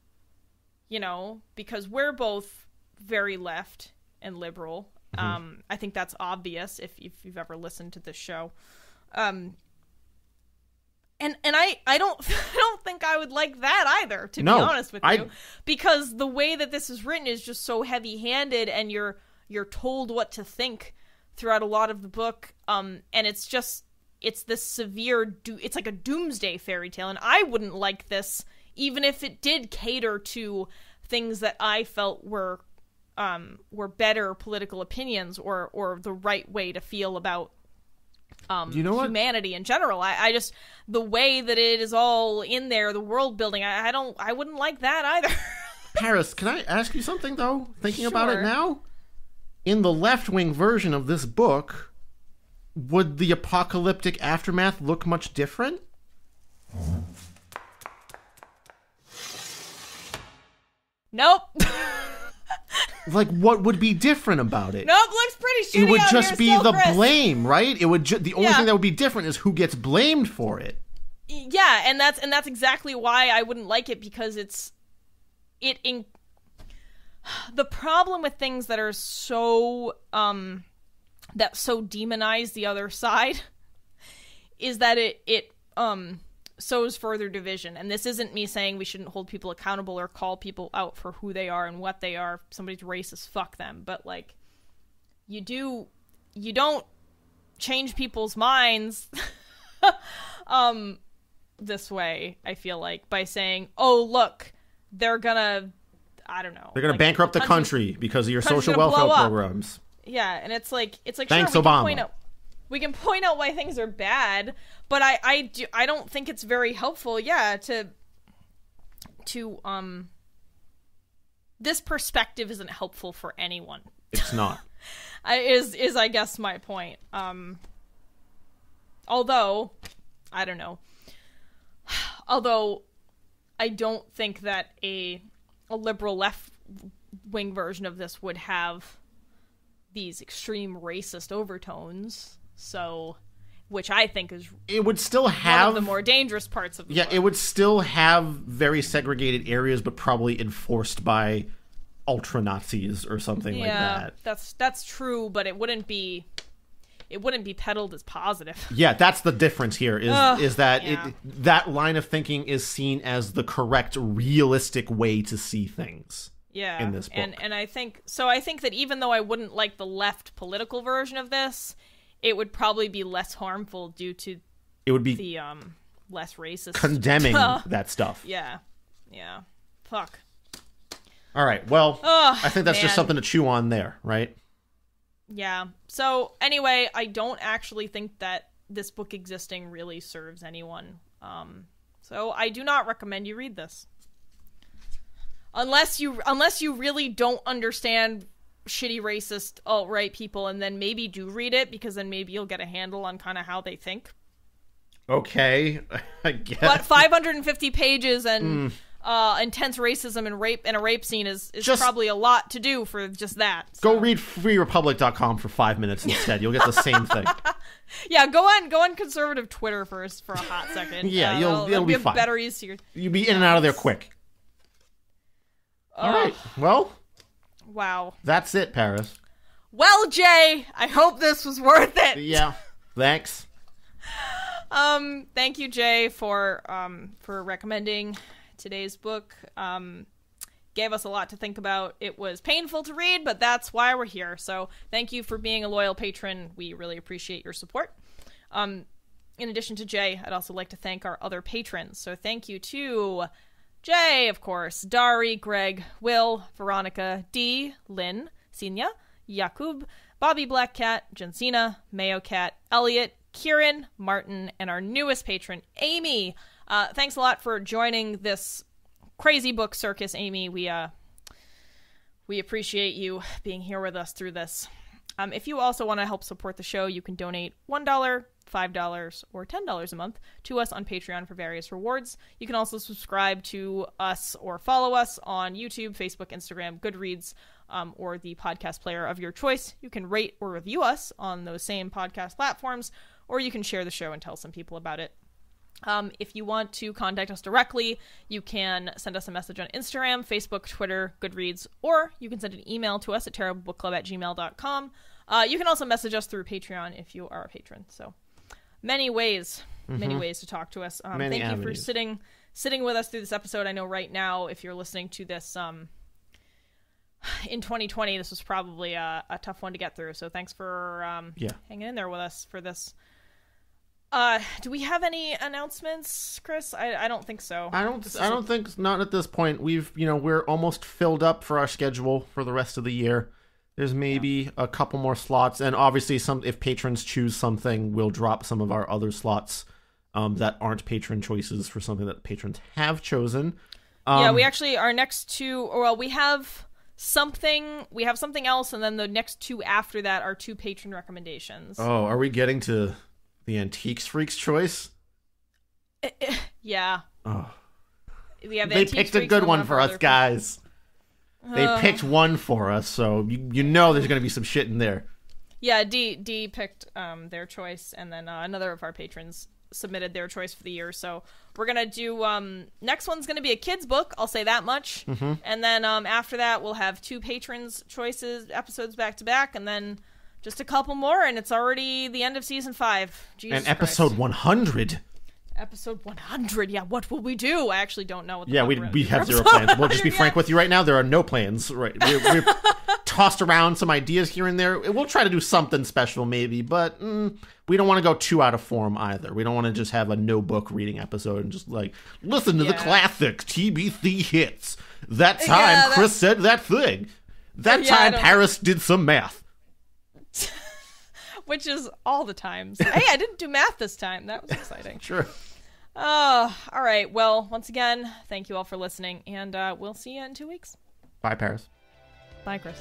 [SPEAKER 1] Because we're both very left and liberal. Mm-hmm. I think that's obvious if you've ever listened to this show. And I don't think I would like that either, to be honest with you, because the way that this is written is just so heavy-handed, and you're told what to think throughout a lot of the book. And it's this severe it's like a doomsday fairy tale, and I wouldn't like this even if it did cater to things that I felt were better political opinions or the right way to feel about humanity in general. I just, the way that it is all in there, the world building, I wouldn't like that either.
[SPEAKER 2] Paris, can I ask you something though? Thinking about it
[SPEAKER 1] Sure.
[SPEAKER 2] now? In the left-wing version of this book, would the apocalyptic aftermath look much different?
[SPEAKER 1] Nope.
[SPEAKER 2] Like, what would be different about it?
[SPEAKER 1] Nope, looks pretty shitty.
[SPEAKER 2] It would
[SPEAKER 1] out
[SPEAKER 2] just
[SPEAKER 1] here
[SPEAKER 2] be
[SPEAKER 1] still,
[SPEAKER 2] the
[SPEAKER 1] Chris.
[SPEAKER 2] blame, right? It would the only
[SPEAKER 1] Yeah.
[SPEAKER 2] thing that would be different is who gets blamed for it.
[SPEAKER 1] Yeah, and that's exactly why I wouldn't like it, because the problem with things that are so that so demonize the other side is that it sows further division. And this isn't me saying we shouldn't hold people accountable or call people out for who they are and what they are. If somebody's racist, fuck them. But, like, you don't change people's minds this way, I feel like, by saying, oh, look, they're gonna, I don't know.
[SPEAKER 2] They're going to bankrupt the country because of your social
[SPEAKER 1] gonna
[SPEAKER 2] welfare
[SPEAKER 1] blow up.
[SPEAKER 2] programs.
[SPEAKER 1] Yeah, and it's like
[SPEAKER 2] Thanks,
[SPEAKER 1] sure,
[SPEAKER 2] Obama.
[SPEAKER 1] we can point out why things are bad, but I don't think it's very helpful, to this perspective isn't helpful for anyone.
[SPEAKER 2] It's not.
[SPEAKER 1] is I guess my point. Although I don't know. Although I don't think that a liberal left-wing version of this would have these extreme racist overtones, which I think is
[SPEAKER 2] it would still have
[SPEAKER 1] one of the more dangerous parts of the book.
[SPEAKER 2] it would still have very segregated areas, but probably enforced by ultra Nazis or something like that.
[SPEAKER 1] That's true, but it wouldn't be peddled as positive.
[SPEAKER 2] Yeah, that's the difference here. Is that
[SPEAKER 1] yeah.
[SPEAKER 2] that line of thinking is seen as the correct, realistic way to see things.
[SPEAKER 1] Yeah,
[SPEAKER 2] in this book.
[SPEAKER 1] And I think that even though I wouldn't like the left political version of this, it would probably be less harmful due to the less racist
[SPEAKER 2] condemning that stuff.
[SPEAKER 1] Yeah. Fuck.
[SPEAKER 2] All right. Well, I think that's just
[SPEAKER 1] man.
[SPEAKER 2] something to chew on there, right?
[SPEAKER 1] Yeah. So anyway, I don't actually think that this book existing really serves anyone. So I do not recommend you read this. Unless you really don't understand shitty racist alt-right people, and then maybe do read it, because then maybe you'll get a handle on kind of how they think.
[SPEAKER 2] Okay, I guess.
[SPEAKER 1] But 550 pages and intense racism and rape and a rape scene is just probably a lot to do for just that. So.
[SPEAKER 2] Go read freerepublic.com for 5 minutes instead. You'll get the same thing.
[SPEAKER 1] Yeah, go on conservative Twitter first for a hot second.
[SPEAKER 2] Yeah, it'll be fine.
[SPEAKER 1] Better, easier.
[SPEAKER 2] You'll be in and out of there quick. All right. Well,
[SPEAKER 1] wow.
[SPEAKER 2] That's it, Paris.
[SPEAKER 1] Well, Jay, I hope this was worth it.
[SPEAKER 2] Yeah. Thanks.
[SPEAKER 1] Thank you, Jay, for recommending today's book. Gave us a lot to think about. It was painful to read, but that's why we're here. So thank you for being a loyal patron. We really appreciate your support. In addition to Jay, I'd also like to thank our other patrons. So thank you to Jay, of course, Dari, Greg, Will, Veronica, Dee, Lynn, Sinya, Yakub, Bobby Black Cat, Jensina, Mayo Cat, Elliot, Kieran, Martin, and our newest patron, Amy. Thanks a lot for joining this crazy book circus, Amy. We appreciate you being here with us through this. If you also want to help support the show, you can donate $1, $5, or $10 a month to us on Patreon for various rewards. You can also subscribe to us or follow us on YouTube, Facebook, Instagram, Goodreads, or the podcast player of your choice. You can rate or review us on those same podcast platforms, or you can share the show and tell some people about it. If you want to contact us directly, you can send us a message on Instagram, Facebook, Twitter, Goodreads, or you can send an email to us at terriblebookclub@gmail.com. You can also message us through Patreon if you are a patron. So many ways to talk to us. Thank you for sitting with us through this episode. I know right now, if you're listening to this in 2020, this was probably a tough one to get through. So thanks for hanging in there with us for this. Do we have any announcements, Chris? I don't think so. I don't
[SPEAKER 2] think not at this point. We're almost filled up for our schedule for the rest of the year. There's maybe a couple more slots, and obviously if patrons choose something, we'll drop some of our other slots that aren't patron choices for something that patrons have chosen.
[SPEAKER 1] We actually our next two. Well, we have something else, and then the next two after that are two patron recommendations.
[SPEAKER 2] Oh, are we getting to the Antiques Freaks choice?
[SPEAKER 1] Yeah.
[SPEAKER 2] Oh.
[SPEAKER 1] They
[SPEAKER 2] picked a good one for us, guys. They picked one for us, so you know there's going to be some shit in there.
[SPEAKER 1] Yeah, D picked their choice, and then another of our patrons submitted their choice for the year. So we're going to do... next one's going to be a kid's book, I'll say that much. Mm-hmm. And then after that, we'll have two patrons' choices, episodes back-to-back, and then just a couple more, and it's already the end of season 5. Jesus
[SPEAKER 2] and episode
[SPEAKER 1] Christ.
[SPEAKER 2] 100.
[SPEAKER 1] Episode 100, yeah, what will we do? I actually don't know what the
[SPEAKER 2] we have zero plans. We'll just be frank with you right now. There are no plans. Right, we've tossed around some ideas here and there. We'll try to do something special maybe, but we don't want to go too out of form either. We don't want to just have a no book reading episode and just listen to the classic TBC hits. That time Chris said that thing. That time Paris did some math.
[SPEAKER 1] Which is all the times. Hey, I didn't do math this time. That was exciting.
[SPEAKER 2] Sure.
[SPEAKER 1] All right. Well, once again, thank you all for listening, and we'll see you in 2 weeks.
[SPEAKER 2] Bye, Paris.
[SPEAKER 1] Bye, Chris.